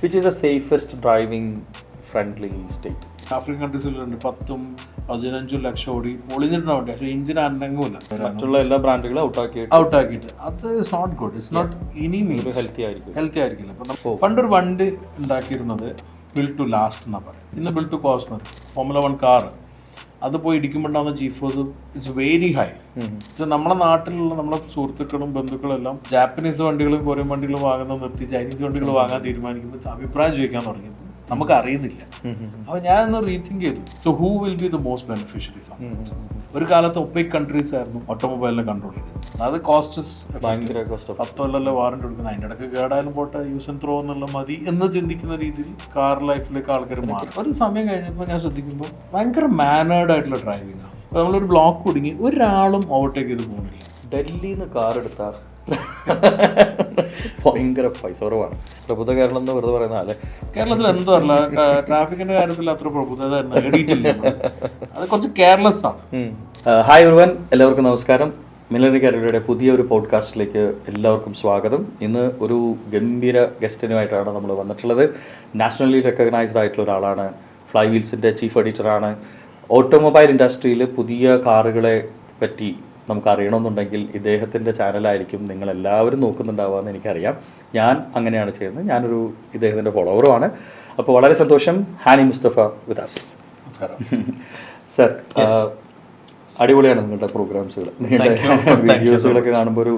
Which is the safest driving friendly state? African കൺട്രീസിലുണ്ട് 10-15 ലക്ഷം ഓടി ഒളിഞ്ഞിട്ടുണ്ടാവും പക്ഷേ എഞ്ചിൻ അനങ്ങൂല. മറ്റുള്ള എല്ലാ ബ്രാൻഡുകളും ഔട്ടാക്കിയിട്ട് അത് it's not good. It's not ഇനി ഹെൽത്തി ആയിരിക്കില്ല. അപ്പം പണ്ടൊരു വണ്ടി ഉണ്ടാക്കിയിരുന്നത് ബിൽഡ് ടു ലാസ്റ്റ് എന്നാ പറയുക. ഇന്ന് ബിൽഡ് ടു കോസ്റ്റ് എന്ന് പറയും. ഫോമുല 1 കാർ അത് പോയി ഇടിക്കുമ്പോണ്ടാവുന്ന G-ഫോഴ്സ് ഇറ്റ്സ് വെരി ഹൈ. നമ്മുടെ നാട്ടിലുള്ള നമ്മുടെ സുഹൃത്തുക്കളും ബന്ധുക്കളും എല്ലാം ജാപ്പനീസ് വണ്ടികളും കൊറിയൻ വണ്ടികളും വാങ്ങുന്നത് നിർത്തി ചൈനീസ് വണ്ടികൾ വാങ്ങാൻ തീരുമാനിക്കുമ്പോൾ അഭിപ്രായം ചോദിക്കാൻ തുടങ്ങിയത് നമുക്ക് അറിയുന്നില്ല. അപ്പോൾ ഞാനൊന്ന് റീതിങ്ക് ചെയ്തു. So who will be the most beneficiaries? ഒരു കാലത്ത് ഒപ്പേക് കൺട്രീസ് ആയിരുന്നു ഓട്ടോമൊബൈലിനെ കൺട്രോൾ ചെയ്തത്. അത് കോസ്റ്റ് 10 കൊല്ലമല്ലേ വാറണ്ടി കൊടുക്കുന്നത്. അതിൻ്റെ ഇടയ്ക്ക് കേടായാലും പോട്ടെ, യൂസ് ആൻഡ് ത്രോ എന്നുള്ള മതി എന്ന് ചിന്തിക്കുന്ന രീതിയിൽ കാർ ലൈഫിലേക്ക് ആൾക്കാർ മാറി. ഒരു സമയം കഴിഞ്ഞപ്പോൾ ഞാൻ ശ്രദ്ധിക്കുമ്പോൾ ഭയങ്കര മാനേർഡ് ആയിട്ടുള്ള ഡ്രൈവിംഗ് ആണ്. അപ്പോൾ നമ്മളൊരു ബ്ലോക്ക് കുടുങ്ങി ഒരാളും ഓവർടേക്ക് ചെയ്ത് പോകുന്നില്ല. ഡൽഹിയിൽ നിന്ന് കാർ എടുത്താൽ ഭയങ്കര പൈസ കുറവാണ്. പ്രബുദ്ധ കേരളം എന്ന് വെറുതെ പറയുന്ന അല്ലേ? കേരളത്തിൽ എന്താ പറയുക, ട്രാഫിക്കിന്റെ കാര്യത്തിൽ അത്ര പ്രബുദ്ധത നേടിയിട്ടില്ല. അത് കുറച്ച് കെയർലെസ് ആണ്. ഹായ് എവരിവൺ, എല്ലാവർക്കും നമസ്കാരം. മില്ലനറി കാരിയറുടെ പുതിയ ഒരു പോഡ്കാസ്റ്റിലേക്ക് എല്ലാവർക്കും സ്വാഗതം. ഇന്ന് ഒരു ഗംഭീര ഗസ്റ്റിനുമായിട്ടാണ് നമ്മൾ വന്നിട്ടുള്ളത്. നാഷണലി റെക്കഗ്നൈസ്ഡ് ആയിട്ടുള്ള ഒരാളാണ്. ഫ്ലൈ വീൽസിൻ്റെ ചീഫ് എഡിറ്ററാണ്. ഓട്ടോമൊബൈൽ ഇൻഡസ്ട്രിയിൽ പുതിയ കാറുകളെ പറ്റി നമുക്ക് അറിയണമെന്നുണ്ടെങ്കിൽ ഇദ്ദേഹത്തിൻ്റെ ചാനലായിരിക്കും നിങ്ങളെല്ലാവരും നോക്കുന്നുണ്ടാവുകയെന്ന് എനിക്കറിയാം. ഞാൻ അങ്ങനെയാണ് ചെയ്യുന്നത്. ഞാനൊരു ഇദ്ദേഹത്തിൻ്റെ ഫോളോവറുമാണ്. അപ്പോൾ വളരെ സന്തോഷം. ഹാനി മുസ്തഫ വിത്ത് അസ്. നമസ്കാരം സർ. അടിപൊളിയാണ് നിങ്ങളുടെ പ്രോഗ്രാംസുകൾ. നിങ്ങളുടെ വീഡിയോസുകളൊക്കെ കാണുമ്പോൾ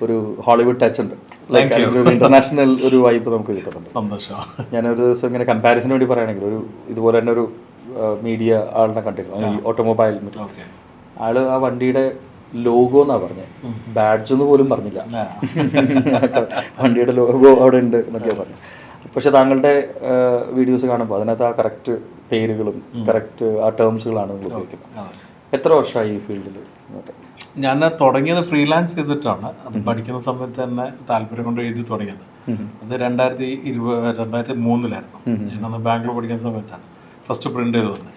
ഒരു ഹോളിവുഡ് ടച്ച് ഉണ്ട്. ലൈക്ക് ഒരു ഇന്റർനാഷണൽ ഒരു വൈബ് നമുക്ക് കിട്ടുന്നുണ്ട്. സന്തോഷം. ഞാനൊരു ദിവസം ഇങ്ങനെ കമ്പാരിസന് വേണ്ടി പറയുകയാണെങ്കിൽ ഒരു ഇതുപോലെ തന്നെ ഒരു മീഡിയ ആളിനെ കണ്ടിരുന്നു, ഈ ഓട്ടോമൊബൈൽ. ആള് ആ വണ്ടിയുടെ ലോഗോ എന്നാ പറഞ്ഞത്, ബാഡ്ജ് എന്ന് പോലും പറഞ്ഞില്ല. വണ്ടിയുടെ ലോഗോ അവിടെ ഉണ്ട് എന്നൊക്കെയാണ് പറഞ്ഞത്. പക്ഷെ താങ്കളുടെ വീഡിയോസ് കാണുമ്പോൾ അതിനകത്ത് ആ കറക്റ്റ് പേരുകളും കറക്റ്റ് ആ ടേംസുകളാണ് നിങ്ങൾ ഉപയോഗിക്കുന്നത്. എത്ര വർഷമായി ഈ ഫീൽഡിൽ? ഞാൻ തുടങ്ങിയത് ഫ്രീലാൻസ് ചെയ്തിട്ടാണ്. അത് പഠിക്കുന്ന സമയത്ത് തന്നെ താല്പര്യം കൊണ്ട് എഴുതി തുടങ്ങിയത്. അത് 2003-ലായിരുന്നു. ഞാനന്ന് ബാംഗ്ലൂർ പഠിക്കുന്ന സമയത്താണ് ഫസ്റ്റ് പ്രിന്റ് ചെയ്ത് വന്നത്.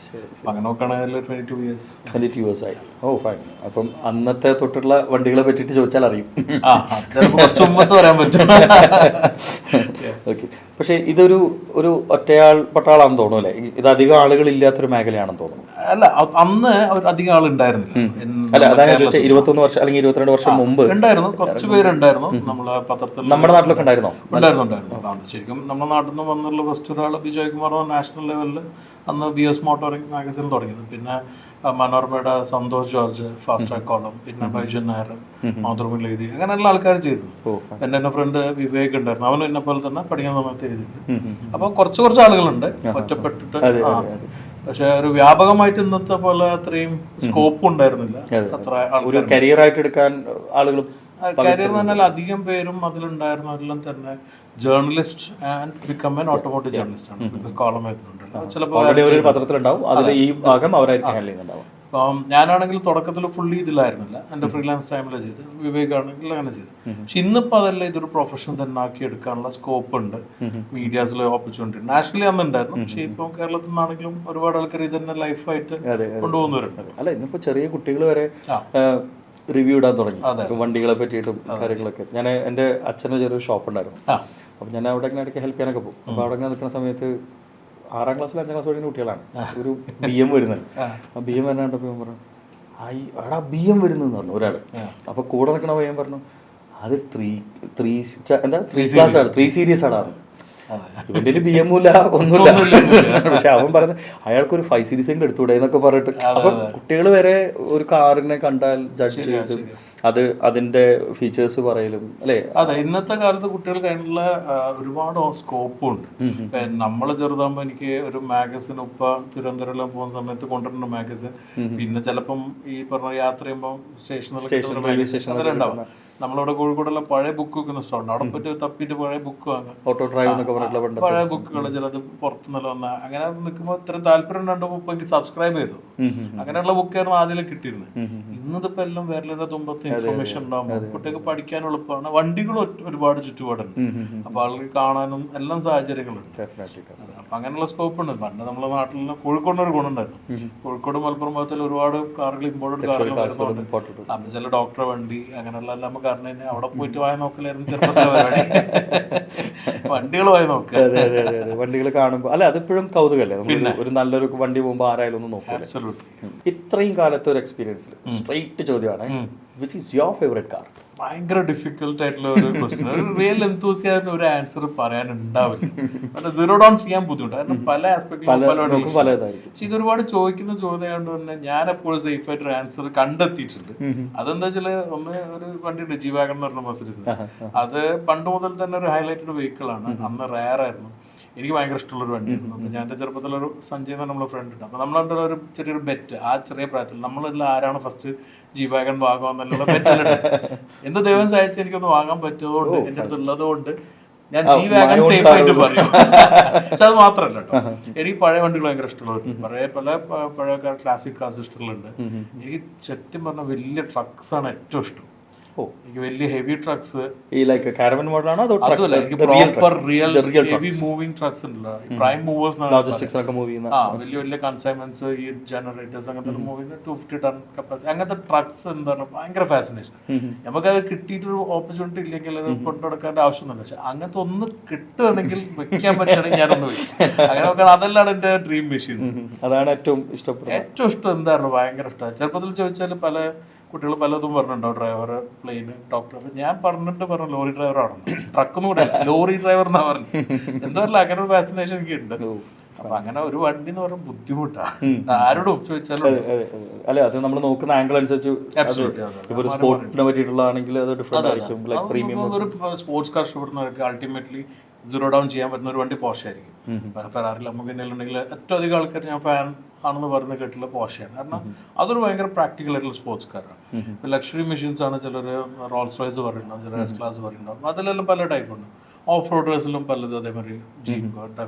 അങ്ങനെ നോക്കുകയാണെങ്കിൽ 22 years ആയി. Oh fine. അപ്പം അന്നത്തെ തൊട്ടുള്ള വണ്ടികളെ പറ്റിയിട്ട് ചോദിച്ചാൽ അറിയും. കുറച്ച് മുമ്പത്ത് പറയാൻ പറ്റും. ഓക്കെ. പക്ഷേ ഇതൊരു ഒറ്റയാൾ പട്ടാളാണെന്ന് തോന്നുന്നു അല്ലേ? ഇത് അധികം ആളുകളില്ലാത്തൊരു മേഖലയാണെന്ന് തോന്നുന്നു. അല്ല, അന്ന് അധികം ആളുണ്ടായിരുന്നില്ല. അല്ല, അതായത് 21 വർഷം അല്ലെങ്കിൽ 22 വർഷം മുമ്പ് ഉണ്ടായിരുന്നു. കുറച്ച് പേരുണ്ടായിരുന്നു. നമ്മളെ പത്രത്തിൽ നമ്മുടെ നാട്ടിലൊക്കെ ഉണ്ടായിരുന്നു. ശരിക്കും നമ്മുടെ നാട്ടിൽ നിന്ന് വന്നുള്ള ഫസ്റ്റ് ഒരാൾ ബിജോയ് കുമാർ നാഷണൽ ലെവലിൽ അന്ന് BS മോട്ടോറിംഗ് മാഗസിൻ തുടങ്ങിയത്. പിന്നെ മനോരമയുടെ Santhosh George fast track column, പിന്നെ ബൈജൻ നായർ, മാതൃഭൂമിയിൽ എഴുതി, അങ്ങനെ എല്ലാ ആൾക്കാരും ചെയ്തു. എൻ്റെ ഫ്രണ്ട് വിവേക് ഉണ്ടായിരുന്നു. അവനും എന്നെ പോലെ തന്നെ പഠിക്കുന്ന സമയത്ത് എഴുതിയിട്ടുണ്ട്. അപ്പോൾ കുറച്ച് ആളുകളുണ്ട് ഒറ്റപ്പെട്ടിട്ട്. പക്ഷെ ഒരു വ്യാപകമായിട്ട് ഇന്നത്തെ പോലെ അത്രയും സ്കോപ്പ് ഉണ്ടായിരുന്നില്ല. അത്ര ഒരു കരിയർ ആയിട്ട് എടുക്കാൻ ആളുകൾ കരിയർ എന്ന് പറഞ്ഞാൽ അധികം പേരും അതിലുണ്ടായിരുന്നു. അതെല്ലാം തന്നെ journalist and become an automotive journalist ആണ്. കോളം ആയിട്ടുണ്ടല്ലോ ചിലപ്പോൾ പത്രത്തിലുണ്ടാവും. ഈ ഭാഗം അവരായിരിക്കും ഹാൻഡിൽ ചെയ്യുന്നുണ്ടാവും. ഞാനാണെങ്കിൽ തുടക്കത്തിൽ ഫുള്ളി ഇതിലായിരുന്നില്ല. എൻ്റെ ഫ്രീലാൻസ് ടൈമിലാണ് ചെയ്ത്. വിവേക് ആണെങ്കിൽ അങ്ങനെ ചെയ്തു. പക്ഷെ ഇന്നിപ്പോൾ അതല്ല, ഇതൊരു പ്രൊഫഷൻ തന്നെ ആക്കി എടുക്കാനുള്ള സ്കോപ്പ് ഉണ്ട്. മീഡിയാസിലെ ഓപ്പർച്യൂണിറ്റി നാഷണലി അന്ന് ഉണ്ടായിരുന്നു. പക്ഷേ ഇപ്പം കേരളത്തിൽ നിന്നാണെങ്കിലും ഒരുപാട് ആൾക്കാർ ഇത് തന്നെ ലൈഫായിട്ട് കൊണ്ടുപോകുന്നവരുണ്ട്. അല്ല, ഇന്നിപ്പോൾ ചെറിയ കുട്ടികൾ വരെ റിവ്യൂ ഇടാൻ തുടങ്ങി വണ്ടികളെ പറ്റിയിട്ടും കാര്യങ്ങളൊക്കെ. ഞാൻ എൻ്റെ അച്ഛന് ചെറിയൊരു ഷോപ്പ് ഉണ്ടായിരുന്നു. അപ്പം ഞാൻ അവിടെ ഇങ്ങനെ ഇടയ്ക്ക് ഹെൽപ്പ് ചെയ്യാനൊക്കെ പോകും. അപ്പോൾ അവിടെ ഇങ്ങനെ നിൽക്കുന്ന സമയത്ത് 6ാം ക്ലാസ്സിൽ 5ാം ക്ലാസ് പഠിക്കുന്ന കുട്ടികളാണ്. ഒരു BM വരുന്നത്. ആ BM വരാണ്ടപ്പോൾ ഞാൻ പറഞ്ഞു, എടാ BM വരുന്നതെന്ന് പറഞ്ഞു ഒരാൾ. അപ്പോൾ കൂടെ നിൽക്കണ പയ്യൻ പറഞ്ഞു, അത് 3 സീരീസ് ആണ്. ഇവന്റെ BM ഇല്ല, ഒന്നുമില്ല. പക്ഷെ അവൻ പറഞ്ഞത് അയാൾക്കൊരു 5 സീരീസ് എങ്കിലും എടുത്തുകൂടെ എന്നൊക്കെ പറഞ്ഞിട്ട്. അപ്പൊ കുട്ടികൾ വരെ ഒരു കാറിനെ കണ്ടാൽ ജഡ്ജ് ചെയ്ത് അതിന്റെ ഫീച്ചേഴ്സ് പറയലും അല്ലേ? അതെ, ഇന്നത്തെ കാലത്ത് കുട്ടികൾക്ക് അതിനുള്ള ഒരുപാട് സ്കോപ്പും ഉണ്ട്. നമ്മള് ചെറുതാകുമ്പോ എനിക്ക് ഒരു മാഗസിൻ ഉപ്പ തിരുവനന്തപുരം പോകുന്ന സമയത്ത് കൊണ്ടുവരുന്ന മാഗസിൻ, പിന്നെ ചിലപ്പം ഈ പറഞ്ഞ യാത്ര ചെയ്യുമ്പോൾ സ്റ്റേഷനിൽ ഉണ്ടാവും. നമ്മളിവിടെ കോഴിക്കോടുള്ള പഴയ ബുക്ക് വെക്കുന്ന സ്റ്റോറുണ്ട്. അവിടെ പോയിട്ട് തപ്പിയിട്ട് പഴയ ബുക്ക് വാങ്ങുക. ഓട്ടോ ഡ്രൈവ് എന്നൊക്കെ പറഞ്ഞിട്ടുള്ള പഴയ ബുക്കുകൾ ചിലത് പുറത്തുനിന്നല്ല വന്ന. അങ്ങനെ നിൽക്കുമ്പോൾ ഇത്രയും താല്പര്യം ഉണ്ടാകുമ്പോൾ ഇപ്പൊ എനിക്ക് സബ്സ്ക്രൈബ് ചെയ്തു. അങ്ങനെയുള്ള ബുക്കായിരുന്നു ആദ്യം കിട്ടിയിരുന്നത്. ഇന്നിപ്പോ എല്ലാം വേറെ തുമ്പത്ത് ഇൻഫർമേഷൻ ഉണ്ടാകുമ്പോൾ കുട്ടികൾക്ക് പഠിക്കാൻ എളുപ്പമാണ്. വണ്ടികൾ ഒരുപാട് ചുറ്റുപാടുണ്ട്. അപ്പൊ ആൾക്ക് കാണാനും എല്ലാം സാഹചര്യങ്ങളുണ്ട്. അപ്പൊ അങ്ങനെയുള്ള സ്കോപ്പ് ഉണ്ട്. പണ്ട് നമ്മളെ നാട്ടിൽ കോഴിക്കോടിനൊരു ഗുണമുണ്ടായിരുന്നു. കോഴിക്കോട് മലപ്പുറം ഭാഗത്തിൽ ഒരുപാട് കാറുകൾ ഇമ്പോർട്ടഡ് കാറുകൾ വരുന്നുണ്ട്. അത് ചില ഡോക്ടറെ വണ്ടി അങ്ങനെയുള്ള എല്ലാം നമുക്ക് കാരണം തന്നെ അവിടെ പോയിട്ട് വായ നോക്കലായിരുന്നു ചെറുപ്പത്തിലെ പരിപാടി. വണ്ടികൾ വായി നോക്കുക. അതെ അതെ അതെ അതെ, വണ്ടികൾ കാണുമ്പോൾ അല്ല അതിപ്പോഴും കൗതുകല്ലേ, നമ്മൾ ഒരു നല്ലൊരു വണ്ടി പോകുമ്പോൾ ആരായാലും ഒന്ന് നോക്കുക. ഇത്രയും കാലത്തെ ഒരു എക്സ്പീരിയൻസിൽ സ്ട്രെയിറ്റ് ചോദ്യമാണ്, which is your favourite car? ഭയങ്കര ഡിഫിക്കൽട്ട് ആയിട്ടുള്ള ഒരു ക്വസ്റ്റ്യൻ. ഒരു റിയൽ എന്തൂസിയാസിന് ഒരു ആൻസർ പറയാനുണ്ടാവില്ല. പക്ഷെ സീറോ ഡൗൺ ചെയ്യാൻ ബുദ്ധിമുട്ട്, കാരണം പല ആസ്പെക്ടിലും പലതായിരിക്കും. പക്ഷെ ഇതൊരുപാട് ചോദിക്കുന്ന ചോദ്യം കൊണ്ട് തന്നെ ഞാൻ എപ്പോഴും സേഫ് ആയിട്ട് ഒരു ആൻസർ കണ്ടെത്തിയിട്ടുണ്ട്. അതെന്താ വെച്ചാല്, ഒന്ന് ഒരു വണ്ടിയുണ്ട് G-Wagon എന്ന് പറഞ്ഞ മെർസിഡീസ്. അത് പണ്ട് മുതൽ തന്നെ ഒരു ഹൈലൈറ്റഡ് വെഹിക്കിൾ ആണ്. അന്ന് റയർ ആയിരുന്നു. എനിക്ക് ഭയങ്കര ഇഷ്ടമുള്ളൊരു വണ്ടിയായിരുന്നു. അപ്പം ഞാൻ എൻ്റെ ചെറുപ്പത്തിലൊരു സഞ്ജയ് എന്ന് നമ്മളെ ഫ്രണ്ട് ഉണ്ട്. അപ്പം നമ്മളെന്താ ഒരു ചെറിയൊരു ബെറ്റ്, ആ ചെറിയ പ്രായത്തിൽ നമ്മളെല്ലാം ആരാണ് ഫസ്റ്റ് G-Wagon വാങ്ങുമെന്നുള്ള ബെറ്റല്ലേ. എന്ത് ദൈവം സഹായിച്ച് എനിക്കൊന്ന് വാങ്ങാൻ പറ്റുന്നതുകൊണ്ട്, എൻ്റെ അടുത്ത് ഉള്ളത് കൊണ്ട് ഞാൻ G-Wagon സേഫ് ആയിട്ട് പറയും. പക്ഷെ അത് മാത്രമല്ല കേട്ടോ, എനിക്ക് പഴയ വണ്ടികൾ ഭയങ്കര ഇഷ്ടമുള്ളവരുണ്ട്. പഴയ ക്ലാസിക് കാർസ് ഇഷ്ടമുള്ളുണ്ട്. എനിക്ക് സത്യം പറഞ്ഞാൽ വലിയ ട്രക്സ് ആണ് ഏറ്റവും ഇഷ്ടം. എനിക്ക് വലിയ ഹെവി ട്രക്സ്, ഈ ലൈക്ക് കാരവൻ മോഡലാണോ അതോ അതുമല്ല, എനിക്ക് proper real heavy moving trucks ഉണ്ടല്ലോ, പ്രൈം മൂവേഴ്സ്, വലിയ വലിയ കൺസൈൻമെന്റ്സ്, ഈ ജനറേറ്റേഴ്സ്, അങ്ങനത്തെ മൂവിങ് 250 ടൺ കപ്പാസിറ്റി, അങ്ങനത്തെ ട്രക്സ് എന്താ പറയുക ഭയങ്കര ഫാസിനേഷൻ. നമുക്കത് കിട്ടിയിട്ടൊരു ഓപ്പർച്യൂണിറ്റി ഇല്ലെങ്കിൽ അത് കൊണ്ടുനടക്കേണ്ട ആവശ്യമൊന്നുമില്ല. പക്ഷെ അങ്ങനത്തെ ഒന്ന് കിട്ടുകയാണെങ്കിൽ വെക്കാൻ പറ്റുകയാണെങ്കിൽ ഞാനൊന്ന് വെക്കും. അങ്ങനെ നോക്കണം. അതെല്ലാം എന്റെ ഡ്രീം മെഷീൻസ്. അതാണ് ഏറ്റവും ഇഷ്ടപ്പെട്ടത്. ഏറ്റവും ഇഷ്ടം എന്തായിരുന്നു, ഭയങ്കര ഇഷ്ടമാണ്. ചെറുപ്പത്തിൽ ചോദിച്ചാൽ പല കുട്ടികൾ പലതും പറഞ്ഞിട്ടുണ്ടോ, ഡ്രൈവർ, പ്ലെയിന്, ഡോക്ടർ. അപ്പൊ ഞാൻ പറഞ്ഞു ലോറി ഡ്രൈവർ ആണെന്ന്. ട്രക്കൊന്നും കൂടെ അല്ല, ലോറി ഡ്രൈവർ എന്നാ പറഞ്ഞു. എന്താ അങ്ങനെ ഒരു ഫാസിനേഷൻ എനിക്ക് ഉണ്ട്. അപ്പൊ അങ്ങനെ ഒരു വണ്ടി എന്ന് പറഞ്ഞാൽ ബുദ്ധിമുട്ടാണ്, ആരോടും ചോദിച്ചാലും. അല്ല, അത് നമ്മൾ നോക്കുന്ന ആംഗിൾ അനുസരിച്ച് സ്പോർട്ടിനെ പറ്റിയിട്ടുള്ളതാണെങ്കിൽ അത് ഡിഫറെന്റ് ആയിരിക്കും. ഒരു സ്പോർട്സ് കാർ ഇഷ്ടപ്പെടുന്നവർക്ക് അൾട്ടിമേറ്റ്ലി സീറോ ഡൗൺ ചെയ്യാൻ പറ്റുന്ന ഒരു വണ്ടി പോർഷെ ആയിരിക്കും. ഫെറാറി, ലംബോർഗിനി ഉണ്ടെങ്കിൽ ഏറ്റവും അധികം ആൾക്കാർ ഞാൻ ഫാൻ ആണെന്ന് പറഞ്ഞ് കേട്ടിട്ടുള്ള പോർഷെയാണ്. കാരണം അതൊരു ഭയങ്കര പ്രാക്ടിക്കൽ ആയിട്ടുള്ള സ്പോർട്സ് കാറാണ്. ഇപ്പൊ ലക്ഷറി മെഷീൻസ് ആണ് ചിലർ റോൾസ് റോയ്സ് പറയുന്നുണ്ടാവും, ചിലർ എസ് ക്ലാസ് പറയുന്നുണ്ടാവും. അതിലെല്ലാം പല ടൈപ്പ് ഉണ്ട്. ഓഫ് റോഡേഴ്സിലും പലതും അതേമാതിരി ജീപ്പ്,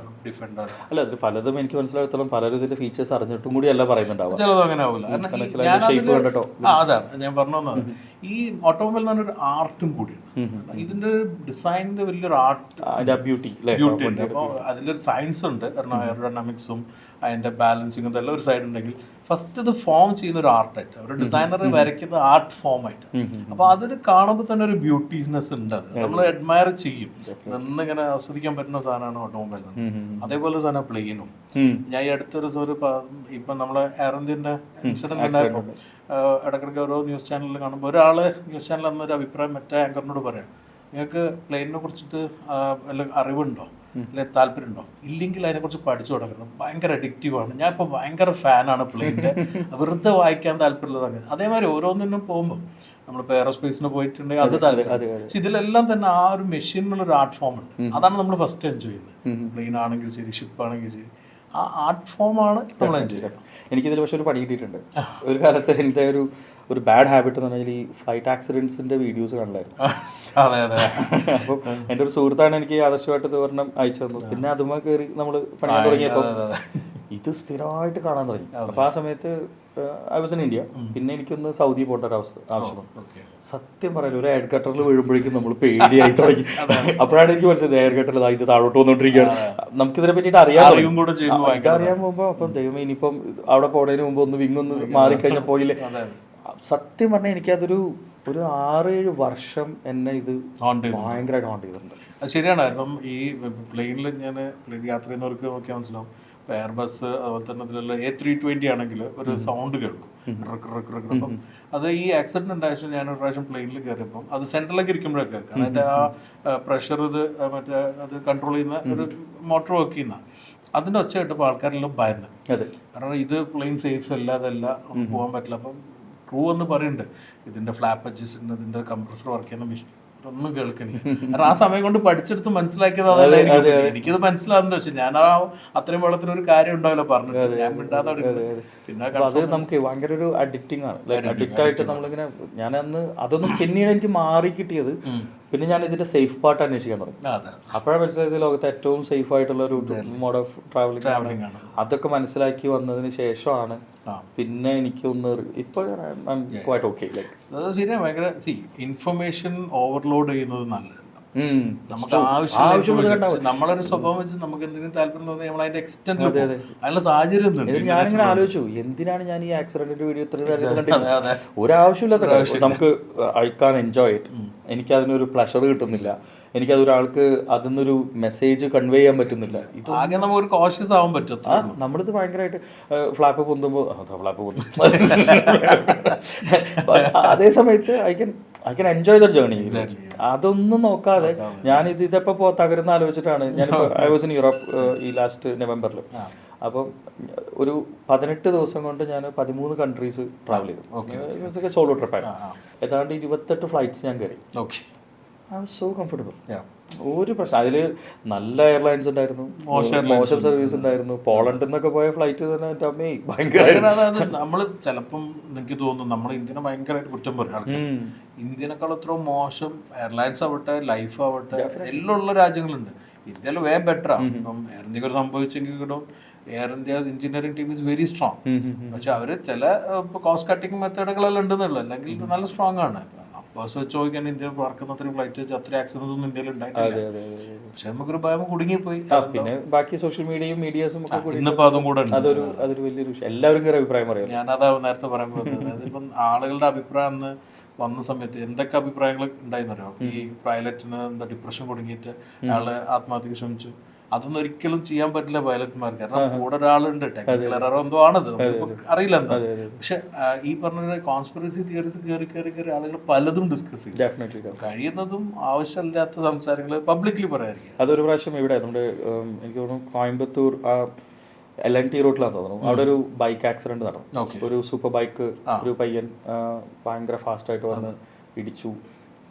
ഡിഫൻഡർ, അല്ല അത് പലതും എനിക്ക് മനസ്സിലാകത്തോളം പലരും ഇതിന്റെ ഫീച്ചേഴ്സ് അറിഞ്ഞിട്ടും കൂടി അല്ല പറയുന്നുണ്ടാവും. ചിലതും അങ്ങനെ ആവില്ല. അതാണ് ഞാൻ പറഞ്ഞു വന്നത്. ഈ ഓട്ടോമൊബൈൽ എന്ന് പറഞ്ഞൊരു ആർട്ടും കൂടിയാണ്. ഇതിന്റെ ഡിസൈനിന്റെ വലിയൊരു ആർട്ട് ബ്യൂട്ടി ഉണ്ട്. അപ്പോൾ അതിലൊരു സയൻസ് ഉണ്ട്. കാരണം എയറോഡൈനാമിക്സും അതിന്റെ ബാലൻസിങ്ങും ഇതെല്ലാം ഒരു സൈഡ് ഉണ്ടെങ്കിൽ ഫസ്റ്റ് ഇത് ഫോം ചെയ്യുന്ന ഒരു ആർട്ടായിട്ട്, ഒരു ഡിസൈനർ വരയ്ക്കുന്ന ആർട്ട് ഫോം ആയിട്ട്. അപ്പൊ അതിന് കാണുമ്പോൾ തന്നെ ഒരു ബ്യൂട്ടിനെസ് ഉണ്ട്. അത് നമ്മൾ അഡ്മയർ ചെയ്യും. നിന്നിങ്ങനെ ആസ്വദിക്കാൻ പറ്റുന്ന സാധനമാണ് ഓട്ടോമൊബൈൽ. അതേപോലെ സാധനം പ്ലെയിനും. ഞാൻ ഈ അടുത്തൊരു ഇപ്പൊ നമ്മളെ എയർ ഇന്ത്യന്റെ ഇൻസിഡന്റ് ഉണ്ടായപ്പോൾ ഇടയ്ക്കിടയ്ക്ക് ഓരോ ന്യൂസ് ചാനലിൽ കാണുമ്പോൾ ഒരാള് ന്യൂസ് ചാനൽ എന്നൊരു അഭിപ്രായം മറ്റേ ആങ്കറിനോട് പറയാം, നിങ്ങൾക്ക് പ്ലെയിനിനെ കുറിച്ചിട്ട് വല്ല അറിവുണ്ടോ, അല്ലെ താല്പര്യമുണ്ടോ? ഇല്ലെങ്കിൽ അതിനെക്കുറിച്ച് പഠിച്ചു തുടങ്ങണം, ഭയങ്കര അഡിക്റ്റീവാണ്. ഞാൻ ഇപ്പോൾ ഭയങ്കര ഫാനാണ് പ്ലെയിനിന്റെ, വെറുതെ വായിക്കാൻ താല്പര്യമുള്ളതാണ്. അതേമാതിരി ഓരോന്നിനും പോകുമ്പോൾ നമ്മളിപ്പോൾ എയറോസ്പേസിന് പോയിട്ടുണ്ടെങ്കിൽ അത് താല്പര്യം. പക്ഷെ ഇതിലെല്ലാം തന്നെ ആ ഒരു മെഷീനിലുള്ളൊരു ആർട്ട് ഫോം ഉണ്ട്. അതാണ് നമ്മൾ ഫസ്റ്റ് എൻജോയ് ചെയ്യുന്നത്. പ്ലെയിൻ ആണെങ്കിൽ ശരി, ഷിപ്പ് ആണെങ്കിൽ ശരി, ആ ആർട്ട് ഫോമാണ് നമ്മൾ എൻജോയ് ചെയ്യുന്നത്. എനിക്കിതിൽ പക്ഷെ ഒരു പണി കിട്ടിയിട്ടുണ്ട്. ഒരു കാലത്ത് എൻ്റെ ഒരു ബാഡ് ഹാബിറ്റ് എന്ന് പറഞ്ഞാൽ ഈ ഫ്ലൈറ്റ് ആക്സിഡൻസിന്റെ വീഡിയോസ് കണ്ടായിരുന്നു. അപ്പം എൻ്റെ ഒരു സുഹൃത്താണ് എനിക്ക് ആദർശമായിട്ട് വിവരണം അയച്ചു തന്നു. പിന്നെ അതുമ്മ കയറി നമ്മൾ പണിയാൻ തുടങ്ങിയപ്പോൾ ഇത് സ്ഥിരമായിട്ട് കാണാൻ തുടങ്ങി. അപ്പോൾ ആ സമയത്ത് ഐ വാസ് ഇൻ ഇന്ത്യ. പിന്നെ എനിക്കൊന്ന് സൗദി പോകേണ്ട ഒരു ആവശ്യമാണ്. സത്യം പറയാൻ ഒരു എയർ കട്ടറിൽ വീഴുമ്പോഴേക്കും നമ്മൾ പേടിയായി തുടങ്ങി. അപ്പോഴാണ് എനിക്ക് മനസ്സിലായത് എയർ കട്ടറിൽ ഇത് താഴോട്ട് വന്നുകൊണ്ടിരിക്കുകയാണ്. നമുക്കിതിനെ പറ്റിയിട്ട് അറിയാൻ പോകുമ്പോൾ അപ്പം ദൈവമേ ഇനിയിപ്പം അവിടെ പോണതിന് മുമ്പ് ഒന്ന് വിങ്ങൊന്ന് മാറിക്കഴിഞ്ഞാൽ പോയില്ലേ. സത്യം പറഞ്ഞാൽ എനിക്കതൊരു 6-7 വർഷം എന്നെ ഇത് ഭയങ്കരമായിട്ട് ഹോണ്ട് ചെയ്തിട്ടുണ്ട്. അത് ശരിയാണ്. കാരണം ഈ പ്ലെയിനിൽ ഞാൻ പ്ലെയിൻ യാത്ര ചെയ്യുന്നവർക്ക് നോക്കിയാൽ മനസ്സിലാവും. ഇപ്പോൾ എയർബസ് അതുപോലെ തന്നെ ഇതിലുള്ള A320 ആണെങ്കിൽ ഒരു സൗണ്ട് കേൾക്കും. അപ്പം അത് ഈ ആക്സിഡന്റ് ഉണ്ടായ ശേഷം ഞാൻ ഒരു പ്രാവശ്യം പ്ലെയിനിൽ കയറിയപ്പം അത് സെൻട്രലിലേക്ക് ഇരിക്കുമ്പോഴൊക്കെ കേൾക്കാം. അതിൻ്റെ ആ പ്രഷർ ഇത് മറ്റേ അത് കൺട്രോൾ ചെയ്യുന്ന ഒരു മോട്ടോർ വർക്ക് ചെയ്യുന്ന അതിൻ്റെ ഒച്ച കേട്ടപ്പോൾ ആൾക്കാരെല്ലാം ഭയന്ന്. കാരണം ഇത് പ്ലെയിൻ സേഫ് അല്ല, അതല്ല, പോകാൻ പറ്റില്ല. അപ്പം ക്രൂ എന്ന് പറയുന്നുണ്ട് ഇതിൻ്റെ ഫ്ലാപ്പ് അഡ്ജസ്റ്റ്, ഇതിൻ്റെ കംപ്രസർ വർക്ക് ചെയ്യുന്ന മെഷീൻ ഒന്നും കേൾക്കണില്ല. കാരണം ആ സമയം കൊണ്ട് പഠിച്ചെടുത്ത് മനസ്സിലാക്കിയത് അതല്ലായിരിക്കും. എനിക്കത് മനസ്സിലാകുന്നുണ്ട്. പക്ഷെ ഞാൻ അത്രയും വെള്ളത്തിന് ഒരു കാര്യം ഉണ്ടാവില്ല പറഞ്ഞിട്ട് ഞാൻ മിണ്ടാതെ. പിന്നെ അത് നമുക്ക് ഭയങ്കര ഒരു അഡിക്റ്റിംഗ് ആണ്. അഡിക്റ്റ് ആയിട്ട് നമ്മളിങ്ങനെ ഞാനന്ന് അതൊന്നും പിന്നീട് എനിക്ക് മാറി കിട്ടിയത്. പിന്നെ ഞാൻ ഇതിന്റെ സേഫ് പാർട്ട് അന്വേഷിക്കാൻ തുടങ്ങി. അപ്പോഴാണ് മനസ്സിലായത് ലോകത്തെ ഏറ്റവും സേഫ് ആയിട്ടുള്ള ഒരു മോഡ് ഓഫ് ട്രാവലിംഗ് ആണ്. അതൊക്കെ മനസ്സിലാക്കി വന്നതിന് ശേഷമാണ് പിന്നെ എനിക്കൊന്ന് ഇപ്പൊ ശരിയാണ്. ഭയങ്കര ഇൻഫർമേഷൻ ഓവർലോഡ് ചെയ്യുന്നത് നല്ലതല്ല. നമുക്ക് ആവശ്യമുള്ള നമ്മളൊരു സ്വഭാവം വെച്ച് നമുക്ക് എന്തെങ്കിലും താല്പര്യം തോന്നി നമ്മൾ അതിന്റെ എക്സ്റ്റെൻഡ് അതിനുള്ള സാഹചര്യം ഞാനിങ്ങനെ ആലോചിച്ചു എന്തിനാണ് ഞാൻ ഈ ആക്സിഡന്റിന്റെ വീഡിയോ ഇത്ര നേരത്തെ കണ്ടില്ല. ഒരാവശ്യമില്ലാത്ത നമുക്ക് ഐ കാൻ എൻജോയ് ഇറ്റ്. എനിക്ക് അതിനൊരു പ്ലഷർ കിട്ടുന്നില്ല, എനിക്കതൊരാൾക്ക് അതിന്നൊരു മെസ്സേജ് കൺവേ ചെയ്യാൻ പറ്റുന്നില്ല. ആകെ നമുക്ക് കോഷ്യസ് ആവാൻ പറ്റും. നമ്മളിത് ഭയങ്കരമായിട്ട് ഫ്ലാപ്പ് പൊന്തുമ്പോൾ ഫ്ലാപ്പ് പൊന്തും. അതേ സമയത്ത് I can enjoy the journey. അതൊന്നും നോക്കാതെ ഞാനിത് ഇതെപ്പോ തകരുന്ന ആലോചിച്ചിട്ടാണ്. ഞാനിപ്പോൾ ഐ വാസ് ഇൻ യൂറോപ്പ് ഈ ലാസ്റ്റ് നവംബറിൽ. അപ്പം ഒരു 18 ദിവസം കൊണ്ട് ഞാൻ 13 കൺട്രീസ് ട്രാവൽ ചെയ്തു. സോളോ ട്രിപ്പായിരുന്നു. ഏതാണ്ട് 28 ഫ്ലൈറ്റ്സ് ഞാൻ കയറി. സോ കംഫർട്ടബിൾ, ഒരു പ്രശ്നം. അതിൽ നല്ല എയർലൈൻസ് ഉണ്ടായിരുന്നു, മോശം സർവീസ് ഉണ്ടായിരുന്നു. പോളണ്ടിൽ നിന്നൊക്കെ പോയ ഫ്ലൈറ്റ് തന്നെ എൻ്റെ അമ്മേ ഭയങ്കര. നമ്മൾ ചിലപ്പം എനിക്ക് തോന്നുന്നു നമ്മൾ ഇന്ത്യനെ ഭയങ്കരമായിട്ട് കുറ്റം പറയും. ഇന്ത്യനെക്കാൾ എത്രയോ മോശം എയർലൈൻസ് ആവട്ടെ, ലൈഫ് ആവട്ടെ, എല്ലാം ഉള്ള രാജ്യങ്ങളുണ്ട്. ഇന്ത്യയിൽ വേ ബെറ്ററാണ്. ഇപ്പം എയർ ഇന്ത്യക്ക് സംഭവിച്ചെങ്കിൽ കൂടെ air India engineering team is very strong. പക്ഷെ അവര് ചില കോസ്റ്റ് കട്ടിങ് മെത്തേഡുകളെല്ലാം ഉണ്ടെന്നുള്ളൂ, അല്ലെങ്കിൽ നല്ല സ്ട്രോങ് ആണ്. ബസ് വെച്ച് നോക്കിയാൽ ഇന്ത്യ പറക്കുന്ന അത്രയും ഫ്ലൈറ്റ് വെച്ച് അത്ര ആക്സിഡൻസ് ഒന്നും ഇന്ത്യയിൽ ഉണ്ടായിട്ടില്ല. പക്ഷെ നമുക്കൊരു ഭയം കുടുങ്ങിപ്പോയി. പിന്നെ ബാക്കി സോഷ്യൽ മീഡിയയും മീഡിയാസും ഒക്കെ ഇന്നിപ്പോ അതും കൂടെ അതൊരു വലിയൊരു വിഷയം. എല്ലാവരും അഭിപ്രായം പറയാം. ഞാനതാ നേരത്തെ പറയാൻ പോകുന്നത്. അതായത് ഇപ്പം ആളുകളുടെ അഭിപ്രായം അന്ന് വന്ന സമയത്ത് എന്തൊക്കെ അഭിപ്രായങ്ങൾ ഉണ്ടായിരുന്നല്ലോ. ഈ പൈലറ്റിന് എന്താ ഡിപ്രഷൻ കുടുങ്ങിയിട്ട് അയാള് ആത്മഹത്യക്ക് ശ്രമിച്ചു. അതൊന്നും ഒരിക്കലും ചെയ്യാൻ പറ്റില്ല പൈലറ്റ്മാർക്ക്. കാരണം കൂടെ ഒരാളുണ്ട്, ടെക്നിക്കൽ എററോ എന്തോ ആണത്, അറിയില്ല എന്താ. പക്ഷെ ഈ പറഞ്ഞ കോൺസ്പിറസി തിയറീസ് കയറി ആളുകൾ പലതും ഡിസ്കസ് ചെയ്യും. കഴിയുന്നതും ആവശ്യമില്ലാത്ത സംസാരങ്ങൾ പബ്ലിക്കലി പറയാതിരിക്കും. അതൊരു പ്രാവശ്യം ഇവിടെ നമ്മുടെ എനിക്ക് തോന്നുന്നു കോയമ്പത്തൂർ LNT റൂട്ടിലാന്ന് തോന്നുന്നു, അവിടെ ഒരു ബൈക്ക് ആക്സിഡന്റ് നടന്നു. ഒരു സൂപ്പർ ബൈക്ക് ഒരു പയ്യൻ ഭയങ്കര ഫാസ്റ്റായിട്ട് വന്ന് ഇടിച്ചു,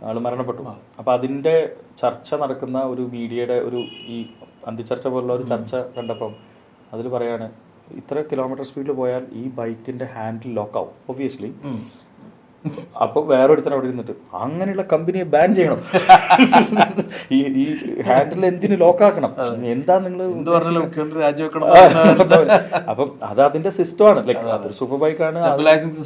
ആള് മരണപ്പെട്ടു. അപ്പൊ അതിന്റെ ചർച്ച നടക്കുന്ന ഒരു മീഡിയയുടെ ഒരു ഈ അന്തിച്ചർച്ച പോലുള്ള ഒരു ചർച്ച കണ്ടപ്പം അതിൽ പറയാണ്, ഇത്ര കിലോമീറ്റർ സ്പീഡിൽ പോയാൽ ഈ ബൈക്കിന്റെ ഹാൻഡിൽ ലോക്കാവും ഒബ്വിയസ്ലി. അപ്പൊ വേറൊരുത്തരം അവിടെ ഇരുന്നിട്ട് അങ്ങനെയുള്ള കമ്പനിയെ ബാൻ ചെയ്യണം, ഈ ഹാൻഡിൽ എന്തിനു ലോക്കാക്കണം, എന്താ നിങ്ങൾ അപ്പം അത് അതിന്റെ സിസ്റ്റമാണ്. ലൈക്ക് സൂപ്പർ ബൈക്കാണ്, സ്റ്റെബിലൈസിംഗ്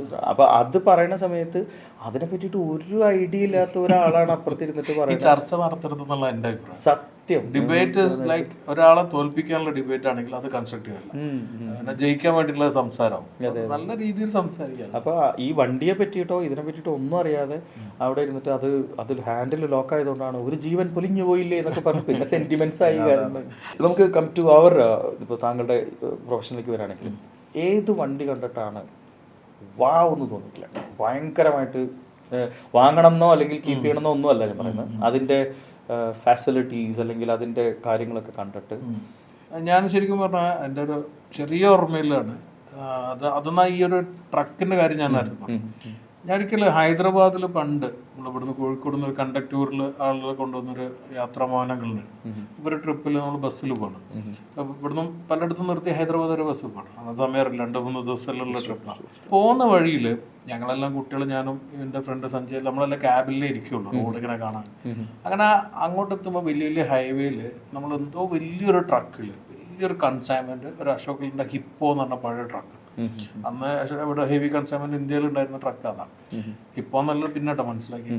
സിസ്റ്റം. അപ്പൊ അത് പറയുന്ന സമയത്ത് അതിനെ പറ്റിയിട്ട് ഒരു ഐഡിയ ഇല്ലാത്ത ഒരാളാണ് അപ്പുറത്തിരുന്നിട്ട് പറയുന്നത്. ചർച്ച നടത്തരുതെന്നുള്ള എന്റെ അഭിപ്രായം. ഡിബേറ്റ് ലൈക്ക് ഒരാളെ തോൽപ്പിക്കാനുള്ള ഡിബേറ്റ് ആണെങ്കിൽ അത് കൺസ്ട്രക്റ്റീവ് അല്ല, ജയിക്കാൻ വേണ്ടിയിട്ടുള്ള സംസാരം നല്ല രീതിയിൽ സംസാരിക്കാം. അപ്പൊ ഈ വണ്ടിയെ പറ്റിയിട്ടോ ഇതിനെ പറ്റിയിട്ടോ ഒന്നും അറിയാതെ അവിടെ ഇരുന്നിട്ട് അതിൽ ഹാൻഡിൽ ലോക്ക് ആയതുകൊണ്ടാണ് ഒരു ജീവൻ പൊലിഞ്ഞു പോയില്ലേ എന്നൊക്കെ പറഞ്ഞു. പിന്നെ സെന്റിമെന്റ്സ് ആയി കാര്യങ്ങൾ. നമുക്ക് കം ടു അവർ ഇപ്പോൾ താങ്കളുടെ പ്രൊഫഷനിലേക്ക് വരികയാണെങ്കിൽ ഏത് വണ്ടി കണ്ടിട്ടാണ് വാവൊന്നും തോന്നിയിട്ടില്ല, ഭയങ്കരമായിട്ട് വാങ്ങണം എന്നോ അല്ലെങ്കിൽ കീപ്പ് ചെയ്യണമെന്നോ ഒന്നും അല്ല ഞാൻ പറയുന്നത്, അതിന്റെ ഫാസിലിറ്റീസ് അല്ലെങ്കിൽ അതിന്റെ കാര്യങ്ങളൊക്കെ കണ്ടിട്ട്? ഞാൻ ശരിക്കും പറഞ്ഞാൽ എൻ്റെ ഒരു ചെറിയ ഓർമ്മയിലാണ് അതെന്നാ ഈ ഒരു ട്രക്കിന്റെ കാര്യം ഞാൻ നേരത്തെ പറഞ്ഞു. ഞാൻ ഒരിക്കലും ഹൈദരാബാദിൽ പണ്ട് നമ്മളിവിടുന്ന് കോഴിക്കോട് നിന്ന് ഒരു കണ്ടക്ടൂറിൽ ആളുകളെ കൊണ്ടുവന്നൊരു യാത്രാമാനങ്ങളുണ്ട്. ഒരു ട്രിപ്പിൽ നമ്മൾ ബസ്സിൽ പോകണം. ഇവിടുന്ന് പലയിടത്തും നിർത്തി ഹൈദരാബാദ് വരെ ബസ്സിൽ പോകണം. അന്ന സമയം 2-3 ദിവസത്തിലുള്ള ട്രിപ്പാണ്. പോകുന്ന വഴിയിൽ ഞങ്ങളെല്ലാം കുട്ടികൾ, ഞാനും എൻ്റെ ഫ്രണ്ട് സഞ്ജയ്, നമ്മളെല്ലാം ക്യാബിലേ ഇരിക്കുള്ളൂ റോഡിങ്ങനെ കാണാൻ. അങ്ങനെ അങ്ങോട്ട് എത്തുമ്പോൾ വലിയ വലിയ ഹൈവേയിൽ നമ്മൾ എന്തോ വലിയൊരു ട്രക്കിൽ വലിയൊരു കൺസൈൻമെന്റ്, ഒരു അശോകിന്റെ ഹിപ്പോ എന്ന് പറഞ്ഞ പഴയ ട്രക്ക്. അന്ന് ഇവിടെ ഹെവി കൺസൈൻമെന്റ് ഇന്ത്യയിൽ ഉണ്ടായിരുന്ന ട്രക്ക് അതാണ്. ഹിപ്പോ എന്നല്ല പിന്നോട്ടോ മനസ്സിലാക്കി.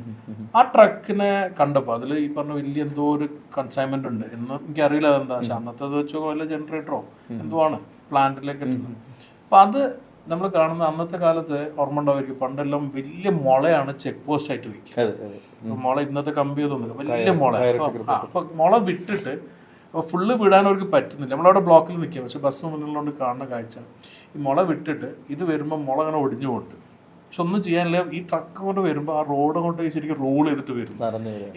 ആ ട്രക്കിനെ കണ്ടപ്പോൾ അതിൽ ഈ പറഞ്ഞ വലിയ എന്തോ ഒരു കൺസൈൻമെന്റ് ഉണ്ട് എന്ന് എനിക്കറിയില്ല അതെന്താ. പക്ഷെ അന്നത്തെ വെച്ചോ വല്ല ജനറേറ്ററോ എന്തോ ആണ് പ്ലാന്റിലേക്ക് എത്തുന്നത്. അപ്പൊ അത് നമ്മൾ കാണുന്ന അന്നത്തെ കാലത്ത് ഓർമ്മ ഉണ്ടാവുമായിരിക്കും, പണ്ടെല്ലാം വലിയ മുളയാണ് ചെക്ക് പോസ്റ്റ് ആയിട്ട് വെക്കുക. മുള ഇന്നത്തെ കമ്പി തോന്നുന്നു വലിയ മുള. അപ്പൊ മുള വിട്ടിട്ട് അപ്പോൾ ഫുള്ള് വിടാൻ അവർക്ക് പറ്റുന്നില്ല. നമ്മളവിടെ ബ്ലോക്കിൽ നിൽക്കുക. പക്ഷെ ബസ് മുന്നിലുകൊണ്ട് കാണുന്ന കാഴ്ച ഈ മുള വിട്ടിട്ട് ഇത് വരുമ്പോൾ മുള അങ്ങനെ ഒടിഞ്ഞു പോകുന്നുണ്ട്. പക്ഷെ ഒന്നും ചെയ്യാനില്ല. ഈ ട്രക്ക് കൊണ്ട് വരുമ്പോൾ ആ റോഡ് കൊണ്ട് ശരിക്കും റോൾ ചെയ്തിട്ട് വരും.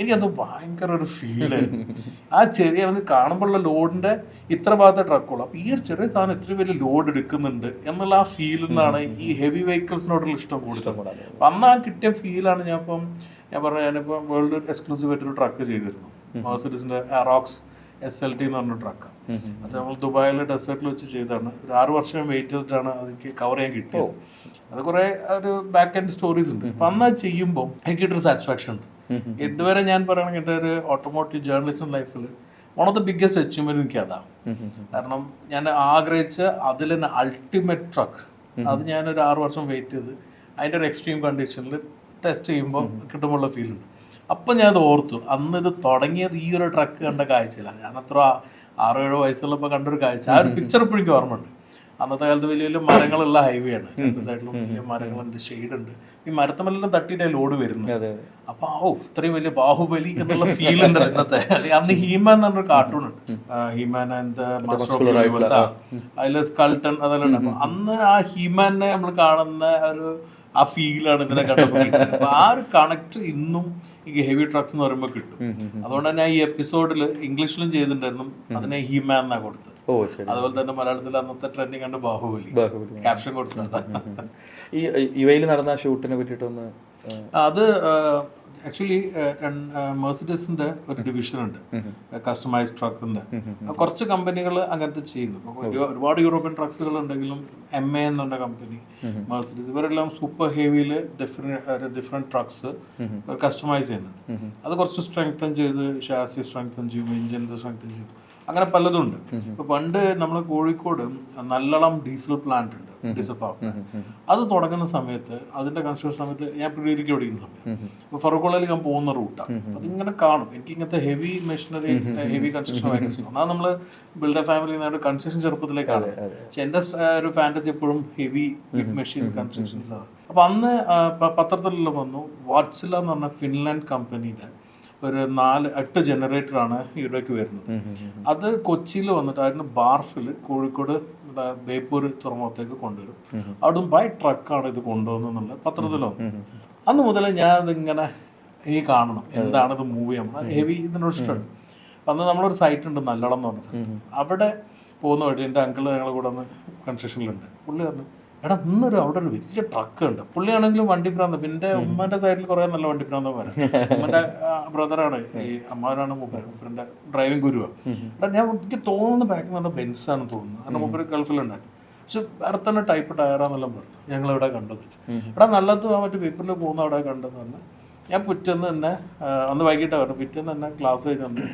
എനിക്കത് ഭയങ്കര ഒരു ഫീലായിരുന്നു. ആ ചെറിയ വന്ന് കാണുമ്പോഴുള്ള ലോഡിന്റെ ഇത്ര ഭാഗത്തെ ട്രക്കുള്ളൂ. അപ്പോൾ ഈ ഒരു ചെറിയ സാധനം ഇത്ര വലിയ ലോഡ് എടുക്കുന്നുണ്ട് എന്നുള്ള ആ ഫീലിൽ നിന്നാണ് ഈ ഹെവി വെഹിക്കിൾസിനോടുള്ള ഇഷ്ടം കൂടുതൽ. അപ്പം അന്ന് ആ കിട്ടിയ ഫീലാണ് ഞാനിപ്പം ഞാനിപ്പോൾ വേൾഡ് എക്സ്ക്ലൂസീവ് ആയിട്ടൊരു ട്രക്ക് ചെയ്തിരുന്നു. മെർസിഡീസിന്റെ അറോക്സ് SLT എന്ന് പറഞ്ഞ ട്രക്കാണ്. അത് നമ്മൾ ദുബായിലെ ഡെസേർട്ടിൽ വെച്ച് ചെയ്താണ്. ഒരു 6 വർഷം വെയിറ്റ് ചെയ്തിട്ടാണ് അതിക്ക് കവർ ചെയ്യാൻ കിട്ടിയത്. അത് കുറെ ഒരു ബാക്ക് എൻഡ് സ്റ്റോറീസ് ഉണ്ട്. അപ്പൊ അന്ന് അത് ചെയ്യുമ്പോൾ എനിക്ക് കിട്ടൊരു സാറ്റിസ്ഫാക്ഷൻ ഉണ്ട്. ഇതുവരെ ഞാൻ പറയുകയാണെങ്കിൽ എൻ്റെ ഒരു ഓട്ടോമോട്ടീവ് ജേർണലിസം ലൈഫിൽ one of the biggest achievement എനിക്ക് അതാണ്. കാരണം ഞാൻ ആഗ്രഹിച്ച അതിൽ തന്നെ അൾട്ടിമേറ്റ് ട്രക്ക് അത് ഞാനൊരു 6 വർഷം വെയിറ്റ് ചെയ്ത് അതിൻ്റെ ഒരു എക്സ്ട്രീം കണ്ടീഷനിൽ ടെസ്റ്റ് ചെയ്യുമ്പോൾ കിട്ടുമ്പോഴുള്ള ഫീലുണ്ട്. അപ്പം ഞാൻ അത് ഓർത്തു, അന്ന് ഇത് തുടങ്ങിയത് ഈ ഒരു ട്രക്ക് കണ്ട കാഴ്ചയില്ല. ഞാൻ അത്ര 6-7 വയസ്സുള്ളപ്പോൾ കണ്ടൊരു കാഴ്ച, ആ ഒരു പിക്ചർ ഇപ്പോഴും എനിക്ക് ഓർമ്മയുണ്ട്. അന്നത്തെ കാലത്ത് വലിയ വലിയ മരങ്ങളുള്ള ഹൈവേ ആണ്, രണ്ട് സൈഡിലും വലിയ മരങ്ങളുണ്ട്, ഷെയ്ഡ് ഉണ്ട്. ഈ മരത്തമെല്ലാം തട്ടിയിട്ടേ ലോഡ് വരുന്നത്. അപ്പൊ ഇത്രയും വലിയ ബാഹുബലി എന്നുള്ള ഫീൽ ഉണ്ട് ഇന്നത്തെ. അന്ന് ഹീമാൻ എന്ന് പറഞ്ഞൊരു കാർട്ടൂൺ ഉണ്ട്, He-Man and master of universe, അതിൽ സ്കൾട്ടൺ അതെല്ലാം ഉണ്ട്. അപ്പൊ അന്ന് ആ ഹീമാനെ നമ്മൾ കാണുന്ന ഒരു ആ ഫീലാണ് ഇതിനെ കണ്ടപ്പോൾ കിട്ടുന്നത്. അപ്പൊ ആ ഒരു കണക്ട് ഇന്നും ഈ ഹെവി ട്രക്സ് എന്ന് പറയുമ്പോൾ കിട്ടും. അതുകൊണ്ട് തന്നെ ഈ എപ്പിസോഡിൽ ഇംഗ്ലീഷിലും ചെയ്തിട്ടുണ്ടായിരുന്നു, അതിനെ ഹീമാൻ എന്നാ കൊടുത്തത്. അതുപോലെ തന്നെ മലയാളത്തിൽ അന്നത്തെ ട്രെൻഡിങ് കണ്ട് ബാഹുബലി ക്യാപ്ഷൻ കൊടുത്തത്. ഈ ഇവയിൽ നടന്ന ഷൂട്ടിനെ പറ്റിയിട്ടൊന്ന്, അത് ആക്ച്വലി മെർസിഡീസിന്റെ ഒരു ഡിവിഷൻ ഉണ്ട്, കസ്റ്റമൈസ് ട്രക്കിന്റെ. കുറച്ച് കമ്പനികൾ അങ്ങനത്തെ ചെയ്യുന്നു. ഒരുപാട് യൂറോപ്യൻ ട്രക്സുകൾ ഉണ്ടെങ്കിലും MA എന്നുള്ള കമ്പനി, മെർസിഡീസ്, ഇവരെല്ലാം സൂപ്പർ ഹെവിയില് ഡിഫറെന്റ് ട്രക്സ് കസ്റ്റമൈസ് ചെയ്യുന്നുണ്ട്. അത് കുറച്ച് സ്ട്രെങ്തൻ ചെയ്ത്, ഷാസി സ്ട്രെങ്തൻ ചെയ്യും, എഞ്ചിൻ സ്ട്രെങ്തൻ ചെയ്യും, അങ്ങനെ പലതും ഉണ്ട്. ഇപ്പൊ പണ്ട് നമ്മൾ കോഴിക്കോട് നല്ലളം ഡീസൽ പ്ലാന്റ് ഉണ്ട്, ഡീസൽ പവർ പ്ലാന്റ്. അത് തുടങ്ങുന്ന സമയത്ത്, അതിന്റെ കൺസ്ട്രക്ഷൻ സമയത്ത് ഞാൻ ഡിഗ്രിക്ക് പഠിക്കുന്ന സമയത്ത് ഇപ്പൊ ഫറൂഖുള്ളയിൽ ഞാൻ പോകുന്ന റൂട്ടാണ്. അതിങ്ങനെ കാണും. എനിക്ക് ഇങ്ങനത്തെ ഹെവി മെഷീനറി, ഹെവി കൺസ്ട്രക്ഷൻ ഭയങ്കര ഇഷ്ടം. അതാണ് നമ്മള് ബിൽഡർ ഫാമിലി കൺസ്ട്രക്ഷൻ ചെറുപ്പത്തിലേക്കാണ്. പക്ഷെ എന്റെ ഒരു ഫാന്റസി എപ്പോഴും ഹെവി ബിഗ് മെഷീൻ കൺസ്ട്രക്ഷൻസ് ആണ്. അപ്പൊ അന്ന് പത്രത്തിലെല്ലാം വന്നു, വാട്സില എന്ന് പറഞ്ഞ ഫിൻലാൻഡ് കമ്പനിയുടെ ഒരു 4-8 ജനറേറ്ററാണ് ഇവിടേക്ക് വരുന്നത്. അത് കൊച്ചിയിൽ വന്നിട്ട് അതിന് ബാർഫിൽ കോഴിക്കോട് ബേപ്പൂർ തുറമുഖത്തേക്ക് കൊണ്ടുവരും. അവിടുന്ന് ബൈ ട്രക്കാണ് ഇത് കൊണ്ടുവന്നുള്ള പത്രത്തിൽ വന്നു. അന്ന് മുതലേ ഞാൻ അതിങ്ങനെ എനിക്ക് കാണണം, എന്താണ് ഇത് മൂവ് ചെയ്യാൻ ഹെവി ഇതിനോട് ഇഷ്ടമാണ്. അന്ന് നമ്മളൊരു സൈറ്റ് ഉണ്ട്, നല്ലളം എന്ന് പറഞ്ഞ സ്ഥലം. അവിടെ പോകുന്ന വഴി എൻ്റെ അങ്കിള് ഞങ്ങൾ കൂടെ ഒന്ന് കൺസ്ട്രക്ഷനിലുണ്ട്. പുള്ളി പറഞ്ഞു, എടാ ഇന്നൊരു അവിടെ ഒരു വലിയ ട്രക്ക് ഉണ്ട്. പുള്ളിയാണെങ്കിലും വണ്ടി ഭ്രാന്ത്. പിന്നെ ഉമ്മന്റെ സൈഡിൽ കുറെ നല്ല വണ്ടി ഭ്രാന്തന്മാരാണ്. ഉമ്മന്റെ ബ്രദറാണ്, ഈ അമ്മാവനാണ് മൂപ്പരുടെ ഡ്രൈവിംഗ് ഗുരുവാ. എടാ ഞാൻ എനിക്ക് തോന്നുന്ന ബാക്കിൽ നിന്ന് ബെൻസ് ആണ് തോന്നുന്നത്, കാരണം മൂപ്പര് ഗൾഫിലുണ്ടായി. പക്ഷെ വേറെ തന്നെ ടൈപ്പ് ടയറാന്നെല്ലാം പറഞ്ഞു. ഞങ്ങൾ ഇവിടെ കണ്ടത്, എടാ നല്ലത് മറ്റു പേപ്പറിൽ പോകുന്ന അവിടെ കണ്ടെന്ന് പറഞ്ഞാൽ, ഞാൻ പിറ്റേന്ന് തന്നെ അന്ന് വൈകിട്ടാണ് പറഞ്ഞു, പിറ്റേന്ന് തന്നെ ക്ലാസ് കഴിഞ്ഞ് വന്ന്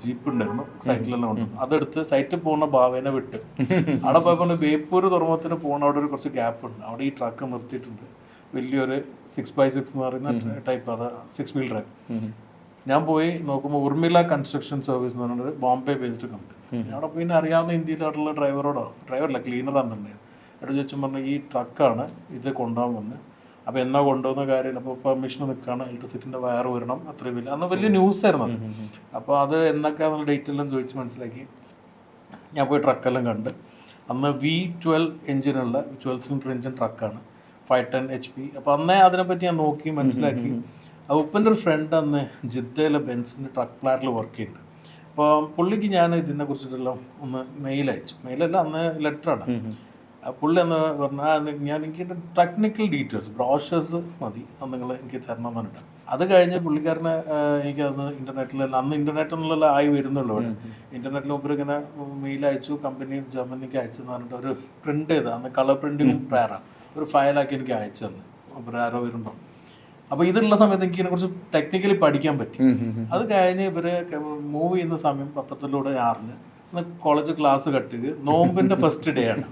ജീപ്പ് ഉണ്ടായിരുന്നു, സൈറ്റിലെല്ലാം ഉണ്ട്. അതെടുത്ത് സൈറ്റിൽ പോകുന്ന ഭാവേനെ വിട്ട് അവിടെ പോയപ്പോൾ ബേപ്പൂർ തുറമുഖത്തിന് പോകുന്ന അവിടെ ഒരു കുറച്ച് ഗ്യാപ്പ് ഉണ്ട്. അവിടെ ഈ ട്രക്ക് നിർത്തിയിട്ടുണ്ട്, വലിയൊരു 6x6 എന്ന് പറയുന്ന ടൈപ്പ്, അത് 6 വീൽ ഡ്രൈവ്. ഞാൻ പോയി നോക്കുമ്പോൾ ഉർമിള കൺസ്ട്രക്ഷൻ സർവീസ് എന്ന് പറഞ്ഞൊരു ബോംബെ ബേസ്ഡ് കമ്പനി. അവിടെ പോയി അറിയാവുന്ന ഇന്ത്യയിലുള്ള ഡ്രൈവറല്ല ക്ലീനറാണെന്നുണ്ടായിരുന്നു. അവിടെ ചോദിച്ചും പറഞ്ഞു, ഈ ട്രക്കാണ് ഇത് കൊണ്ടുപോകാൻ വന്ന്, അപ്പോൾ എന്നാ കൊണ്ടുപോകുന്ന കാര്യമില്ല, അപ്പോൾ പെർമിഷൻ നിൽക്കുകയാണ്, ഇലക്ട്രിസിറ്റിൻ്റെ വയർ വരണം, അത്രയും വലിയ അന്ന് വലിയ ന്യൂസ് ആയിരുന്നു അത്. അപ്പോൾ അത് എന്നൊക്കെയാണെന്നുള്ള ഡേറ്റ് എല്ലാം ചോദിച്ച് മനസ്സിലാക്കി ഞാൻ പോയി ട്രക്കെല്ലാം കണ്ട്. അന്ന് V12 എഞ്ചിനുള്ള 12 സിലിണ്ടർ എഞ്ചിൻ ട്രക്കാണ്, 510 HP. അപ്പോൾ അന്നേ അതിനെപ്പറ്റി ഞാൻ നോക്കി മനസ്സിലാക്കി. ഉപ്പൻ്റെ ഒരു ഫ്രണ്ട് അന്ന് ജിദ്ദയിലെ ബെൻസിൻ്റെ ട്രക്ക് പ്ലാന്റിൽ വർക്ക് ചെയ്യുന്നുണ്ട്. അപ്പോൾ പുള്ളിക്ക് ഞാൻ ഇതിനെ കുറിച്ചിട്ടെല്ലാം ഒന്ന് മെയിൽ അയച്ചു. മെയിലല്ല, അന്ന് ലെറ്ററാണ്. പുള്ളി എന്ന് പറഞ്ഞാൽ ഞാൻ എനിക്ക് ടെക്നിക്കൽ ഡീറ്റെയിൽസ് ബ്രോഷേഴ്സ് മതി, അത് നിങ്ങൾ എനിക്ക് തരണം എന്ന് പറഞ്ഞിട്ട്. അത് കഴിഞ്ഞ് പുള്ളിക്കാരനെ എനിക്കത് ഇൻ്റർനെറ്റിലെല്ലാം, അന്ന് ഇൻ്റർനെറ്റ് എന്നുള്ള ആയി വരുന്നുള്ളൂ. അവിടെ ഇൻ്റർനെറ്റിൽ മുമ്പ് ഇങ്ങനെ മെയിൽ അയച്ചു, കമ്പനി ജർമ്മനിക്ക് അയച്ചു എന്ന് പറഞ്ഞിട്ട് ഒരു പ്രിൻ്റ് ചെയ്ത്, അന്ന് കളർ പ്രിൻറ്റിങ്ങും പ്രയറാണ്, ഒരു ഫയലാക്കി എനിക്ക് അയച്ചു തന്നു. അപ്പോൾ ആരോ വരുമ്പോൾ, അപ്പോൾ ഇതിലുള്ള സമയത്ത് എനിക്ക് ഇതിനെക്കുറിച്ച് ടെക്നിക്കലി പഠിക്കാൻ പറ്റി. അത് കഴിഞ്ഞ് ഇവര് മൂവ് ചെയ്യുന്ന സമയം പത്രത്തിലൂടെ അറിഞ്ഞ് കോളേജ് ക്ലാസ് കട്ട് ചെയ്ത്, നോമ്പിൻ്റെ ഫസ്റ്റ് ഡേ ആണ്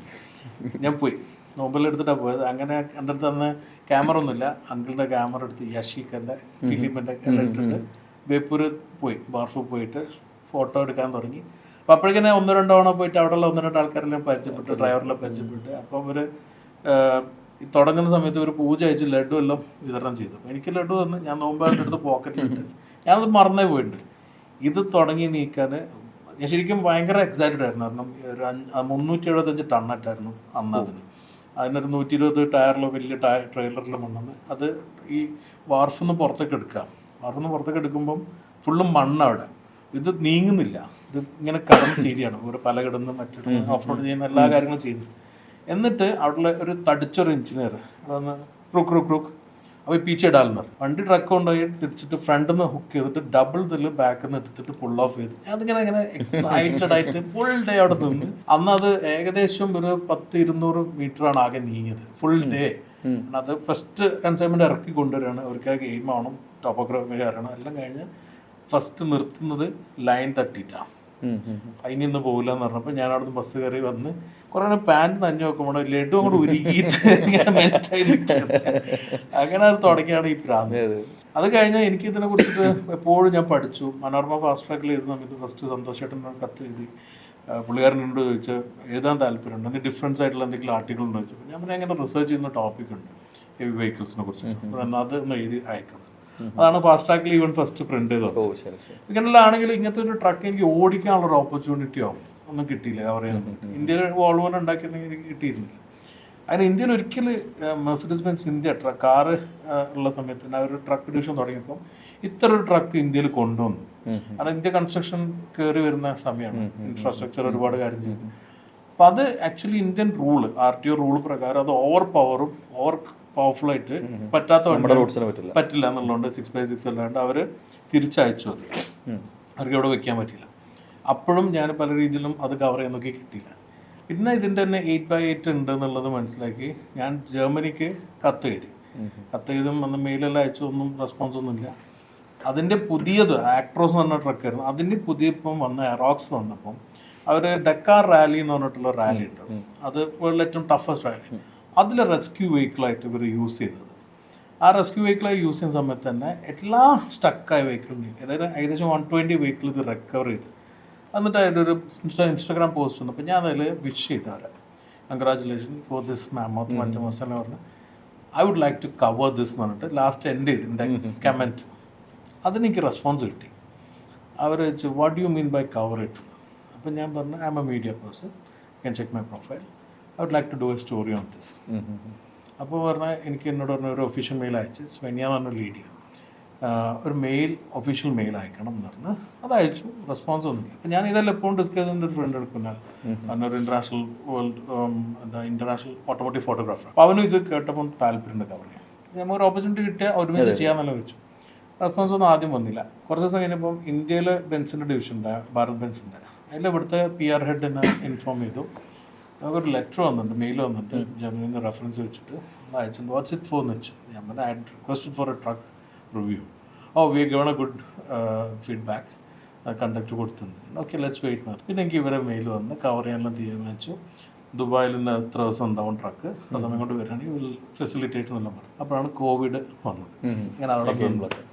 ഞാൻ പോയി, നോമ്പെല്ലാം പോയത്. അങ്ങനെ എൻ്റെ അടുത്ത് അന്ന് ക്യാമറ ഒന്നുമില്ല, അങ്കിളിൻ്റെ ക്യാമറ എടുത്ത് യഷീഖൻ്റെ ഫിലിമിൻ്റെ എല്ലാം ഇട്ടിട്ട് ബേപ്പൂർ പോയി, ബാർഫിൽ പോയിട്ട് ഫോട്ടോ എടുക്കാൻ തുടങ്ങി. അപ്പോൾ അപ്പോഴേക്കും 1-2 തവണ പോയിട്ട് അവിടെയുള്ള 1-2 ആൾക്കാരെല്ലാം പരിചയപ്പെട്ട്, ഡ്രൈവറെല്ലാം പരിചയപ്പെട്ട്. അപ്പം ഇവർ തുടങ്ങുന്ന സമയത്ത് ഒരു പൂജ അയച്ച് ലഡു എല്ലാം വിതരണം ചെയ്തു. എനിക്ക് ലഡു തന്ന് ഞാൻ നോമ്പായിട്ട് എടുത്ത് പോക്കറ്റിലിട്ട് ഞാനത് മറന്നേ പോയിട്ടുണ്ട്. ഇത് തുടങ്ങി നീക്കാൻ ഞാൻ ശരിക്കും ഭയങ്കര എക്സൈറ്റഡ് ആയിരുന്നു. കാരണം ഒരു 375 ടണ്ണറ്റായിരുന്നു അന്ന്. അതിനൊരു 120 ടയറിലോ വലിയ ട്രെയിലറിലും കൊണ്ടുവന്ന് അത് ഈ വാർഫിൽ നിന്ന് പുറത്തേക്ക് എടുക്കാം. വാർഫിൽ നിന്ന് പുറത്തേക്ക് എടുക്കുമ്പം ഫുള്ളും മണ്ണവിടെ, ഇത് നീങ്ങുന്നില്ല, ഇത് ഇങ്ങനെ കടന്ന് തീരുകയാണ്. ഒരു പല കിടന്ന് മറ്റൊരു ഓഫ് റോഡ് ചെയ്യുന്ന എല്ലാ കാര്യങ്ങളും ചെയ്യുന്നു. എന്നിട്ട് അവിടെ ഒരു തടിച്ചൊരു എഞ്ചിനീയർ അതൊന്ന് ക്രൂക്ക് അപ്പോൾ പീച്ചെ ഡാൽന്ന് വണ്ടി ട്രക്ക് കൊണ്ടുപോയി തിരിച്ചിട്ട് ഫ്രണ്ടിൽ നിന്ന് ഹുക്ക് ചെയ്തിട്ട് ഡബിൾ ഇതില് ബാക്കിൽ നിന്ന് എടുത്തിട്ട് പുൾ ഓഫ് ചെയ്ത് അതിങ്ങനെ എക്സൈറ്റഡ് ആയിട്ട് ഫുൾ ഡേ അവിടെ നിന്ന്. അന്ന് അത് ഏകദേശം ഒരു 100-200 മീറ്ററാണ് ആകെ നീങ്ങിയത് ഫുൾ ഡേ. അത് ഫസ്റ്റ് കൺസൈൻമെന്റ് ഇറക്കി കൊണ്ടുവരികയാണ്. അവർക്ക് ആ ഗെയിം ആവണം, ടോപ്പോഗ്രാഫി അറിയണം, എല്ലാം കഴിഞ്ഞ് ഫസ്റ്റ് നിർത്തുന്നത് ലൈൻ തട്ടിയിട്ടാണ്. അതിന് ഇന്ന് പോകില്ല എന്ന് പറഞ്ഞപ്പോൾ ഞാൻ അവിടെ നിന്ന് ബസ് കയറി വന്ന് കുറെ പാൻറ് നനഞ്ഞു നോക്കുമ്പോൾ ലഡു അങ്ങോട്ട് ഉരുകിയിട്ട് ഇങ്ങനെ മെൽറ്റായി നിൽക്കുകയാണ്. അങ്ങനെ അത് തുടങ്ങിയാണ് ഈ പ്രാന്ത്. അത് കഴിഞ്ഞാൽ എനിക്ക് ഇതിനെ കുറിച്ചിട്ട് എപ്പോഴും ഞാൻ പഠിച്ചു. മനോരമ ഫാസ്റ്റ് ട്രാക്കിൽ എഴുതുന്ന സമയത്ത് ഫസ്റ്റ് സന്തോഷമായിട്ട് കത്ത് എഴുതി. പുള്ളിക്കാരനോട് ചോദിച്ച് എഴുതാൻ താല്പര്യമുണ്ട്, എന്തെങ്കിലും ഡിഫറൻസ് ആയിട്ടുള്ള എന്തെങ്കിലും ആർട്ടിക്കിൾ ഉണ്ടോ ചോദിച്ചു. ഞാൻ പിന്നെ അങ്ങനെ റിസർച്ച് ചെയ്യുന്ന ടോപ്പിക് ഉണ്ട് ഹെവി വെഹിക്കിൾസിനെ കുറിച്ച്, അത് ഒന്ന് എഴുതി അയക്കുന്നത്. അതാണ് ഫാസ്റ്റ് ട്രാക്കിൽ ഈവൻ ഫസ്റ്റ് പ്രിന്റ് ചെയ്തത്. ഇങ്ങനെയാണെങ്കിൽ ഇങ്ങനത്തെ ഒരു ട്രക്ക് എനിക്ക് ഓടിക്കാനുള്ള ഒരു ഓപ്പർച്യൂണിറ്റി ആവും ഒന്നും കിട്ടിയില്ല കവർ ചെയ്യാൻ. ഇന്ത്യയിൽ വോൾവോ ഉണ്ടാക്കിയിട്ടുണ്ടെങ്കിൽ എനിക്ക് കിട്ടിയിരുന്നില്ല. അതിന് ഇന്ത്യയിൽ ഒരിക്കലും മെർസിഡീസ് ബെൻസ് ഇന്ത്യ കാറ് ഉള്ള സമയത്ത് തന്നെ അവർ ട്രക്ക് ഡിവിഷൻ തുടങ്ങിയപ്പോൾ ഇത്ര ഒരു ട്രക്ക് ഇന്ത്യയിൽ കൊണ്ടുവന്നു. കാരണം ഇന്ത്യ കൺസ്ട്രക്ഷൻ കയറി വരുന്ന സമയമാണ്, ഇൻഫ്രാസ്ട്രക്ചർ ഒരുപാട് കാര്യം ചെയ്യുന്നു. അപ്പം അത് actually Indian rule RTO rule പ്രകാരം അത് ഓവർ പവർഫുൾ ആയിട്ട് പറ്റാത്ത പറ്റില്ല എന്നുള്ളതുകൊണ്ട് 6x6 അല്ലാണ്ട് അവർ തിരിച്ചയച്ചു. അത് അവർക്ക് അവിടെ വെക്കാൻ പറ്റില്ല. അപ്പോഴും ഞാൻ പല രീതിയിലും അത് കവർ ചെയ്യാൻ നോക്കി കിട്ടിയില്ല. പിന്നെ ഇതിൻ്റെ തന്നെ 8x8 ഉണ്ട് എന്നുള്ളത് മനസ്സിലാക്കി ഞാൻ ജർമ്മനിക്ക് കത്ത് എഴുതും അന്ന് മെയിലെല്ലാം അയച്ചു, ഒന്നും റെസ്പോൺസ് ഒന്നുമില്ല. അതിൻ്റെ പുതിയത് ആക്ട്രോസ് എന്ന് പറഞ്ഞ ട്രക്കായിരുന്നു. അതിൻ്റെ പുതിയ ഇപ്പം വന്ന എറോക്സ് വന്നപ്പം അവർ ഡക്കാർ റാലി എന്ന് പറഞ്ഞിട്ടുള്ള റാലി ഉണ്ട്, അത് വേൾഡിലെ ഏറ്റവും ടഫസ്റ്റ് റാലി. അതിൽ റെസ്ക്യൂ വെഹിക്കിളായിട്ട് ഇവർ യൂസ് ചെയ്തത്. ആ റെസ്ക്യൂ വെഹിക്കിളായി യൂസ് ചെയ്യുന്ന സമയത്ത് തന്നെ എല്ലാ സ്റ്റക്കായ വെഹിക്കിളിനെയും, അതായത് ഏകദേശം 120 വെഹിക്കിൾ ഇത് റിക്കവർ ചെയ്ത്. എന്നിട്ട് അതിൻ്റെ ഒരു ഇൻസ്റ്റാഗ്രാം പോസ്റ്റ് വന്നു. അപ്പോൾ ഞാൻ അതിൽ വിഷ് ചെയ്തവരെ കൺഗ്രാജുലേഷൻ ഫോർ ദിസ് മാമോത്ത് മറ്റേ മസാല പറഞ്ഞു I would like to cover this എന്ന് പറഞ്ഞിട്ട് ലാസ്റ്റ് എൻഡ് ചെയ്ത് എൻ്റെ കമൻറ്റ്. അതിനെനിക്ക് റെസ്പോൺസ് കിട്ടി. അവർ വെച്ച് what do you mean by cover it. അപ്പം ഞാൻ പറഞ്ഞു I'm a media person, can check my profile, I would like to do a story on this. അപ്പോൾ പറഞ്ഞാൽ എനിക്ക് എന്നോട് പറഞ്ഞ ഒരു ഒഫീഷ്യൽ മെയിൽ അയച്ച് സ്വെനിയ എന്ന് പറഞ്ഞ ലീഡിയ ഒരു ഒഫീഷ്യൽ മെയിൽ അയക്കണം എന്ന് പറഞ്ഞ് അത് അയച്ചു. റെസ്പോൺസ് ഒന്നുമില്ല. അപ്പം ഞാൻ ഇതെല്ലാം എപ്പോഴും ഡിസ്കസ് ചെയ്യുന്ന ഒരു ഫ്രണ്ട് എടുക്കുന്ന അന്നൊരു ഇന്റർനാഷണൽ ഓട്ടോമോട്ടീവ് ഫോട്ടോഗ്രാഫർ. അപ്പോൾ അവനും ഇത് കേട്ടപ്പോൾ താല്പര്യമുണ്ട് കവർ ചെയ്യാൻ. നമുക്ക് ഒരു ഓപ്പർച്യൂണിറ്റി കിട്ടിയാൽ ഒരുമിച്ച് ചെയ്യാമെന്നല്ല വെച്ചു. റെസ്പോൺസ് ഒന്നും ആദ്യം വന്നില്ല. കുറച്ച് ദിവസം കഴിഞ്ഞപ്പം ഇന്ത്യയിൽ ബെൻസിൻ്റെ ഡിവിഷൻ ഉണ്ട്, ഭാരത് ബെൻസിൻ്റെ. അതിൽ ഇവിടുത്തെ PR ഹെഡിനെ ഇൻഫോം ചെയ്തു. നമുക്കൊരു ലെറ്റർ വന്നിട്ടുണ്ട്, മെയിൽ വന്നിട്ട് ജർമ്മനിയിൽ നിന്ന് റെഫറൻസ് വെച്ചിട്ട് അയച്ചിട്ടുണ്ട്. വാട്ട്സ് ഇറ്റ് ഫോർ എന്ന് വെച്ചു. ഞാൻ പറഞ്ഞു I requested for a truck review. We given a good feedback, conduct കൊടുത്തിട്ടുണ്ട്. ഓക്കെ ലെറ്റ്സ് വെയിറ്റ് എന്ന് പറഞ്ഞു. പിന്നെ എനിക്ക് ഇവരെ മെയിൽ വന്ന് കവർ ചെയ്യാനെല്ലാം തീരുമാനിച്ചു. ദുബായിൽ നിന്ന് എത്ര ദിവസം ഉണ്ടാവും ട്രക്ക്, ആ സമയം കൊണ്ട് വരികയാണെങ്കിൽ വിൽ ഫെസിലിറ്റേറ്റ് എന്നെല്ലാം പറഞ്ഞു. അപ്പോഴാണ് കോവിഡ് വന്നത്. ഇങ്ങനെ അവിടെ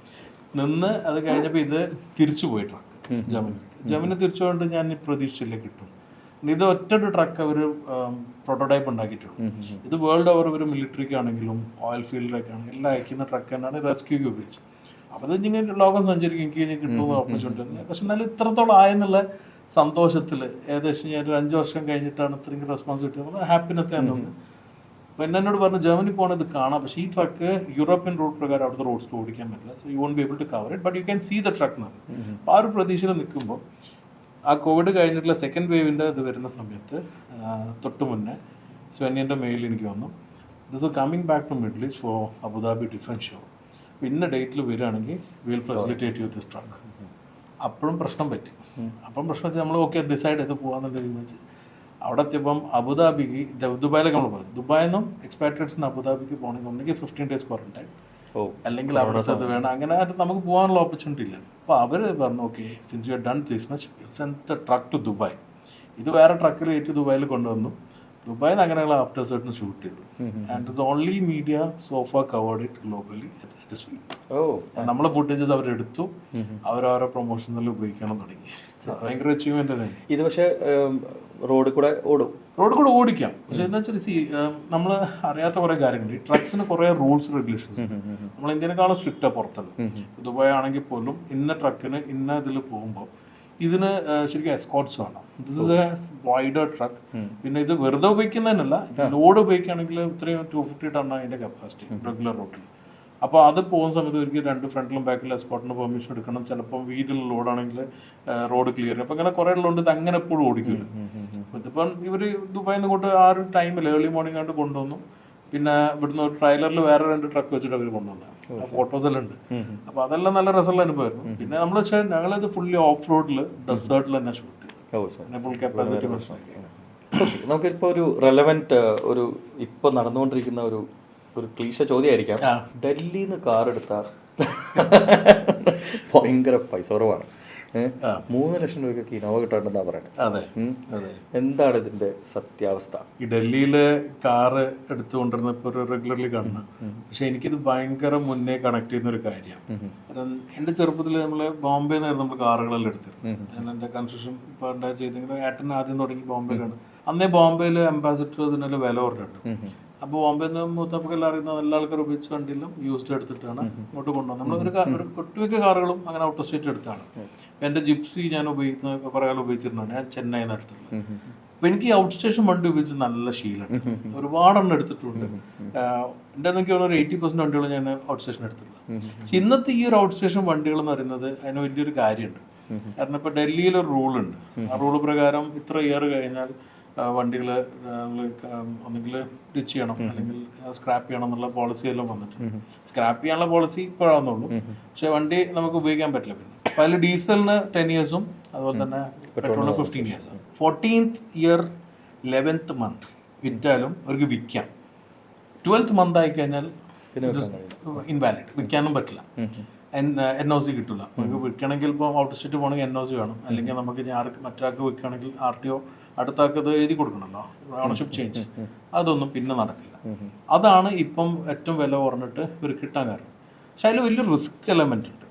നിന്ന് അത് കഴിഞ്ഞപ്പോൾ ഇത് തിരിച്ചു പോയി ട്രക്ക് ജർമ്മനി തിരിച്ചു കൊണ്ട് ഞാൻ പ്രതീക്ഷിച്ചില്ല കിട്ടും. ഇത് ഒറ്റൊരു ട്രക്ക് അവർ പ്രോട്ടോടൈപ്പ് ഉണ്ടാക്കിയിട്ടുണ്ട്. ഇത് വേൾഡ് ഓവർ ഒരു മിലിറ്ററിക്കാണെങ്കിലും ഓയിൽ ഫീൽഡിലൊക്കെ ആണെങ്കിലും എല്ലാം അയക്കുന്ന ട്രക്ക് തന്നെയാണ് റെസ്ക്യൂക്ക് ഉപയോഗിച്ചത്. അപ്പോൾ അത് ഇങ്ങനെ ലോകം സഞ്ചരിക്കും, എനിക്ക് ഇനി കിട്ടുന്ന ഓപ്പർച്യൂണിറ്റി. പക്ഷെ എന്നാലും ഇത്രത്തോളം ആയെന്നുള്ള സന്തോഷത്തിൽ ഏകദേശം ഞാൻ ഒരു 5 വർഷം കഴിഞ്ഞിട്ടാണ് ഇത്രയും റെസ്പോൺസ് കിട്ടിയത്. ഹാപ്പിനെസ് ഞാൻ തോന്നുന്നു. അപ്പോൾ എന്നോട് പറഞ്ഞു ജർമ്മനി പോകണത് കാണാം, പക്ഷേ ഈ ട്രക്ക് യൂറോപ്യൻ റൂട്ട് പ്രകാരം അവിടുത്തെ റോഡ്സിൽ ഓടിക്കാൻ പറ്റില്ല, so you won't be able to cover it, but you can see the truck എന്ന് പറഞ്ഞു. അപ്പോൾ ആ ഒരു പ്രതീക്ഷയിൽ നിൽക്കുമ്പോൾ ആ കോവിഡ് കഴിഞ്ഞിട്ടുള്ള സെക്കൻഡ് വേവിൻ്റെ ഇത് വരുന്ന സമയത്ത് തൊട്ട് മുന്നേ സ്വന്യൻ്റെ മെയിൽ എനിക്ക് വന്നു, this is coming back to Middle East for Abu Dhabi defence show, ഇന്ന ഡേറ്റിൽ വരികയാണെങ്കിൽ will facilitate you this truck. അപ്പോഴും പ്രശ്നം പറ്റി. അപ്പം പ്രശ്നം വെച്ചാൽ നമ്മൾ ഓക്കെ ഡിസൈഡ് ചെയ്ത് പോകാമെന്നുള്ള തീരുമാനിച്ച് അവിടെ എത്തിയപ്പം അബുദാബിക്ക് ദുബായിലേക്ക് നമ്മൾ പോയത്. ദുബായിൽ നിന്നും എക്സ്പാട്രിയേറ്റ്സിന് അബുദാബിക്ക് പോകണമെങ്കിൽ ഒന്നെങ്കിൽ 15 days ക്വാറന്റൈൻ, അല്ലെങ്കിൽ അവിടുത്തെ അത് വേണം. അങ്ങനെ നമുക്ക് പോകാനുള്ള ഓപ്പർച്യൂണിറ്റി ഇല്ല. അപ്പോൾ അവർ പറഞ്ഞു okay since you done this much send the truck to Dubai. ഇത് വേറെ ട്രക്കിൽ കയറ്റി ദുബായിൽ കൊണ്ടുവന്നു. ദുബായിൽ നിന്ന് അങ്ങനെയുള്ള ആഫ്റ്റർ സെർട്ടൻ ഷൂട്ട് ചെയ്തു. And it's only media so far covered it globally. നമ്മളെ ഫുട്ടേജസ് അവരെടുത്തു, അവരോരോ പ്രൊമോഷനിൽ ഉപയോഗിക്കണം തുടങ്ങി. ഭയങ്കര അച്ചീവ്മെന്റ് തന്നെ. ഇത് പക്ഷേ റോഡിൽ കൂടെ ഓടിക്കാം. പക്ഷെ എന്താ വെച്ചാൽ നമ്മൾ അറിയാത്ത കുറെ കാര്യങ്ങൾ. ഈ ട്രക്സിന് കുറെ റൂൾസ് റെഗുലേഷൻസ് നമ്മൾ ഇന്ത്യനെക്കാളും സ്ട്രിക്റ്റാ പുറത്തല്ല. ദുബായ് ആണെങ്കിൽ പോലും ഇന്ന ട്രക്കിന് ഇന്ന ഇതിൽ പോകുമ്പോൾ ഇതിന് ശരിക്കും എസ്കോർട്ട്സ് വേണം. This is A wider truck. പിന്നെ ഇത് വെറുതെ ഉപയോഗിക്കുന്നതിനല്ല, ലോഡ് ഉപയോഗിക്കുകയാണെങ്കിൽ ഇത്രയും 250 ടൺ അതിന്റെ കപ്പാസിറ്റി റെഗുലർ റൂട്ടിൽ. അപ്പോൾ അത് പോകുന്ന സമയത്ത് ഒരിക്കൽ 2 ഫ്രണ്ടിലും ബാക്കിലും എസ്കോർട്ടിന് പെർമിഷൻ എടുക്കണം. ചിലപ്പം വീതിയിലുള്ള ലോഡാണെങ്കിൽ റോഡ് ക്ലിയർ. അപ്പം അങ്ങനെ കുറേ ഉള്ളതുകൊണ്ട് ഇത് അങ്ങനെ എപ്പോഴും ഓടിക്കില്ല. ഇതിപ്പം ഇവർ ദുബായിൽ നിന്ന് കൊണ്ട് ആ ഒരു ടൈമിൽ ഏർലി മോർണിംഗ് ആയിട്ട് കൊണ്ടുവന്നു. പിന്നെ ഇവിടുന്ന് ട്രെയിലറിൽ വേറെ 2 ട്രക്ക് വെച്ചിട്ട് അവർ കൊണ്ടുവന്നത്. ഫോട്ടോസ് എല്ലാം ഉണ്ട്. അപ്പോൾ അതെല്ലാം നല്ല രസമുള്ള അനുഭവമായിരുന്നു. പിന്നെ നമ്മൾ വെച്ചാൽ ഞങ്ങളിത് ഫുള്ളി ഓഫ് റോഡിൽ ഡെസേർട്ടിൽ തന്നെ ഷൂട്ട് ചെയ്തു. ഫുൾ കപ്പാസിറ്റി പ്രശ്നമാക്കി. നമുക്കിപ്പോൾ ഒരു റെലവൻറ്റ് ഒരു ഇപ്പോൾ നടന്നുകൊണ്ടിരിക്കുന്ന ഒരു ക്ലീശ ചോദ്യമായിരിക്കാം. ഡൽഹിയിൽ നിന്ന് കാർ എടുത്താൽ ഭയങ്കര പൈസ കുറവാണ്. 3 ലക്ഷം രൂപയ്ക്ക് ഇനോവ കിട്ടാണ്ടെന്നാ പറയുന്നത്. അതെ അതെ. എന്താണ് ഇതിന്റെ സത്യാവസ്ഥ? ഈ ഡൽഹിയില് കാറ് എടുത്തുകൊണ്ടിരുന്നപ്പോൾ ഒരു റെഗുലർലി കാണണം. പക്ഷെ എനിക്കിത് ഭയങ്കര മുന്നേ കണക്ട് ചെയ്യുന്ന ഒരു കാര്യമാണ്. കാരണം എൻ്റെ ചെറുപ്പത്തിൽ നമ്മൾ ബോംബെ നിന്നായിരുന്നു നമ്മൾ കാറുകളെല്ലാം എടുത്തിരുന്നത്. ഞാൻ എൻ്റെ കൺസ്ട്രക്ഷൻ ഇപ്പോൾ ഉണ്ടായി ചെയ്തെങ്കിലും ഏട്ടൻ ആദ്യം തുടങ്ങി ബോംബെയിലാണ്. അന്നേ ബോംബെയിൽ അംബാസിഡർ ഇതിനുള്ള വില കുറഞ്ഞിട്ടുണ്ട്. അപ്പോൾ ബോംബെയിൽ നിന്ന് മൂത്തപ്പക്കെല്ലാം അറിയുന്ന നല്ല ആൾക്കാർ ഉപയോഗിച്ച വണ്ടിയിലും യൂസ്ഡ് എടുത്തിട്ടാണ് ഇങ്ങോട്ട് കൊണ്ടുവന്നത്. നമ്മൾ ഒരു ഒട്ടുമിക്ക കാറുകളും അങ്ങനെ ഔട്ട് ഓഫ് സ്റ്റേറ്റ് എടുത്താണ്. എൻ്റെ ജിപ്സി ഞാൻ ഉപയോഗിക്കുന്ന കുറേ കാലം ഉപയോഗിച്ചിരുന്നതാണ്. ഞാൻ ചെന്നൈയിൽ നിന്ന് എടുത്തിട്ടുള്ളത്. അപ്പോൾ എനിക്ക് ഈ ഔട്ട് സ്റ്റേഷൻ വണ്ടി ഉപയോഗിച്ച് നല്ല ശീലമുണ്ട്. ഒരുപാടെണ്ണം എടുത്തിട്ടുണ്ട്. എൻ്റെ എനിക്ക് തോന്നുന്ന ഒരു 80% വണ്ടികൾ ഞാൻ ഔട്ട് സ്റ്റേഷൻ എടുത്തിട്ടുള്ളത്. പക്ഷെ ഇന്നത്തെ ഈ ഒരു ഔട്ട് സ്റ്റേഷൻ വണ്ടികൾ എന്ന് പറയുന്നത് അതിന് വലിയൊരു കാര്യമുണ്ട്. കാരണം ഇപ്പോൾ ഡൽഹിയിലൊരു റൂളുണ്ട്. ആ റൂള് പ്രകാരം ഇത്ര ഇയർ കഴിഞ്ഞാൽ വണ്ടികൾ നമ്മൾ ഒന്നെങ്കിൽ ഡിച്ച് ചെയ്യണം അല്ലെങ്കിൽ സ്ക്രാപ്പ് ചെയ്യണം എന്നുള്ള പോളിസി എല്ലാം വന്നിട്ടുണ്ട്. സ്ക്രാപ്പ് ചെയ്യാനുള്ള പോളിസി ഇപ്പോഴാണെന്നുള്ളൂ. പക്ഷെ വണ്ടി നമുക്ക് ഉപയോഗിക്കാൻ പറ്റില്ല. പിന്നെ അപ്പോൾ അതിൽ ഡീസലിന് 10 ഇയേഴ്സും അതുപോലെ തന്നെ പെട്രോളിന് 15 ഇയേഴ്സും. 14th ഇയർ 11th മന്ത് വിറ്റാലും അവർക്ക് വിൽക്കാം. 12th മന്ത് ആയി കഴിഞ്ഞാൽ ഇൻവാലിഡ്, വിൽക്കാനും പറ്റില്ല. NOC കിട്ടില്ല. നമുക്ക് വിൽക്കണമെങ്കിൽ ഇപ്പോൾ ഔട്ട് സ്റ്റേറ്റ് പോകണമെങ്കിൽ NOC വേണം. അല്ലെങ്കിൽ നമുക്ക് മറ്റൊരാൾക്ക് വിൽക്കുകയാണെങ്കിൽ RTO അടുത്താൾക്ക് അത് എഴുതി കൊടുക്കണമല്ലോ, ഓണർഷിപ്പ് ചേഞ്ച്. അതൊന്നും പിന്നെ നടക്കില്ല. അതാണ് ഇപ്പം ഏറ്റവും വില കുറഞ്ഞിട്ട് ഇവർ കിട്ടാൻ കാരണം. പക്ഷെ അതിൽ വലിയ റിസ്ക് എലമെന്റ് ഉണ്ട്.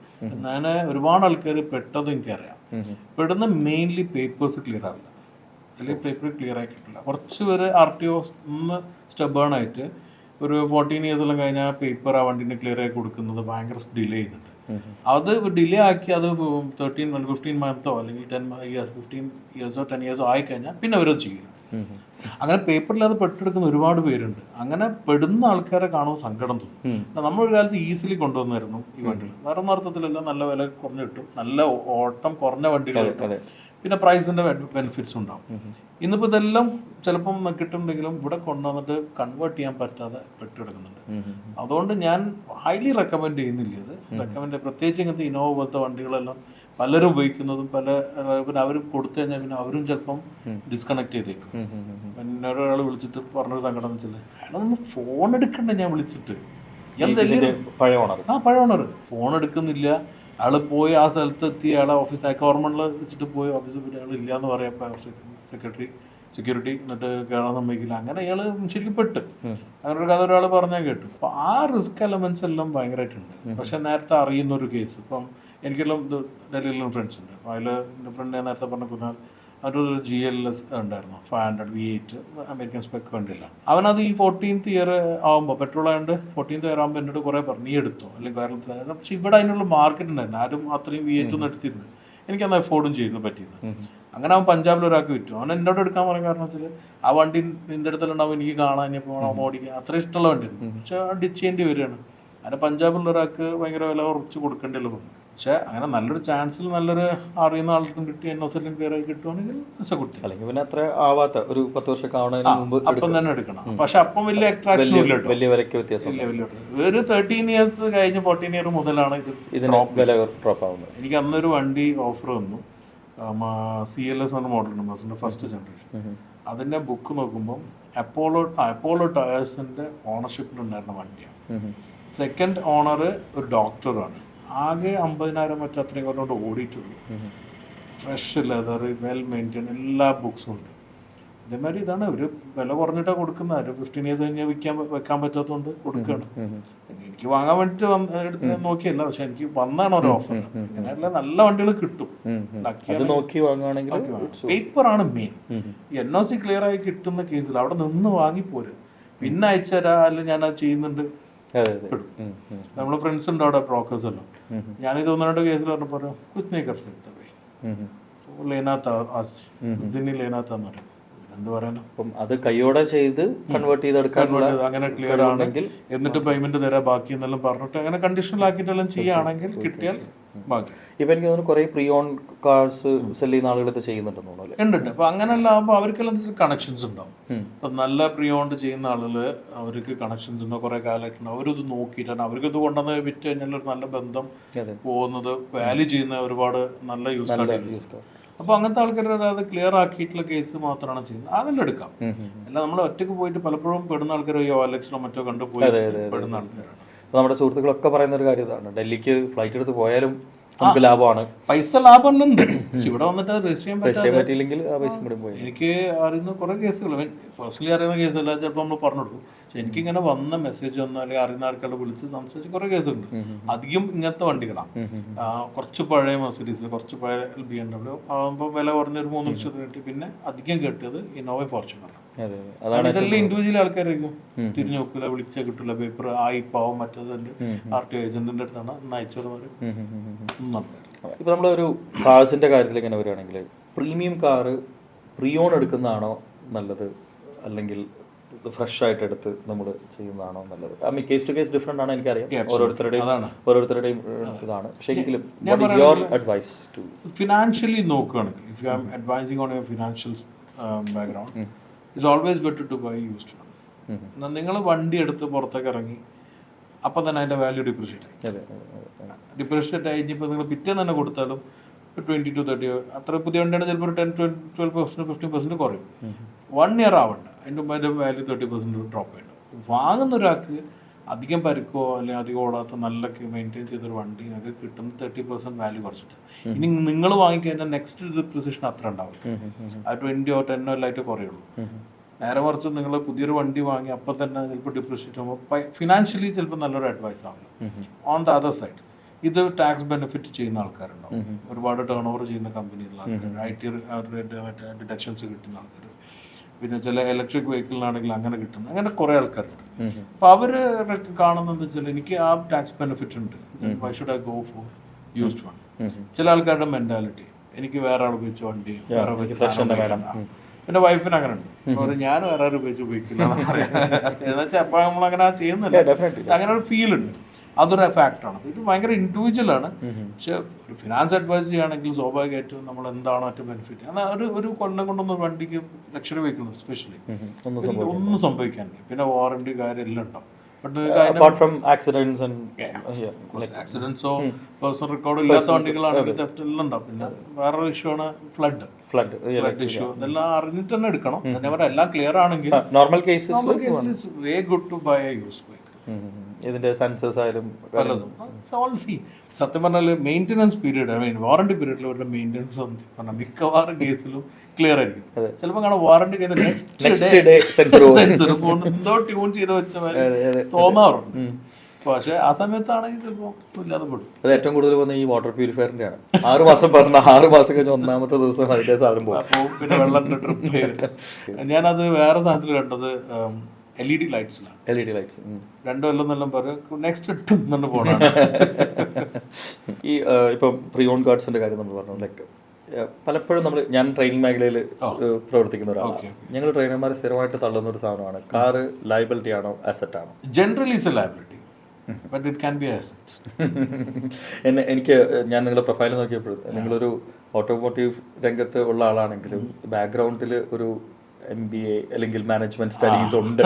ഞാൻ ഒരുപാട് ആൾക്കാർ പെട്ടതും എനിക്കറിയാം. പെടുന്ന മെയിൻലി പേപ്പേഴ്സ് ക്ലിയർ ആവില്ല, അല്ലെങ്കിൽ പേപ്പർ ക്ലിയർ ആയി കിട്ടില്ല. കുറച്ച് പേര് RTO ഒന്ന് സ്റ്റബേണായിട്ട് ഒരു 14 ഇയേഴ്സ് എല്ലാം കഴിഞ്ഞാൽ പേപ്പർ ആ വണ്ടിന് ക്ലിയർ ആയി കൊടുക്കുന്നത് ഭയങ്കര ഡിലേ ചെയ്യുന്നുണ്ട്. അത് ഡിലേ ആക്കി അത് 15 മന്തോ അല്ലെങ്കിൽ 15 ഇയേഴ്സോ 10 ഇയേഴ്സോ ആയിക്കഴിഞ്ഞാൽ പിന്നെ അവരത് ചെയ്യില്ല. അങ്ങനെ പേപ്പറിലത് പെട്ടെടുക്കുന്ന ഒരുപാട് പേരുണ്ട്. അങ്ങനെ പെടുന്ന ആൾക്കാരെ കാണുമ്പോൾ സങ്കടം തോന്നും. നമ്മളൊരു കാലത്ത് ഈസിലി കൊണ്ടുവന്നായിരുന്നു ഈ വണ്ടികൾ. വേറെ ഒന്നും അർത്ഥത്തിലല്ല, നല്ല വില കുറഞ്ഞ് കിട്ടും, നല്ല ഓട്ടം കുറഞ്ഞ വണ്ടികൾ കിട്ടും, പിന്നെ പ്രൈസിന്റെ ബെനിഫിറ്റ്സ് ഉണ്ടാവും. ഇന്നിപ്പോൾ ഇതെല്ലാം ചിലപ്പം കിട്ടുന്നുണ്ടെങ്കിലും ഇവിടെ കൊണ്ടുവന്നിട്ട് കൺവേർട്ട് ചെയ്യാൻ പറ്റാതെ പെട്ടെടുക്കുന്നുണ്ട്. അതുകൊണ്ട് ഞാൻ ഹൈലി റെക്കമെൻഡ് ചെയ്യുന്നില്ല ഇത്. റെക്കമെൻഡ് പ്രത്യേകിച്ച് ഇങ്ങനത്തെ ഇനോവ പോലത്തെ വണ്ടികളെല്ലാം പലരും ഉപയോഗിക്കുന്നതും പിന്നെ അവർ കൊടുത്തു കഴിഞ്ഞാൽ പിന്നെ അവരും ചിലപ്പം ഡിസ്കണക്ട് ചെയ്തേക്കും. പിന്നെ ഒരാൾ വിളിച്ചിട്ട് പറഞ്ഞൊരു സങ്കടം വെച്ചില്ല, അയാളൊന്ന് ഫോൺ എടുക്കണ്ടേ ഞാൻ വിളിച്ചിട്ട്. പഴയ ഓണർ ഫോൺ എടുക്കുന്നില്ല. അയാൾ പോയി ആ സ്ഥലത്ത് എത്തി, അയാളെ ഓഫീസ് ഗവൺമെന്റിൽ വെച്ചിട്ട് പോയി ഓഫീസിൽ പോയി അയാൾ ഇല്ലയെന്ന് പറയാം സെക്യൂരിറ്റി എന്നിട്ട് കയറാൻ സമ്മതിക്കില്ല. അങ്ങനെ അയാൾ ശരിക്കും പെട്ട്. അങ്ങനെ ഒരു കഥ ഒരാൾ പറഞ്ഞാൽ കേട്ടു. അപ്പോൾ ആ റിസ്ക് എലമെന്റ്സ് എല്ലാം ഭയങ്കരമായിട്ടുണ്ട്. പക്ഷെ നേരത്തെ അറിയുന്ന ഒരു കേസ്, ഇപ്പം എനിക്കെല്ലാം ഡൽഹിയിലും ഫ്രണ്ട്സ് ഉണ്ട്. അപ്പോൾ അതിൽ എൻ്റെ ഫ്രണ്ട് ഞാൻ നേരത്തെ പറഞ്ഞ കുഞ്ഞാൽ അവരൊരു GLS ഉണ്ടായിരുന്നു 500 V8 അമേരിക്കൻ സ്പെക്ക് വണ്ടിയില്ല. അവനത് ഈ 14th ഇയർ ആകുമ്പോൾ പെട്രോൾ ആയതുകൊണ്ട് 14th ഇയർ ആകുമ്പോൾ എന്നോട് കുറേ പറഞ്ഞു, നീ എടുത്തോ അല്ലെങ്കിൽ കേരളത്തിലായിരുന്നു. പക്ഷെ ഇവിടെ അതിനുള്ള മാർക്കറ്റ് ഉണ്ടായിരുന്നു. ആരും അത്രയും V8 ഒന്നും എടുത്തിരുന്നു. എനിക്കന്ന് അഫോർഡും ചെയ്യുന്നു പറ്റിയിരുന്നു. അങ്ങനെ അവൻ പഞ്ചാബിൽ ഒരാൾക്ക് വിറ്റു. അവൻ എന്നോട് എടുക്കാൻ പറയാൻ കാരണം വെച്ചാൽ ആ വണ്ടി നിൻ്റെ അടുത്തുണ്ടാവും, എനിക്ക് കാണാൻ ഇപ്പോൾ ഓടിക്കാൻ അത്ര ഇഷ്ടമുള്ള വണ്ടിയായിരുന്നു. പക്ഷെ ആ ഡിച്ച് ചെയ്യേണ്ടി വരികയാണ്. അങ്ങനെ പഞ്ചാബിലുള്ള ഒരാൾക്ക് ഭയങ്കര വില കുറച്ച് കൊടുക്കേണ്ടിയല്ലോ പറഞ്ഞു. പക്ഷെ അങ്ങനെ നല്ലൊരു ചാൻസിൽ നല്ലൊരു അറിയുന്ന ആൾക്കും കിട്ടി NOC കയറി കിട്ടുവാണെങ്കിൽ കൊടുത്തി. അല്ലെങ്കിൽ പിന്നെ അത്ര ആവാത്ത ഒരു 10 വർഷമൊക്കെ ആവണതിന് മുമ്പ് അപ്പം തന്നെ എടുക്കണം. പക്ഷെ അപ്പം വലിയ അട്രാക്ഷൻ ഇല്ല, വലിയ വിലയ്ക്ക് വ്യത്യാസം. ഒരു 13 ഇയേഴ്സ് കഴിഞ്ഞ് 14 ഇയർ മുതലാണ് ഇതിന് വില ഡ്രോപ്പ് ആവുന്നത്. എനിക്ക് അന്നൊരു വണ്ടി ഓഫർ വന്നു, CLS എന്ന മോഡലുണ്ട്, ബസ്സിൻ്റെ ഫസ്റ്റ് ജനറേഷൻ. അതിൻ്റെ ബുക്ക് നോക്കുമ്പം അപ്പോളോ ടയേഴ്സിൻ്റെ ഓണർഷിപ്പിലുണ്ടായിരുന്ന വണ്ടിയാണ്. സെക്കൻഡ് ഓണർ ഒരു ഡോക്ടറാണ്. ആകെ 50,000 മറ്റോ അത്രയും കൊണ്ടോട്ട് ഓടിയിട്ടുള്ളൂ. ഫ്രഷ് ലെതർ, വെൽ മെയിൻറ്റെയിൻ, എല്ലാ ബുക്സും ഉണ്ട്. ഇതേമാതിരി ഇതാണ് ഒരു വില കുറഞ്ഞിട്ടാണ് കൊടുക്കുന്നത്. ഒരു 15 ഇയേഴ്സ് കഴിഞ്ഞാൽ വെക്കാൻ പറ്റാത്തതുകൊണ്ട് കൊടുക്കുകയാണ്. എനിക്ക് വാങ്ങാൻ വേണ്ടിയിട്ട് എടുത്ത് നോക്കിയല്ല, പക്ഷെ എനിക്ക് വന്നാണ് ഒരു ഓഫർ. അങ്ങനെയല്ല, നല്ല വണ്ടികൾ കിട്ടും. പേപ്പറാണ് മെയിൻ. NOC ക്ലിയർ ആയി കിട്ടുന്ന കേസിൽ അവിടെ നിന്ന് വാങ്ങിപ്പോരും. പിന്നെ അയച്ചുതരാ, അല്ലെങ്കിൽ ഞാൻ അത് ചെയ്യുന്നുണ്ട്. നമ്മളെ ഫ്രണ്ട്സ് ഉണ്ട് അവിടെ, ബ്രോക്കേഴ്സ് എല്ലാം. ഞാനിത് 1-2 കേസിൽ പറഞ്ഞപ്പോൾ കുച്ച് നീ കർ സക്താ ഭായ്, ലേനാത്താന്ന് പറയും. എന്ത് പറയാനാ, അത് കൈയോടെ ചെയ്ത് കൺവേർട്ട് ചെയ്തെടുക്കാൻ അങ്ങനെ ക്ലിയർ ആണെങ്കിൽ എന്നിട്ട് പേയ്മെന്റ് തരാം ബാക്കി എന്നെല്ലാം പറഞ്ഞിട്ട് അങ്ങനെ കണ്ടീഷണലാക്കിയിട്ടെല്ലാം ചെയ്യുകയാണെങ്കിൽ കിട്ടിയാൽ ബാക്കി. ഇപ്പം എനിക്ക് തോന്നുന്നു കുറേ പ്രീ ഓൺ കാർസ് സെല് ചെയ്യുന്ന ആളുകൾ ഇത് ചെയ്യുന്നുണ്ടെന്ന് തോന്നുന്നു. ഉണ്ട്. അപ്പോൾ അങ്ങനെല്ലാം ആകുമ്പോൾ അവർക്കെല്ലാം കണക്ഷൻസ് ഉണ്ടാവും. ഇപ്പം നല്ല പ്രീ ഓൺ ചെയ്യുന്ന ആളുകൾ അവർക്ക് കണക്ഷൻസ് ഉണ്ടോ, കുറേ കാലമായിട്ടുണ്ട്. അവരിത് നോക്കിയിട്ടാണ് അവർക്കിത് കൊണ്ടുവന്ന് വിറ്റ് കഴിഞ്ഞാൽ ഒരു നല്ല ബന്ധം പോകുന്നത്, വാല്യൂ ചെയ്യുന്ന ഒരുപാട് നല്ല യൂസ്. അപ്പോൾ അങ്ങനത്തെ ആൾക്കാരുടെ അത് ക്ലിയർ ആക്കിയിട്ടുള്ള കേസ് മാത്രമാണ് ചെയ്യുന്നത്. അതെല്ലാം എടുക്കാം. അല്ല നമ്മൾ ഒറ്റയ്ക്ക് പോയിട്ട് പലപ്പോഴും പെടുന്ന ആൾക്കാർ OLXലോ മറ്റോ കണ്ടുപോയി പെടുന്ന ആൾക്കാരാണ്. അപ്പോൾ നമ്മുടെ സുഹൃത്തുക്കളൊക്കെ പറയുന്ന ഒരു കാര്യം ഇതാണ്, ഡൽഹിക്ക് ഫ്ലൈറ്റ് എടുത്ത് പോയാലും നമുക്ക് ലാഭമാണ്. പൈസ ലാഭം ഉണ്ട്, പക്ഷെ ഇവിടെ വന്നിട്ട് അത് രജിസ്റ്റർ ചെയ്യാൻ പറ്റാതെ പറ്റിയില്ലെങ്കിൽ ആ പൈസ കൂടെ പോയി. എനിക്ക് അറിയുന്ന കുറേ കേസുകൾ, പേഴ്സണലി അറിയുന്ന കേസല്ല, ചിലപ്പോൾ നമ്മൾ പറഞ്ഞു കൊടുക്കും. പക്ഷെ എനിക്കിങ്ങനെ വന്ന മെസ്സേജ് വന്നാൽ അല്ലെങ്കിൽ അറിയുന്ന ആൾക്കാരെ വിളിച്ച് സംസാരിച്ച് കുറേ കേസുണ്ട്. അധികം ഇങ്ങനത്തെ വണ്ടികളാണ്. കുറച്ച് പഴയ മെർസിഡീസ്, കുറച്ച് പഴയ BMW ആകുമ്പോൾ വില കുറഞ്ഞൊരു 3 ലക്ഷത്തിന് കിട്ടി. പിന്നെ അധികം കേട്ടത് ഇന്നോവ ഫോർച്യൂണർ. ഇതെല്ലാം ഇൻഡിവിജ്വൽ ആൾക്കാരായിരിക്കും, തിരിഞ്ഞു നോക്കില്ല, വിളിച്ചാൽ കിട്ടില്ല, പേപ്പർ ആയി പാവം മറ്റേത് RTO ഏജന്റിന്റെ അടുത്താണ് അയച്ചവർ. ഇപ്പൊ നമ്മളൊരു കാർസിന്റെ കാര്യത്തിൽ ഇങ്ങനെ വരികയാണെങ്കിൽ പ്രീമിയം കാറ് പ്രീയോൺ എടുക്കുന്നതാണോ നല്ലത്, അല്ലെങ്കിൽ ഫ്രഷ് ആയിട്ട് എടുത്ത് നമ്മൾ ചെയ്യുന്നതാണോ നല്ലത്? I mean case to case different ആണ്, എനിക്കറിയാം, ഓരോരുത്തരുടെയും ഇതാണ്. പക്ഷേ എങ്കിലും അഡ്വൈസ് ടു ഫിനാൻഷ്യലി നോക്കുകയാണെങ്കിൽ, if you am advising on your financial background, it's always better to buy used one. നിങ്ങൾ വണ്ടി എടുത്ത് പുറത്തേക്ക് ഇറങ്ങി അപ്പം തന്നെ അതിൻ്റെ വാല്യൂ ഡിപ്രിഷിയേറ്റ് ആയി. ഇനിയിപ്പോൾ നിങ്ങൾ പിറ്റേന്ന് തന്നെ കൊടുത്താലും 20 to 30, അത്ര പുതിയ വണ്ടിയാണ് ചിലപ്പോൾ ഒരു 10-12%, 15% കുറയും. 1 year ആവണ്ട, അതിൻ്റെ മുമ്പ് അതിൻ്റെ വാല്യൂ 30% ഡ്രോപ്പ് ചെയ്യണം. വാങ്ങുന്ന ഒരാൾക്ക് അധികം പരിക്കോ അല്ലെങ്കിൽ അധികം ഓടാത്ത നല്ല മെയിൻറ്റെയിൻ ചെയ്തൊരു വണ്ടി നിങ്ങൾക്ക് കിട്ടുന്ന 30% വാല്യൂ കുറച്ചിട്ട്. ഇനി നിങ്ങൾ വാങ്ങിക്കഴിഞ്ഞാൽ നെക്സ്റ്റ് ഡിപ്രിസിയേഷൻ അത്ര ഉണ്ടാവും, ആ 20 or 10 ആയിട്ട് കുറയുള്ളൂ. നേരെ മറിച്ച് നിങ്ങൾ പുതിയൊരു വണ്ടി വാങ്ങി അപ്പം തന്നെ ചിലപ്പോൾ ഡിപ്രിഷിയേറ്റ് ആകുമ്പോൾ ഫിനാൻഷ്യലി ചിലപ്പോൾ നല്ലൊരു അഡ്വൈസ് ആവില്ല. ഓൺ ദ അതർ സൈഡ് ഇത് ടാക്സ് ബെനിഫിറ്റ് ചെയ്യുന്ന ആൾക്കാരുണ്ടാവും, ഒരുപാട് ടേൺ ഓവർ ചെയ്യുന്ന കമ്പനിയിലുള്ള ആൾക്കാർ, IT അവരുടെ ഡിഡക്ഷൻസ് കിട്ടുന്ന ആൾക്കാർ, പിന്നെ ചില ഇലക്ട്രിക് വെഹിക്കിളിനാണെങ്കിൽ അങ്ങനെ കിട്ടുന്ന, അങ്ങനെ കുറേ ആൾക്കാരുണ്ട്. അപ്പോൾ അവർ കാണുന്നത് വെച്ചാൽ എനിക്ക് ആ ടാക്സ് ബെനിഫിറ്റ് ഉണ്ട്, why should I go for used one. ചില ആൾക്കാരുടെ മെന്റാലിറ്റി, എനിക്ക് വേറെ ആൾ ഉപയോഗിച്ച വണ്ടി വേറെ ഉപയോഗിച്ച്, പിന്നെ വൈഫിന് അങ്ങനെ ഉണ്ട്, ഞാൻ വേറെ ആരും ഉപയോഗിക്കില്ല എന്ന് വെച്ചാൽ എപ്പോഴും നമ്മളങ്ങനെ ചെയ്യുന്നില്ല, അങ്ങനെ ഒരു ഫീൽ ഉണ്ട്. അതൊരു ഫാക്ടറാണ്. ഇത് ഭയങ്കര ഇൻഡിവിജ്വൽ ആണ്. പക്ഷെ ഒരു ഫിനാൻസ് അഡ്വൈസ് ചെയ്യുകയാണെങ്കിൽ സ്വാഭാവികമായിട്ടും നമ്മൾ എന്താണോ ഏറ്റവും ബെനിഫിറ്റ്, എന്നാൽ ഒരു കൊല്ലം കൊണ്ടൊന്നും വണ്ടിക്ക് ലക്ഷറി വെഹിക്കിൾ സ്പെഷ്യലി ഒന്നും സംഭവിക്കാനില്ല. പിന്നെ വാറണ്ടി കാര്യം എല്ലാം ഉണ്ടാവും. ആക്സിഡൻസോ പേഴ്സണൽ റെക്കോർഡോ ഇല്ലാത്ത വണ്ടികളാണെങ്കിൽ തെഫ്റ്റ് എല്ലാം ഉണ്ടാവും. പിന്നെ വേറൊരു ഇഷ്യൂ ആണ് ഫ്ലഡ് ഇഷ്യൂ. ഇതെല്ലാം അറിഞ്ഞിട്ട് തന്നെ എടുക്കണം. എല്ലാം ക്ലിയർ ആണെങ്കിൽ normal cases we good to buy a used vehicle. ഇതിന്റെ സെൻസേഴ്സ് ആയാലും പലതും സത്യം പറഞ്ഞാൽ maintenance period, I mean warranty പീരീഡിൽ അവരുടെ മെയിൻ്റെനൻസ് പറഞ്ഞാൽ മിക്കവാറും കേസിലും ക്ലിയർ ആയിരിക്കും. ചിലപ്പോൾ കാണാൻ വാറണ്ടി നെക്സ്റ്റ് ഡേ സെൻസർ എന്തോ ട്യൂൺ ചെയ്ത് വെച്ച തോന്നാറുണ്ട്. പക്ഷെ ആ സമയത്താണെങ്കിൽ ചിലപ്പോൾ ഇല്ലാതെ പെടും. അത് ഏറ്റവും കൂടുതൽ പോകുന്ന ഈ വാട്ടർ പ്യൂരിഫയറിന്റെ ആണ്. 6 മാസം പറഞ്ഞ 6 മാസം കഴിഞ്ഞ് 1ാമത്തെ ദിവസം അതിന്റെ സാധനം പോകും. പിന്നെ വെള്ളത്തിന്റെ ട്രിപ്പ് ചെയ്ത് ഞാനത് വേറെ സാധനത്തിൽ കണ്ടത് LED ലൈറ്റ്സിലാണ്. LED ലൈറ്റ്സ് 2 കൊല്ലം പറയും നെക്സ്റ്റ് ഇട്ട് പോകണം. ഈ ഇപ്പം പ്രീ ഓൺ കാർഡ്സിന്റെ കാര്യം നമ്മൾ പറഞ്ഞു, ലൈക്ക് പലപ്പോഴും ഞാൻ ട്രെയിനിങ് മേഖലയിൽ പ്രവർത്തിക്കുന്ന ഒരാളാണ്. ഞങ്ങൾ ട്രെയിനർമാർ സ്ഥിരമായിട്ട് തള്ളുന്ന ഒരു സാധനമാണ്, കാറ് ലയബിലിറ്റി ആണോ അസറ്റ് ആണോ? Generally it's a liability, but it can be asset. എനിക്ക് ഞാൻ നിങ്ങളുടെ പ്രൊഫൈൽ നോക്കിയപ്പോൾ നിങ്ങളൊരു ഓട്ടോമോട്ടീവ് രംഗത്ത് ഉള്ള ആളാണെങ്കിലും ബാക്ക്ഗ്രൗണ്ടിൽ ഒരു MBA അല്ലെങ്കിൽ മാനേജ്മെന്റ് സ്റ്റഡീസ് ഉണ്ട്,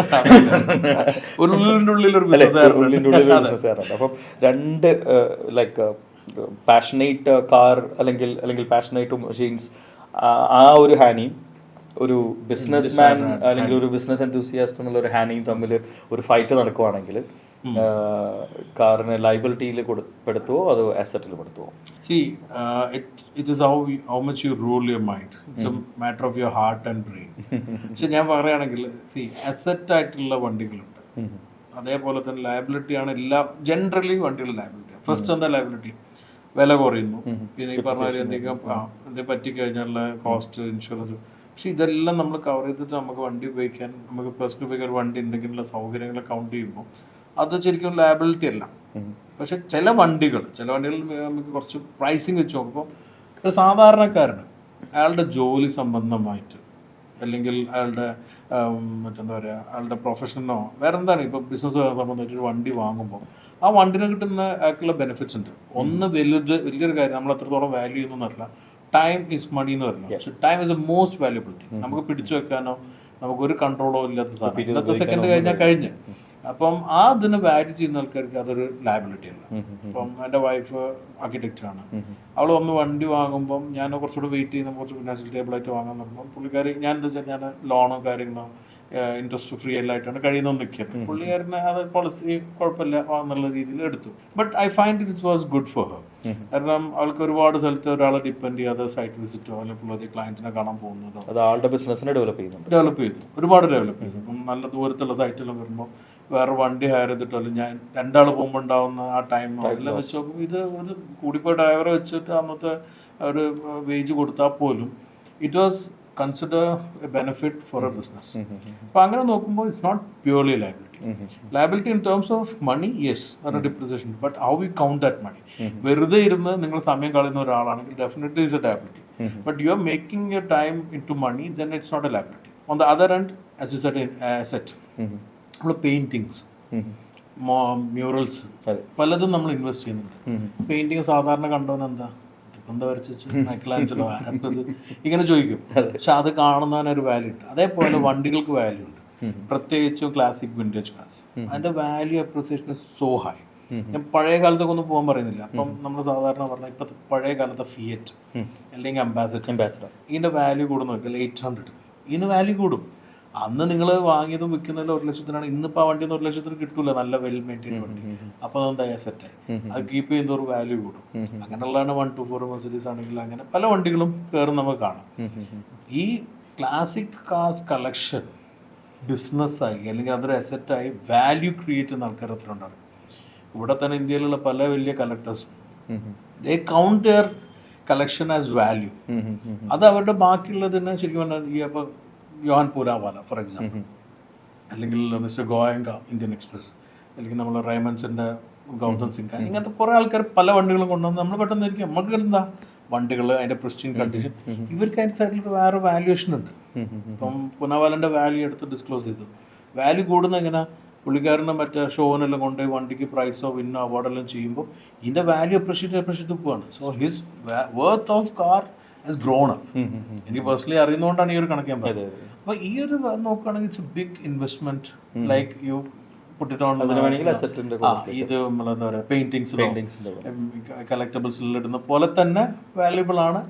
ഉള്ളിൻ്റെ ബിസിനസ്സുകാരുണ്ട്. അപ്പം 2 ലൈക്ക് പാഷനേറ്റ് കാർ അല്ലെങ്കിൽ പാഷനേറ്റ് മെഷീൻസ്, ആ ഒരു ഹാനിയും ഒരു ബിസിനസ് മാൻ അല്ലെങ്കിൽ ഒരു ബിസിനസ് എന്തൂസിയാസ്റ്റ് എന്നുള്ള ഒരു ഹാനിയും തമ്മിൽ ഒരു ഫൈറ്റ് നടക്കുവാണെങ്കിൽ കാറിന് ലയബിലിറ്റിയിൽ പെടുത്തുവോ അതോ അസറ്റിൽ പെടുത്തുവോ? See, it is how much you rule your mind. It's a matter of your heart and brain. പക്ഷെ ഞാൻ പറയുകയാണെങ്കിൽ അസറ്റ് ആയിട്ടുള്ള വണ്ടികളുണ്ട്, അതേപോലെ തന്നെ ലയബിലിറ്റി ആണ് എല്ലാ ജനറലി വണ്ടികൾ ലയബിലിറ്റി. ഫസ്റ്റ് എന്താ ലയബിലിറ്റി? വില കുറയുന്നു, പിന്നെ ഈ പറഞ്ഞ എന്തെങ്കിലും പറ്റിക്കഴിഞ്ഞാലുള്ള കോസ്റ്റ്, ഇൻഷുറൻസ്. പക്ഷെ ഇതെല്ലാം നമ്മൾ കവർ ചെയ്തിട്ട് നമുക്ക് വണ്ടി ഉപയോഗിക്കാൻ, നമുക്ക് പേഴ്സണൽ ഉപയോഗിക്കാൻ ഒരു വണ്ടി ഉണ്ടെങ്കിലുള്ള സൗകര്യങ്ങൾ കൗണ്ട് ചെയ്യുമ്പോൾ അത് ശരിക്കും ലയബിലിറ്റി അല്ല. പക്ഷെ ചില വണ്ടികൾ നമുക്ക് കുറച്ച് പ്രൈസിങ് വെച്ച് നോക്കുമ്പോൾ ഒരു സാധാരണക്കാരന് അയാളുടെ ജോലി സംബന്ധമായിട്ട് അല്ലെങ്കിൽ അയാളുടെ മറ്റെന്താ പറയുക, അയാളുടെ പ്രൊഫഷനോ വേറെ എന്താണ്, ഇപ്പോൾ ബിസിനസ് സംബന്ധമായിട്ട് ഒരു വണ്ടി വാങ്ങുമ്പോൾ ആ വണ്ടിന് കിട്ടുന്ന ആൾക്കുള്ള ബെനിഫിറ്റ്സ് ഉണ്ട്. ഒന്ന് വലിയൊരു കാര്യം നമ്മൾ എത്രത്തോളം വാല്യൂ ചെയ്യുന്നതല്ല, ടൈം ഈസ് മണി എന്ന് പറയുന്നത്. പക്ഷെ time is A most valuable thing. നമുക്ക് പിടിച്ചു വെക്കാനോ നമുക്കൊരു കൺട്രോളോ ഇല്ലാത്ത സാധനം. ഇന്നത്തെ സെക്കൻഡ് കഴിഞ്ഞാൽ കഴിഞ്ഞ്. അപ്പം ആ ഇതിന് വാല്യൂ ചെയ്യുന്ന ആൾക്കാർക്ക് അതൊരു ലയബിലിറ്റി അല്ല. അപ്പം എൻ്റെ വൈഫ് ആർക്കിടെക്റ്റാണ്, അവൾ വന്ന് വണ്ടി വാങ്ങുമ്പം ഞാൻ കുറച്ചുകൂടെ വെയിറ്റ് ചെയ്യുന്ന കുറച്ച് ഫിനാൻഷ്യൽ സ്റ്റേബിളായിട്ട് വാങ്ങാൻ നോക്കുമ്പോൾ പുള്ളിക്കാരി ഞാൻ എന്താ വെച്ചാൽ ഞാൻ ലോണോ കാര്യങ്ങളോ ഇൻട്രസ്റ്റ് ഫ്രീ എല്ലായിട്ടാണ് കഴിയുന്നത് നിൽക്കുന്നത്. പുള്ളിക്കാരന് അത് പോളിസി കുഴപ്പമില്ല എന്നുള്ള രീതിയിൽ എടുത്തു. But I find it was good for her. കാരണം അവൾക്ക് ഒരുപാട് സ്ഥലത്ത് ഒരാളെ ഡിപ്പെൻഡ് ചെയ്യാതെ സൈറ്റ് വിസിറ്റോ അല്ലെങ്കിൽ പുതിയ ക്ലയൻറ്റിനെ കാണാൻ പോകുന്നതോ അത് ആളുടെ ബിസിനസ്സിനെ ഡെവലപ്പ് ചെയ്തു, ഒരുപാട് ഡെവലപ്പ് ചെയ്തു. ഇപ്പം നല്ല ദൂരത്തുള്ള സൈറ്റെല്ലാം വരുമ്പോൾ വേറെ വണ്ടി ഹയർ ചെയ്തിട്ടോ അല്ലെങ്കിൽ ഞാൻ 2 ആൾ പോകുമ്പോൾ ഉണ്ടാവുന്ന ആ ടൈം അതെല്ലാം വെച്ച് നോക്കുമ്പോൾ ഇത് ഒരു കൂടിപ്പോയി ഡ്രൈവറെ വെച്ചിട്ട് അന്നത്തെ ഒരു വേജ് കൊടുത്താൽ പോലും it was consider a benefit for a business. അപ്പോൾ അങ്ങനെ നോക്കുമ്പോൾ it's not purely liability. Liability in terms of money, yes, ഒരു depreciation, but how we count that money. വെറുതെ ഇരുന്ന് നിങ്ങൾ സമയം കളയുന്ന ഒരാളാണെങ്കിൽ definitely it's a liability. But you are making your time in to money, then it's not a liability. On the other end, as you said, asset. നമ്മൾ paintings, murals പലതും നമ്മൾ invest ചെയ്യുന്നുണ്ട്. പെയിന്റിങ് സാധാരണ കണ്ടവൻ എന്താ വരച്ചു മൈക്കലാഞ്ചലോ ആരപ്പത് ഇങ്ങനെ ചോദിക്കും. പക്ഷെ അത് കാണുന്നതിനൊരു വാല്യൂ ഉണ്ട്. അതേപോലെ വണ്ടികൾക്ക് വാല്യൂ ഉണ്ട്, പ്രത്യേകിച്ചും ക്ലാസിക് വിന്റേജ് കാർസ്. അതിന്റെ value appreciation is so high. ഞാൻ പഴയ കാലത്തൊക്കെ ഒന്നും പോകാൻ പറയുന്നില്ല. അപ്പം നമ്മൾ സാധാരണ പറഞ്ഞാൽ ഇപ്പൊ പഴയ കാലത്തെ ഫിയറ്റ് അല്ലെങ്കിൽ അംബാസഡർ, ഇതിന്റെ വാല്യൂ കൂടുന്ന 800, ഇതിന് വാല്യൂ കൂടും. അന്ന് നിങ്ങൾ വാങ്ങിയതും വിൽക്കുന്നതിൽ 1 ലക്ഷത്തിനാണ്. ഇന്നിപ്പോൾ ആ വണ്ടി 1 ലക്ഷത്തിന് കിട്ടൂല, നല്ല വെൽ മെയിൻറ്റൈൻ വണ്ടി. അപ്പോൾ അതെന്താ സെറ്റായി, അത് കീപ്പ് ചെയ്യുന്നതോറും വാല്യൂ കൂടും. അങ്ങനെയുള്ളതാണ് 124 മെർസിഡീസ് ആണെങ്കിൽ അങ്ങനെ പല വണ്ടികളും കയറും നമുക്ക് കാണാം. ഈ ക്ലാസിക് കാർസ് കളക്ഷൻ ബിസിനസ്സായി അല്ലെങ്കിൽ അതൊരു അസറ്റായി വാല്യൂ ക്രിയേറ്റ് ചെയ്യുന്ന ആൾക്കാർ എത്ര ഉണ്ടാകും. ഇവിടെ തന്നെ ഇന്ത്യയിലുള്ള പല വലിയ കളക്ടേഴ്സും they count their collection as value. അത് അവരുടെ ബാക്കിയുള്ളതിനെ ശരിക്കും പറഞ്ഞാൽ ഈ അപ്പോൾ യോഹൻ പൂരാവാല ഫോർ എക്സാമ്പിൾ, അല്ലെങ്കിൽ മിസ്റ്റർ ഗോയങ്ക ഇന്ത്യൻ എക്സ്പ്രസ്, അല്ലെങ്കിൽ നമ്മൾ റൈമൻസിൻ്റെ ഗൗതം സിംഗ്, ഇങ്ങനത്തെ കുറേ ആൾക്കാർ പല വണ്ടികളും കൊണ്ടുവന്ന് നമ്മൾ പെട്ടെന്ന് ഇരിക്കും നമുക്ക് എന്താ വണ്ടികൾ അതിൻ്റെ പ്രിസ്റ്റീൻ കണ്ടീഷൻ. ഇവർക്ക് അതിൻ്റെ സൈഡിൽ വേറെ വാല്യുവേഷൻ ഉണ്ട്. ഇപ്പം പൂനാവാലൻ്റെ വാല്യൂ എടുത്ത് ഡിസ്ക്ലോസ് ചെയ്തു. വാല്യൂ കൂടുന്ന എങ്ങനെ, പുള്ളിക്കാരനെ മറ്റേ ഷോനെല്ലാം കൊണ്ടുപോയി വണ്ടിക്ക് പ്രൈസോ വിന്നോ അവാർഡെല്ലാം ചെയ്യുമ്പോൾ ഇതിൻ്റെ വാല്യൂ അപ്രിഷ്യേറ്റ് പോവാണ്. So his worth of car has grown up. എനിക്ക് പേഴ്സണലി അറിയുന്നതുകൊണ്ടാണ് ഈ ഒരു കണക്ക് ഞാൻ പറയുന്നത്. അപ്പോൾ ഈ ഒരു നോക്കുകയാണെങ്കിൽ it's a big investment. Like you put it on ഇത് നമ്മളെന്താ പറയുക പെയിന്റിങ്സിലോ കളക്ടബിൾസിൽ ഇടുന്ന പോലെ തന്നെ വാല്യുബിൾ ആണ്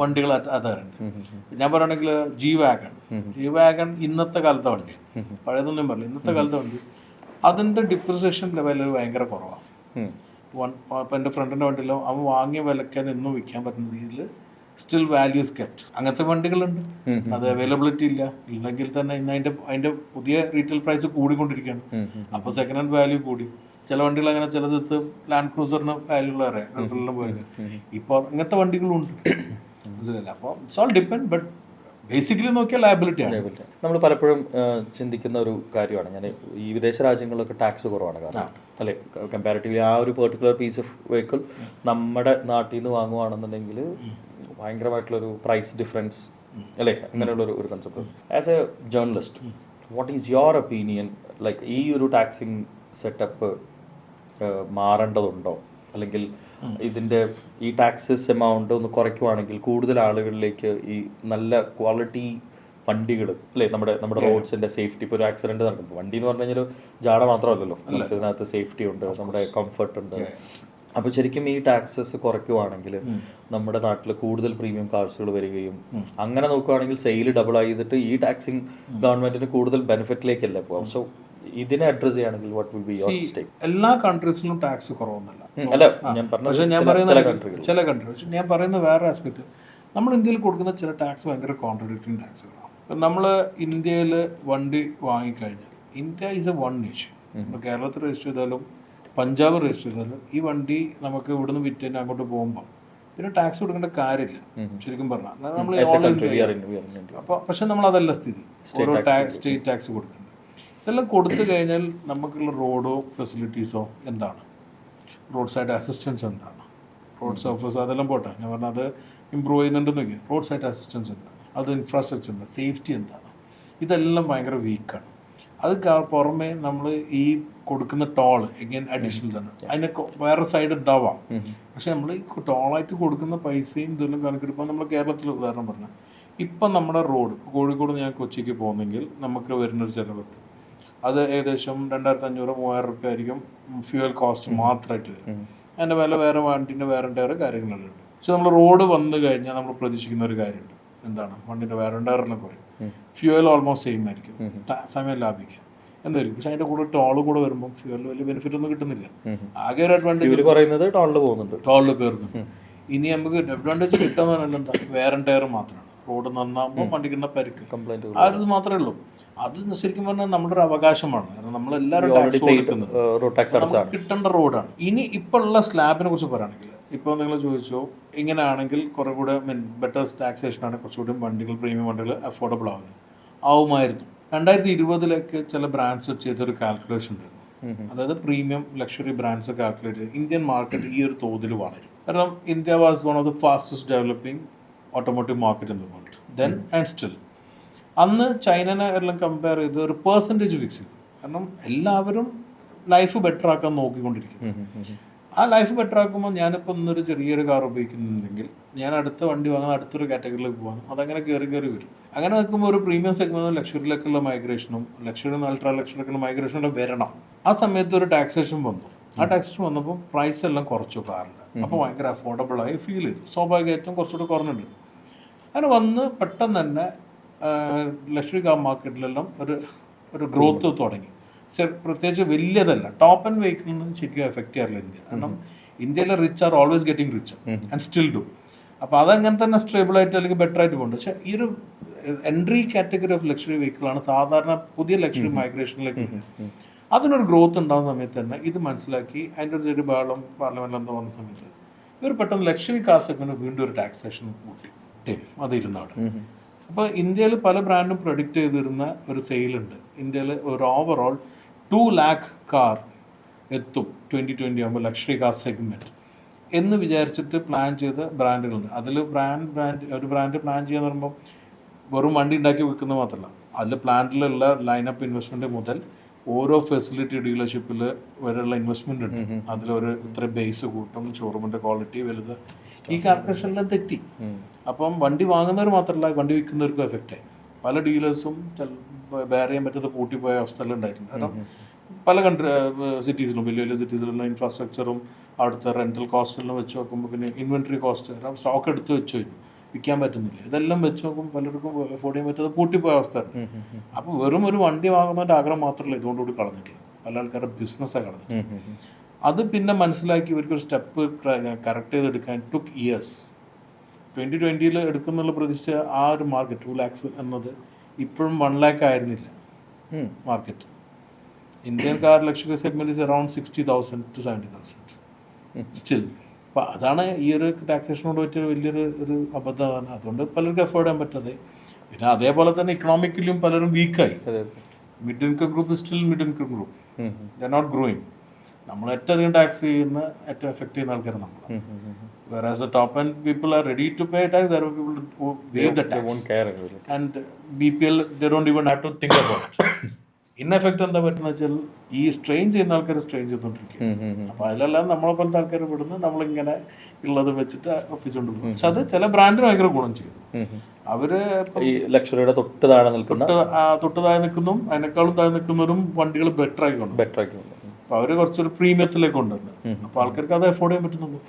വണ്ടികൾ. അതാറുണ്ട്. ഞാൻ പറയുകയാണെങ്കിൽ ജി വാഗൺ ഇന്നത്തെ കാലത്തെ വണ്ടി, പഴയതൊന്നും പറയില്ല, ഇന്നത്തെ കാലത്തെ വണ്ടി അതിൻ്റെ ഡിപ്രിസിയേഷൻ ലെവൽ ഭയങ്കര കുറവാണ്. ഇപ്പം എൻ്റെ ഫ്രണ്ടിൻ്റെ വണ്ടിയിലോ അവൻ വാങ്ങിയ വിലയ്ക്ക് എന്നും വിൽക്കാൻ പറ്റുന്ന രീതിയിൽ സ്റ്റിൽ വാല്യൂസ് കെപ്റ്റ്. അങ്ങനത്തെ വണ്ടികളുണ്ട്. അത് അവൈലബിലിറ്റി ഇല്ല, ഇല്ലെങ്കിൽ തന്നെ ഇന്ന് അതിന്റെ പുതിയ റീറ്റെയിൽ പ്രൈസ് കൂടിക്കൊണ്ടിരിക്കുകയാണ്. അപ്പോൾ സെക്കൻഡ് ഹാൻഡ് വാല്യൂ കൂടി. ചില വണ്ടികൾ അങ്ങനെ ചില സ്ഥലത്ത് ലാൻഡ് ക്രൂസറിന് വാല്യൂ ഉള്ള അറിയാം പോയത്. ഇപ്പോൾ അങ്ങനത്തെ വണ്ടികളും ഉണ്ട്, മനസ്സിലായില്ല. അപ്പോൾ it's all depend, but basically നോക്കിയാൽ ലയബിലിറ്റിയാണ്. നമ്മൾ പലപ്പോഴും ചിന്തിക്കുന്ന ഒരു കാര്യമാണ്, ഞാൻ ഈ വിദേശ രാജ്യങ്ങളിലൊക്കെ ടാക്സ് കുറവാണ് കാരണം അല്ലേ, കമ്പാരിറ്റീവ്ലി ആ ഒരു പെർട്ടിക്കുലർ പീസ് ഓഫ് വെഹിക്കിൾ നമ്മുടെ നാട്ടിൽ നിന്ന് വാങ്ങുവാണെന്നുണ്ടെങ്കിൽ ഭയങ്കരമായിട്ടുള്ളൊരു പ്രൈസ് ഡിഫറൻസ് അല്ലേ, അങ്ങനെയുള്ളൊരു concept. As A journalist, what is your opinion, like ഈ ഒരു ടാക്സിങ് സെറ്റപ്പ് മാറേണ്ടതുണ്ടോ, അല്ലെങ്കിൽ ഇതിൻ്റെ ഈ ടാക്സസ് എമൗണ്ട് ഒന്ന് കുറയ്ക്കുവാണെങ്കിൽ കൂടുതൽ ആളുകളിലേക്ക് ഈ നല്ല ക്വാളിറ്റി വണ്ടികൾ അല്ലേ, നമ്മുടെ റോഡ്സിൻ്റെ സേഫ്റ്റി, ഇപ്പോൾ ഒരു ആക്സിഡൻറ്റ് നടക്കുമ്പോൾ വണ്ടി എന്ന് പറഞ്ഞു കഴിഞ്ഞാൽ ജാട മാത്രമല്ലല്ലോ, നമുക്ക് ഇതിനകത്ത് സേഫ്റ്റി ഉണ്ട്, നമ്മുടെ കംഫർട്ട് ഉണ്ട്. അപ്പോൾ ശരിക്കും ഈ ടാക്സസ് കുറയ്ക്കുവാണെങ്കിൽ നമ്മുടെ നാട്ടിൽ കൂടുതൽ പ്രീമിയം കാർസുകൾ വരികയും അങ്ങനെ നോക്കുകയാണെങ്കിൽ സെയിൽ ഡബിൾ ചെയ്തിട്ട് ഈ ടാക്സിങ് ഗവൺമെന്റിന് കൂടുതൽ ബെനിഫിറ്റിലേക്കല്ലേ പോകാം. സോ ഇതിനെ അഡ്രസ് ചെയ്യുകയാണെങ്കിൽ what will be your state? എല്ലാ കൺട്രീസിലും ടാക്സ് കുറവൊന്നുമല്ല. അല്ല, ഞാൻ ചില കൺട്രി, പക്ഷെ ഞാൻ പറയുന്ന വേറെ ആസ്പെക്ട്, നമ്മൾ ഇന്ത്യയിൽ കൊടുക്കുന്ന ചില ടാക്സ് ഭയങ്കര കോൺട്രഡിക്റ്റിംഗ് ടാക്സുകളാണ്. ഇപ്പം നമ്മൾ ഇന്ത്യയിൽ വണ്ടി വാങ്ങിക്കഴിഞ്ഞാൽ, India is a one nation. നമ്മൾ കേരളത്തിൽ രജിസ്റ്റർ ചെയ്താലും പഞ്ചാബ് രജിസ്റ്റർ ചെയ്താലും ഈ വണ്ടി നമുക്ക് ഇവിടുന്ന് വിറ്റ് അങ്ങോട്ട് പോകുമ്പോൾ പിന്നെ ടാക്സ് കൊടുക്കേണ്ട കാര്യമില്ല ശരിക്കും പറഞ്ഞാൽ. നമ്മൾ അപ്പോൾ പക്ഷെ നമ്മളതല്ല സ്ഥിതി, ഓരോ സ്റ്റേറ്റ് ടാക്സ് കൊടുക്കുന്നുണ്ട്. ഇതെല്ലാം കൊടുത്തു കഴിഞ്ഞാൽ നമുക്കുള്ള റോഡോ ഫെസിലിറ്റീസോ എന്താണ്, റോഡ് സൈഡ് അസിസ്റ്റൻസ് എന്താണ്, റോഡ്സ് ഓഫീസ് അതെല്ലാം പോട്ടെ, ഞാൻ പറഞ്ഞാൽ അത് ഇമ്പ്രൂവ് ചെയ്യുന്നുണ്ടെന്ന് നോക്കി. റോഡ് സൈഡ് അസിസ്റ്റൻസ് എന്താണ്, അത് ഇൻഫ്രാസ്ട്രക്ചർ ഉണ്ട്, സേഫ്റ്റി എന്താണ്, ഇതെല്ലാം ഭയങ്കര വീക്കാണ്. അത് പുറമെ നമ്മൾ ഈ കൊടുക്കുന്ന ടോൾ എഗെയിൻ അഡീഷണൽ തന്നെ, അതിനെ വേറെ സൈഡ് ഉണ്ടാവാം. പക്ഷെ നമ്മൾ ഈ ടോളായിട്ട് കൊടുക്കുന്ന പൈസയും ഇതെല്ലാം കണക്കെടുപ്പോൾ നമ്മൾ കേരളത്തിൽ ഉദാഹരണം പറഞ്ഞാൽ, ഇപ്പം നമ്മുടെ റോഡ് കോഴിക്കോട് ഞാൻ കൊച്ചിക്ക് പോകുന്നെങ്കിൽ നമുക്ക് വരുന്നൊരു ചിലവുണ്ട്. അത് ഏകദേശം 2500-3000 രൂപ ആയിരിക്കും ഫ്യൂവൽ കോസ്റ്റ് മാത്രമായിട്ട് വരും. അതിൻ്റെ വില വേറെ വണ്ടിൻ്റെ വേറെ കാര്യങ്ങളുണ്ട്. പക്ഷെ നമ്മൾ റോഡ് വന്നു കഴിഞ്ഞാൽ നമ്മൾ പ്രതീക്ഷിക്കുന്ന ഒരു കാര്യമുണ്ട്, എന്താണ് വണ്ടിൻ്റെ വേറെണ്ടാറിനെ കുറയും, ഫ്യൂവൽ ഓൾമോസ്റ്റ് സെയിം ആയിരിക്കും, സമയം ലാഭിക്കാം എന്തായിരിക്കും. പക്ഷെ അതിൻ്റെ കൂടെ ടോള് കൂടെ വരുമ്പോൾ ഫ്യൂവലിൽ വലിയ ബെനിഫിറ്റ് ഒന്നും കിട്ടുന്നില്ല. ആകെ ഒരു അഡ്വാൻറ്റേജ് പറയുന്നത് ടോളിൽ പോകുന്നുണ്ട്, ടോളിൽ കയറുന്നുണ്ട്. ഇനി നമുക്ക് അഡ്വാൻറ്റേജ് കിട്ടുക പറഞ്ഞാൽ എന്താ, വേറെ ടയർ മാത്രമാണ്. റോഡ് നന്നാകുമ്പോൾ വണ്ടിക്കുന്ന പരിക്ക് കംപ്ലൈന്റ് ആ ഒരു ഇത് മാത്രമേ ഉള്ളൂ. അത് ശരിക്കും പറഞ്ഞാൽ നമ്മുടെ ഒരു അവകാശമാണ്. കാരണം നമ്മളെല്ലാവരും ടാക്സ് കൊടുക്കുന്നത് കിട്ടേണ്ട റോഡാണ്. ഇനി ഇപ്പോൾ ഉള്ള സ്ലാബിനെ കുറിച്ച് പറയുകയാണെങ്കിൽ, ഇപ്പോൾ നിങ്ങൾ ചോദിച്ചോ ഇങ്ങനെയാണെങ്കിൽ കുറെ കൂടെ ബെറ്റർ ടാക്സേഷനാണ്, കുറച്ചുകൂടി വണ്ടികൾ പ്രീമിയം വണ്ടികൾ അഫോർഡബിൾ ആവുമായിരുന്നു. 2020 ചില ബ്രാൻഡ്സ് ചെയ്തൊരു കാൽക്കുലേഷൻ ഉണ്ടായിരുന്നു. അതായത് പ്രീമിയം ലക്ഷറി ബ്രാൻഡ്സ് കാൽക്കുലേറ്റ് ചെയ്ത് ഇന്ത്യൻ മാർക്കറ്റ് ഈ ഒരു തോതിൽ വളരും. കാരണം India was one of the fastest developing automotive market in the world then and still. അന്ന് ചൈനനെ എല്ലാം കമ്പയർ ചെയ്ത് ഒരു പെർസെൻറ്റേജ് ഫിക്സ് ചെയ്തു. കാരണം എല്ലാവരും ലൈഫ് ബെറ്റർ ആക്കാൻ നോക്കിക്കൊണ്ടിരിക്കുന്നു. ആ ലൈഫ് ബെറ്റർ ആക്കുമ്പോൾ ഞാനിപ്പോൾ ഇന്നൊരു ചെറിയൊരു കാർ ഉപയോഗിക്കുന്നുണ്ടെങ്കിൽ ഞാൻ അടുത്ത വണ്ടി വാങ്ങുന്ന അടുത്തൊരു കാറ്റഗറിയിലേക്ക് പോകാൻ അതങ്ങനെ കയറി വരും. അങ്ങനെ നിൽക്കുമ്പോൾ ഒരു പ്രീമിയം സെഗ്മെന്റ് ലക്ഷറിയിലേക്കുള്ള മൈഗ്രേഷനും ലക്ഷറി അൾട്രാ ലക്ഷറിലേക്കുള്ള മൈഗ്രേഷനും വരണം. ആ സമയത്ത് ഒരു ടാക്സേഷൻ വന്നു. ആ ടാക്സേഷൻ വന്നപ്പോൾ പ്രൈസ് എല്ലാം കുറച്ചു കാറിൻ്റെ. അപ്പോൾ ഭയങ്കര അഫോർഡബിൾ ആയി ഫീൽ ചെയ്തു. സ്വാഭാവികമായിട്ടും കുറച്ചുകൂടി കുറഞ്ഞിട്ടുണ്ട്. അങ്ങനെ വന്ന് പെട്ടെന്ന് തന്നെ ലക്ഷറി കാർ മാർക്കറ്റിലെല്ലാം ഒരു ഗ്രോത്ത് തുടങ്ങി. പ്രത്യേകിച്ച് വലിയതല്ല, ടോപ്പ് ആൻഡ് വെഹിക്കിളിനും ശരിക്കും എഫക്റ്റ് ചെയ്യാറില്ല ഇന്ത്യ. കാരണം ഇന്ത്യയിലെ rich are always getting rich and still do. അപ്പോൾ അതങ്ങനെ തന്നെ സ്റ്റേബിൾ ആയിട്ട് അല്ലെങ്കിൽ ബെറ്റർ ആയിട്ട് പോകുന്നുണ്ട്. പക്ഷേ ഈ ഒരു എൻട്രി കാറ്റഗറി ഓഫ് ലക്ഷറി വെഹിക്കിളാണ് സാധാരണ പുതിയ ലക്ഷറി മൈഗ്രേഷനിലേക്ക് വരുന്നത്. അതിനൊരു ഗ്രോത്ത് ഉണ്ടാകുന്ന സമയത്ത് തന്നെ ഇത് മനസ്സിലാക്കി അതിൻ്റെ ഒരു ബഹളം പാർലമെന്റിൽ എന്തോ വന്ന സമയത്ത് ഇവർ പെട്ടെന്ന് ലക്ഷറി കാർ സെഗ്മെന്റ് വീണ്ടും ഒരു ടാക്സേഷൻ കൂട്ടി അതിരുന്നു അവിടെ. അപ്പോൾ ഇന്ത്യയിൽ പല ബ്രാൻഡും പ്രൊഡിക്റ്റ് ചെയ്തിരുന്ന ഒരു സെയിലുണ്ട്. ഇന്ത്യയിൽ ഒരു ഓവറോൾ 2 lakh കാർ എത്തും 2020 ആകുമ്പോൾ ലക്ഷറി കാർ സെഗ്മെൻറ്റ് എന്ന് വിചാരിച്ചിട്ട് പ്ലാൻ ചെയ്ത ബ്രാൻഡുകളുണ്ട്. അതിൽ ഒരു ബ്രാൻഡ് പ്ലാൻ ചെയ്യാന്ന് പറയുമ്പോൾ വെറും വണ്ടി ഉണ്ടാക്കി വിൽക്കുന്നത് മാത്രമല്ല, അതിൽ പ്ലാന്റിലുള്ള ലൈനപ്പ് ഇൻവെസ്റ്റ്മെൻറ്റ് മുതൽ ഓരോ ഫെസിലിറ്റി ഡീലർഷിപ്പിൽ വരെയുള്ള ഇൻവെസ്റ്റ്മെന്റ് ഉണ്ട്. അതിലൊരു ഇത്ര ബേസ് കൂട്ടും, ഷോറൂമിന്റെ ക്വാളിറ്റി വലുത്, ഈ കാൽക്കുലേഷനെല്ലാം തെറ്റി. അപ്പം വണ്ടി വാങ്ങുന്നവർ മാത്രമല്ല വണ്ടി വിൽക്കുന്നവർക്കും എഫക്റ്റ് ആയി. പല ഡീലേഴ്സും ബെയർ ചെയ്യാൻ പറ്റാത്ത പൂട്ടിപ്പോയ അവസ്ഥകളുണ്ടായിട്ടുണ്ട്. കാരണം പല സിറ്റീസിലും വലിയ വലിയ സിറ്റീസിലുള്ള ഇൻഫ്രാസ്ട്രക്ചറും അവിടുത്തെ റെന്റൽ കോസ്റ്റെല്ലാം വെച്ച് നോക്കുമ്പോൾ പിന്നെ ഇൻവെന്ററി കോസ്റ്റ് സ്റ്റോക്ക് എടുത്ത് വെച്ച് കഴിഞ്ഞു, വിൽക്കാൻ പറ്റുന്നില്ല. ഇതെല്ലാം വെച്ച് നോക്കുമ്പോൾ പലർക്കും അഫോർഡ് ചെയ്യാൻ പറ്റാതെ പൂട്ടിപ്പോയ അവസ്ഥയാണ്. അപ്പോൾ വെറും ഒരു വണ്ടി വാങ്ങുന്നതിൻ്റെ ആഗ്രഹം മാത്രമല്ല ഇതുകൊണ്ടുകൂടി കളഞ്ഞിട്ടില്ല, പല ആൾക്കാരുടെ ബിസിനസ്സാണ് കളഞ്ഞിട്ട്. അത് പിന്നെ മനസ്സിലാക്കി ഇവർക്കൊരു സ്റ്റെപ്പ് കറക്റ്റ് ചെയ്തെടുക്കാൻ ടുക്ക് ഇയേഴ്സ്. 2020 എടുക്കുന്നുള്ള പ്രതീക്ഷ ആ ഒരു മാർക്കറ്റ് 2 lakhs എന്നത് ഇപ്പോഴും 1 lakh ആയിരുന്നില്ല market. Indian car luxury segment is around 60,000 to 70,000 still. അപ്പം അതാണ് ഈ ഒരു ടാക്സേഷനോട് പറ്റിയ വലിയൊരു അബദ്ധമാണ്. അതുകൊണ്ട് പലർക്കും അഫോർഡ് ചെയ്യാൻ പറ്റാതെ. പിന്നെ അതേപോലെ തന്നെ ഇക്കണോമിക്കലിയും പലരും വീക്കായി. Mid income group still mid income group, they not growing. നമ്മൾ ഏറ്റവും അധികം ടാക്സ് ചെയ്യുന്ന ഏറ്റവും എഫക്ട് ചെയ്യുന്ന ആൾക്കാർ നമ്മളാണ്. Whereas the top end people are ready to pay tax, there are people who waive the tax. They won't care. And BPL, they don't even have to think about it. In effect എന്താ പറ്റുന്ന വെച്ചാൽ ഈ strain ചെയ്യുന്ന ആൾക്കാർ strain ചെയ്തോണ്ടിരിക്കും. അപ്പൊ അതിലെല്ലാം നമ്മളെ പോലത്തെ ആൾക്കാർ വിടുന്ന നമ്മളിങ്ങനെ ഉള്ളത് വെച്ചിട്ട് ഒപ്പിച്ചുകൊണ്ട് പോകും. പക്ഷെ അത് ചില ബ്രാൻഡിന് ഭയങ്കര ഗുണം ചെയ്യും. അവര് ലക്ഷറിയുടെ തൊട്ട് താഴെ നിൽക്കുന്നു, അതിനേക്കാളും താഴെ നിൽക്കുന്നവരും വണ്ടികൾ ബെറ്റർ ആയിക്കൊണ്ട് അപ്പൊ അവര് കുറച്ചൊരു പ്രീമിയത്തിലേക്ക് കൊണ്ടുവന്നു. അപ്പൊ ആൾക്കാർക്ക് അത് അഫോർഡ് ചെയ്യാൻ പറ്റുന്നുള്ളൂ.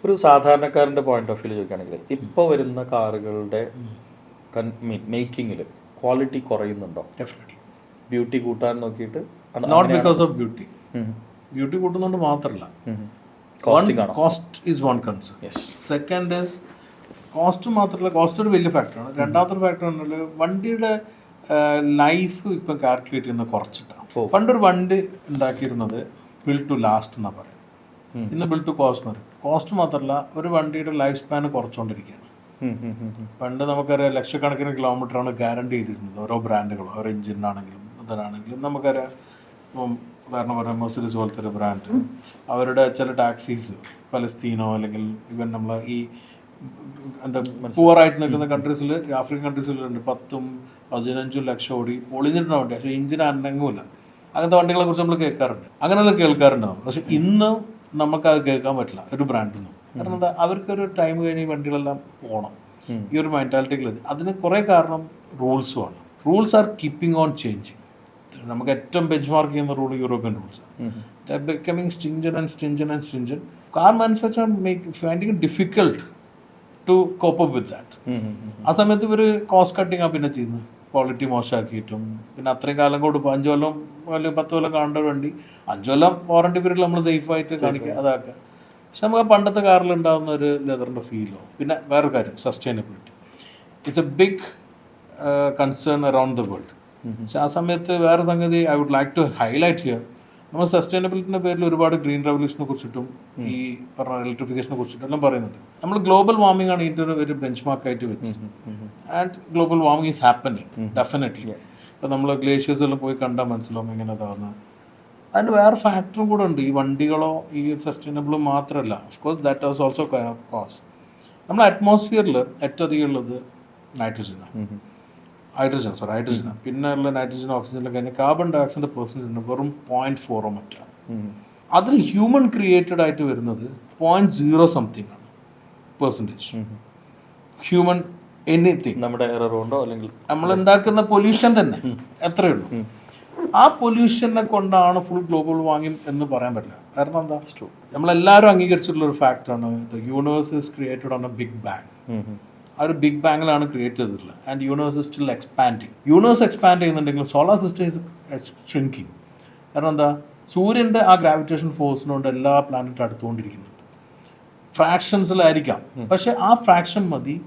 ഒരു സാധാരണക്കാരന്റെ പോയിന്റ് ഓഫ് വ്യൂ ചോദിക്കുകയാണെങ്കിൽ ഇപ്പോൾ വരുന്ന കാറുകളുടെ മേക്കിങ്ങിൽ ക്വാളിറ്റി കുറയുന്നുണ്ടോ? ബ്യൂട്ടി കൂട്ടാൻ നോക്കിയിട്ട്? Not because of beauty. Beauty കൂട്ടുന്നതുകൊണ്ട് മാത്രമല്ല, cost is one concern. Second is cost മാത്രമല്ല, കോസ്റ്റ് ഒരു വലിയ ഫാക്ടറാണ്. രണ്ടാമത്തെ ഫാക്ടർ പറഞ്ഞാൽ വണ്ടിയുടെ ലൈഫ് ഇപ്പം കാൽക്കുലേറ്റ് ചെയ്യുന്ന കുറച്ചിട്ടാണ്. പണ്ടൊരു വണ്ടി ഉണ്ടാക്കിയിരുന്നത് ബിൽഡ് ടു ലാസ്റ്റ് എന്നാണ് പറയുന്നത്. ഇന്ന് ബിൽഡ് ടു കോസ്റ്റ് എന്ന് പറയും. കോസ്റ്റ് മാത്രമല്ല, ഒരു വണ്ടിയുടെ ലൈഫ് സ്പാൻ കുറച്ചുകൊണ്ടിരിക്കുകയാണ്. പണ്ട് നമുക്കറിയാം ലക്ഷക്കണക്കിന് കിലോമീറ്ററാണ് ഗ്യാരണ്ടി ചെയ്തിരുന്നത് ഓരോ ബ്രാൻഡുകളും, ഓരോ എഞ്ചിനാണെങ്കിലും ഇതിനാണെങ്കിലും. നമുക്കറിയാം ഇപ്പം ഉദാഹരണം പറയാം മെർസിഡീസ് പോലത്തെ ഒരു ബ്രാൻഡ്, അവരുടെ ചില ടാക്സീസ് പലസ്തീനോ അല്ലെങ്കിൽ ഇവൻ നമ്മളെ ഈ എന്താ പൂവറായിട്ട് നിൽക്കുന്ന കൺട്രീസിൽ, ആഫ്രിക്കൻ കൺട്രീസിലുണ്ട് 10-15 ലക്ഷം ഓടി പൊളിഞ്ഞിട്ടുള്ള വണ്ടി, പക്ഷേ എഞ്ചിന് അനങ്ങൂല. അങ്ങനത്തെ വണ്ടികളെ കുറിച്ച് നമ്മൾ കേൾക്കാറുണ്ട്, അങ്ങനെയുള്ള കേൾക്കാറുണ്ട് നമ്മൾ. പക്ഷെ ഇന്ന് നമുക്കത് കേൾക്കാൻ പറ്റില്ല ഒരു ബ്രാൻഡിൽ നിന്നും. കാരണം എന്താ, അവർക്കൊരു ടൈം കഴിഞ്ഞ് ഈ വണ്ടികളെല്ലാം പോകണം, ഈ ഒരു മെൻറ്റാലിറ്റികൾ. അതിന് കുറേ കാരണം റൂൾസുമാണ്. Rules are keeping on changing. നമുക്ക് ഏറ്റവും ബെഞ്ച് മാർക്ക് ചെയ്യുന്ന റൂൾ യൂറോപ്യൻ റൂൾസാണ്. The becoming stringent and stringent and stringent. Car manufacture finding it difficult to cope up with that. ആ സമയത്ത് ഇവർ കോസ്റ്റ് കട്ടിങ് ആ പിന്നെ ചെയ്യുന്നത്, ക്വാളിറ്റി മോശമാക്കിയിട്ടും. പിന്നെ അത്രയും കാലം കൊണ്ട് 5 കൊല്ലം അല്ലെങ്കിൽ 10 കൊല്ലം കാണേണ്ട ഒരു വണ്ടി 5 കൊല്ലം വാറണ്ടി പീരീഡിൽ നമ്മൾ സേഫായിട്ട് കാണിക്കുക, അതാക്കുക. പക്ഷെ നമുക്ക് ആ പണ്ടത്തെ കാറിൽ ഉണ്ടാകുന്ന ഒരു ലെതറിൻ്റെ ഫീലോ. പിന്നെ വേറൊരു കാര്യം, sustainability it's a big concern around the world. പക്ഷെ ആ സമയത്ത് വേറെ സംഗതി I would like to highlight here. നമ്മൾ സസ്റ്റൈനബിലിറ്റിൻ്റെ പേരിൽ ഒരുപാട് ഗ്രീൻ റെവല്യൂഷനെ കുറിച്ചിട്ടും ഈ പറഞ്ഞ ഇലക്ട്രിഫിക്കേഷനെ കുറിച്ചിട്ടും എല്ലാം പറയുന്നുണ്ട്. നമ്മൾ ഗ്ലോബൽ വാർമിംഗ് ആണ് ഇതിൻ്റെ ഒരു ബെഞ്ച് മാർക്കായിട്ട് വെച്ചിരുന്നത്. And global warming is happening definitely. ഇപ്പം നമ്മൾ ഗ്ലേഷ്യേഴ്സ് എല്ലാം പോയി കണ്ടാൽ മനസ്സിലാവും എങ്ങനെ ഇതാവുന്നത്. അതിന് വേറെ ഫാക്ടറും കൂടെ ഉണ്ട്. ഈ വണ്ടികളോ ഈ സസ്റ്റൈനബിളും മാത്രമല്ല, of course that was also cos. നമ്മൾ അറ്റ്മോസ്ഫിയറിൽ ഏറ്റവും അധികം ഉള്ളത് ഹൈഡ്രജനാണ്. പിന്നെ ഉള്ള നൈട്രജൻ, ഓക്സിജനിലും കഴിഞ്ഞാൽ കാർബൺ ഡയോക്സൈഡിൻ്റെ പെർസെൻറ്റേജ് വെറും 0.4 മറ്റാണ്. അതിൽ ഹ്യൂമൻ ക്രിയേറ്റഡ് ആയിട്ട് വരുന്നത് 0.0 സംതിങ് ആണ് പെർസെൻറ്റേജ്. ഹ്യൂമൻ എനിത്തിങ് നമ്മുടെ എറർ ഉണ്ടോ അല്ലെങ്കിൽ നമ്മൾ ഉണ്ടാക്കുന്ന പൊല്യൂഷൻ തന്നെ എത്രയേ ഉള്ളൂ. ആ പൊല്യൂഷനെ കൊണ്ടാണ് ഫുൾ ഗ്ലോബൽ വാർമിംഗ് എന്ന് പറയാൻ പറ്റില്ല. കാരണം എന്താ, നമ്മളെല്ലാവരും അംഗീകരിച്ചിട്ടുള്ള ഒരു ഫാക്ടറാണ് the universe is created on a big bang. ആ ഒരു ബിഗ് ബാങ്ങിലാണ് ക്രിയേറ്റ് ചെയ്തിട്ടുള്ളത്. And universe is still expanding. Universe expand ചെയ്യുന്നുണ്ടെങ്കിൽ സോളാർ സിസ്റ്റം ഈസ് ഷ്രിങ്കിങ്. കാരണം എന്താ, സൂര്യൻ്റെ ആ ഗ്രാവിറ്റേഷൻ ഫോഴ്സിനോണ്ട് എല്ലാ പ്ലാനറ്റും അടുത്തുകൊണ്ടിരിക്കുന്നുണ്ട്. ഫ്രാക്ഷൻസിലായിരിക്കാം, പക്ഷെ ആ ഫ്രാക്ഷൻ മതി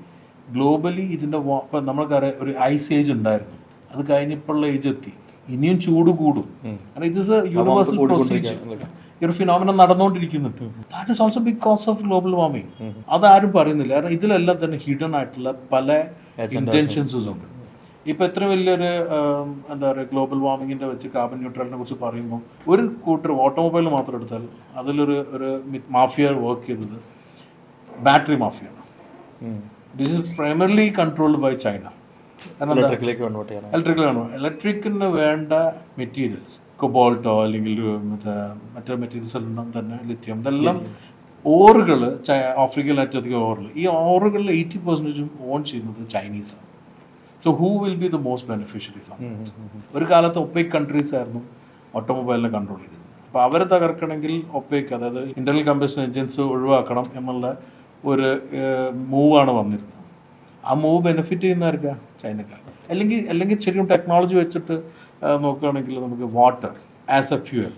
ഗ്ലോബലി ഇതിൻ്റെ. ഇപ്പം നമ്മൾക്കറിയാം ഒരു ഐസ് ഏജ് ഉണ്ടായിരുന്നു, അത് കഴിഞ്ഞിപ്പോഴുള്ള ഏജ് എത്തി, ഇനിയും ചൂട് കൂടും. കാരണം ഇത് ഇസ് എ യൂണിവേഴ്സൽ പ്രൊസീജിയർ. ഈ ഒരു ഫിനോമിനൻ നടന്നുകൊണ്ടിരിക്കുന്നുണ്ട്. That is also big cause of global warming. അതാരും പറയുന്നില്ല. കാരണം ഇതിലെല്ലാം തന്നെ ഹിഡൻ ആയിട്ടുള്ള പല ഇന്റൻഷൻസും ഉണ്ട്. ഇപ്പം എത്ര വലിയൊരു എന്താ പറയുക ഗ്ലോബൽ വാർമിങ്ങിൻ്റെ വെച്ച് കാർബൺ ന്യൂട്രലിനെ കുറിച്ച് പറയുമ്പോൾ ഒരു കൂട്ടർ ഓട്ടോമൊബൈൽ മാത്രം എടുത്താൽ അതിലൊരു മാഫിയ വർക്ക് ചെയ്തത് ബാറ്ററി മാഫിയാണ്. This is primarily controlled by China. ഇലക്ട്രിക്കിന് വേണ്ട മെറ്റീരിയൽസ്, കൊബോൾട്ടോ അല്ലെങ്കിൽ മറ്റേ മെറ്റീരിയൽസ് എല്ലാം തന്നെ ലിത്യം, ഇതെല്ലാം ഓറുകൾ ആഫ്രിക്കയിൽ ഏറ്റവും അധികം ഓറുകൾ. ഈ ഓറുകളിൽ 80% ഓൺ ചെയ്യുന്നത് ചൈനീസാണ്. So who will be the most beneficiaries? ഒരു കാലത്ത് ഒപ്പേക് കൺട്രീസ് ആയിരുന്നു ഓട്ടോമൊബൈലിനെ കൺട്രോൾ ചെയ്തിരുന്നത്. അപ്പോൾ അവരെ തകർക്കണമെങ്കിൽ ഒപ്പേക്, അതായത് ഇന്റർണൽ കമ്പഷൻ എൻജിൻസ് ഒഴിവാക്കണം എന്നുള്ള ഒരു മൂവാണ് വന്നിരുന്നത്. ആ മൂവ് ബെനിഫിറ്റ് ചെയ്യുന്നവർക്കാ ചൈനക്കാർ. അല്ലെങ്കിൽ ശരിക്കും ടെക്നോളജി വെച്ചിട്ട് നോക്കുകയാണെങ്കിൽ നമുക്ക് water as a fuel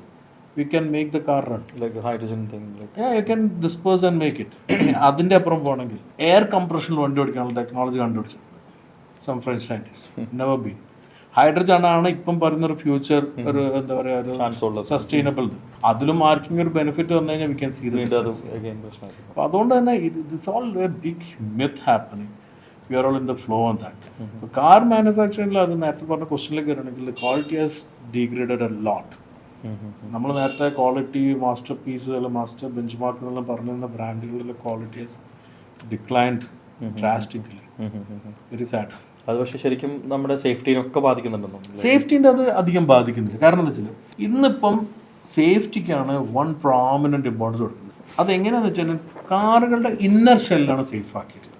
we can make the car run like hydrogen thing, you can disperse and make it. അതിൻ്റെ അപ്പുറം പോകണമെങ്കിൽ എയർ കംപ്രഷനിൽ വണ്ടി ഓടിക്കാനുള്ള ടെക്നോളജി കണ്ടുപിടിച്ചിട്ടുണ്ട് some French scientist. Never been. Hydrogen ആണ് ഇപ്പം പറയുന്നൊരു ഫ്യൂച്ചർ, ഒരു എന്താ പറയുക, ഒരു സസ്റ്റൈനബിൾ. അതിലും ആർക്കും ഒരു ബെനിഫിറ്റ് വന്നു കഴിഞ്ഞാൽ വി ക്യാൻ സീ ദ. അപ്പോൾ അതുകൊണ്ട് തന്നെ this all a big myth happening. We are all in the flow on that. Car മാനുഫാക്ചറിംഗിൽ അത് നേരത്തെ പറഞ്ഞ ക്വസ്റ്റ്യനിലേക്ക് വരണമെങ്കിൽ quality has degraded a lot. നമ്മൾ നേരത്തെ ക്വാളിറ്റി മാസ്റ്റർ പീസ് അല്ലെങ്കിൽ മാസ്റ്റർ ബെഞ്ച് മാർക്ക് എന്നെല്ലാം പറഞ്ഞിരുന്ന ബ്രാൻഡുകളിലെ quality has declined drastically. Very sad. അത് പക്ഷേ ശരിക്കും നമ്മുടെ സേഫ്റ്റിനൊക്കെ ബാധിക്കുന്നുണ്ടെന്നോ? സേഫ്റ്റീൻ്റെ അത് അധികം ബാധിക്കുന്നില്ല. കാരണം എന്താ വെച്ചാൽ ഇന്നിപ്പം സേഫ്റ്റിക്കാണ് വൺ പ്രോമിനൻറ്റ് ഇമ്പോർട്ടൻസ് കൊടുക്കുന്നത്. അതെങ്ങനെയാണെന്ന് വെച്ചാൽ കാറുകളുടെ ഇന്നർ ഷെല്ലാണ് സേഫ് ആക്കിയത്.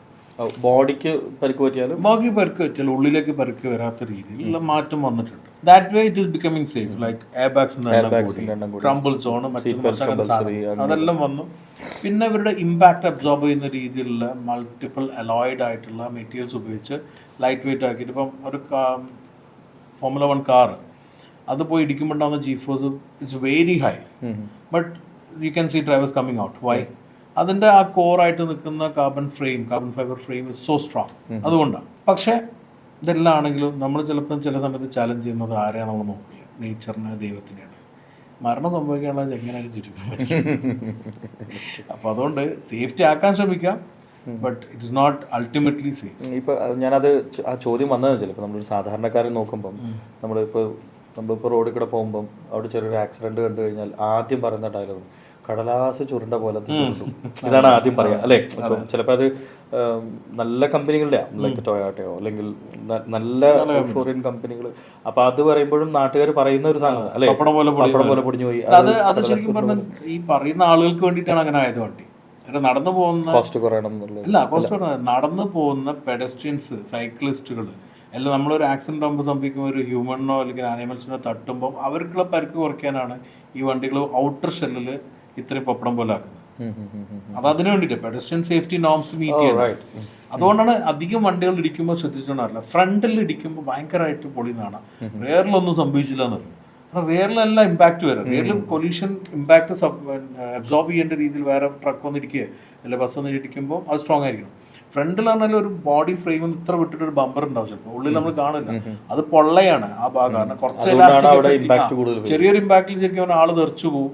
ബോഡിക്ക് പരിക്ക് പറ്റിയാലും ഉള്ളിലേക്ക് പരിക്ക് വരാത്ത രീതിയിലുള്ള മാറ്റം വന്നിട്ടുണ്ട്. That way it is becoming safe. Like air bags, crumble zone, അതെല്ലാം വന്നു. പിന്നെ ഇവരുടെ ഇമ്പാക്ട് അബ്സോർബ് ചെയ്യുന്ന രീതിയിലുള്ള മൾട്ടിപ്പിൾ അലോയിഡ് ആയിട്ടുള്ള മെറ്റീരിയൽസ് ഉപയോഗിച്ച് ലൈറ്റ് വെയിറ്റ് ആക്കിയിട്ട് ഇപ്പം ഒരു ഫോർമുല 1 കാർ അത് പോയി ഇടിക്കുമ്പോണ്ടാവുന്ന G force it's very high. But you can see drivers coming out. Why? അതിൻ്റെ ആ കോറായിട്ട് നിൽക്കുന്ന carbon fibre frame is so strong. അതുകൊണ്ടാണ്. പക്ഷേ ഇതെല്ലാം ആണെങ്കിലും നമ്മൾ ചിലപ്പം ചില സമയത്ത് ചാലഞ്ച് ചെയ്യുന്നത് ആരെയാണ് നമ്മൾ നോക്കില്ല, നേച്ചറിനെ, ദൈവത്തിനെയാണ്. മരണം സംഭവിക്കാനുള്ളത് എങ്ങനെയാണ് ചുരുക്കം. അപ്പോൾ അതുകൊണ്ട് സേഫ്റ്റി ആക്കാൻ ശ്രമിക്കാം, but it is not ultimately safe. ഇപ്പോൾ ഞാനത് ആ ചോദ്യം വന്നത് ചിലപ്പോൾ നമ്മളൊരു സാധാരണക്കാരൻ നോക്കുമ്പം നമ്മളിപ്പോൾ റോഡിൽ കൂടെ പോകുമ്പം അവിടെ ചെറിയൊരു ആക്സിഡൻറ്റ് കണ്ടു കഴിഞ്ഞാൽ ആദ്യം പറയുന്ന ഡയലോഗ് കടലാസ് ചുരുണ്ട പോലത്തെ ചുരുണ്ടും. ഇതാണ് ആദ്യം പറയാം അല്ലേ? ഇപ്പം ചിലപ്പോൾ അത് നല്ല കമ്പനികളുടെ ലൈക്ക് ടൊയോട്ടയോ അല്ലെങ്കിൽ നല്ല ഫോറിൻ കമ്പനികൾ. അപ്പൊ അത് പറയുമ്പോഴും നാട്ടുകാർ പറയുന്ന ഒരു സാധനം അല്ലേ, പപ്പടം പോലെ പൊടിഞ്ഞു പോയി. അത് ശരിക്കും പറഞ്ഞാൽ ഈ പറയുന്ന ആളുകൾക്ക് വേണ്ടിയിട്ടാണ് അങ്ങനെ ആയത്. വണ്ടി നടന്നു പോകുന്ന കോസ്റ്റ് കുറയണം എന്നുള്ളത് അല്ല, കോസ്റ്റ് നടന്നു പോകുന്ന പെഡസ്ട്രിയൻസ്, സൈക്ലിസ്റ്റുകൾ എല്ലാം നമ്മളൊരു ആക്സിഡന്റ് ആകുമ്പോൾ സംഭവിക്കുമ്പോൾ ഒരു ഹ്യൂമനോ അല്ലെങ്കിൽ ആനിമൽസിനോ തട്ടുമ്പോൾ അവർക്കുള്ള പരിക്ക് കുറയ്ക്കാനാണ് ഈ വണ്ടികൾ ഔട്ടർ ഷെല്ലിൽ ഇത്രയും പപ്പടം പോലെ ആക്കുന്നത്. അത് അതിനു വേണ്ടിയിട്ട് പെഡസ്ട്രിയൻ സേഫ്റ്റി നോംസ് മീറ്റ് ചെയ്യണം. അതുകൊണ്ടാണ് അധികം വണ്ടികൾ ഇടിക്കുമ്പോൾ ശ്രദ്ധിച്ചിട്ടുണ്ടാവില്ല, ഫ്രണ്ടിൽ ഇടിക്കുമ്പോൾ ഭയങ്കരമായിട്ട് പൊളിന്നാണ്. റെയറിലൊന്നും സംഭവിച്ചില്ല എന്ന് പറയും. കാരണം റെയറിലല്ല ഇമ്പാക്ട് വരാം. റെയറിൽ പൊല്യൂഷൻ ഇമ്പാക്ട് അബ്സോർബ് ചെയ്യേണ്ട രീതിയിൽ വേറെ ട്രക്ക് വന്നിരിക്കുക അല്ലെ ബസ് വന്ന് ഇടിക്കുമ്പോൾ അത് സ്ട്രോങ് ആയിരിക്കണം. ഫ്രണ്ടിലാണെങ്കിലും ഒരു ബോഡി ഫ്രെയിം ഇത്ര വിട്ടിട്ട് ഒരു ബമ്പർ ഉണ്ടാവും, ചിലപ്പോൾ ഉള്ളിൽ നമ്മൾ കാണില്ല, അത് പൊള്ളയാണ് ആ ഭാഗം. കാരണം കുറച്ച് ചെറിയൊരു ഇമ്പാക്റ്റിൽ ശരിക്കും ആള് തെറിച്ചു പോകും.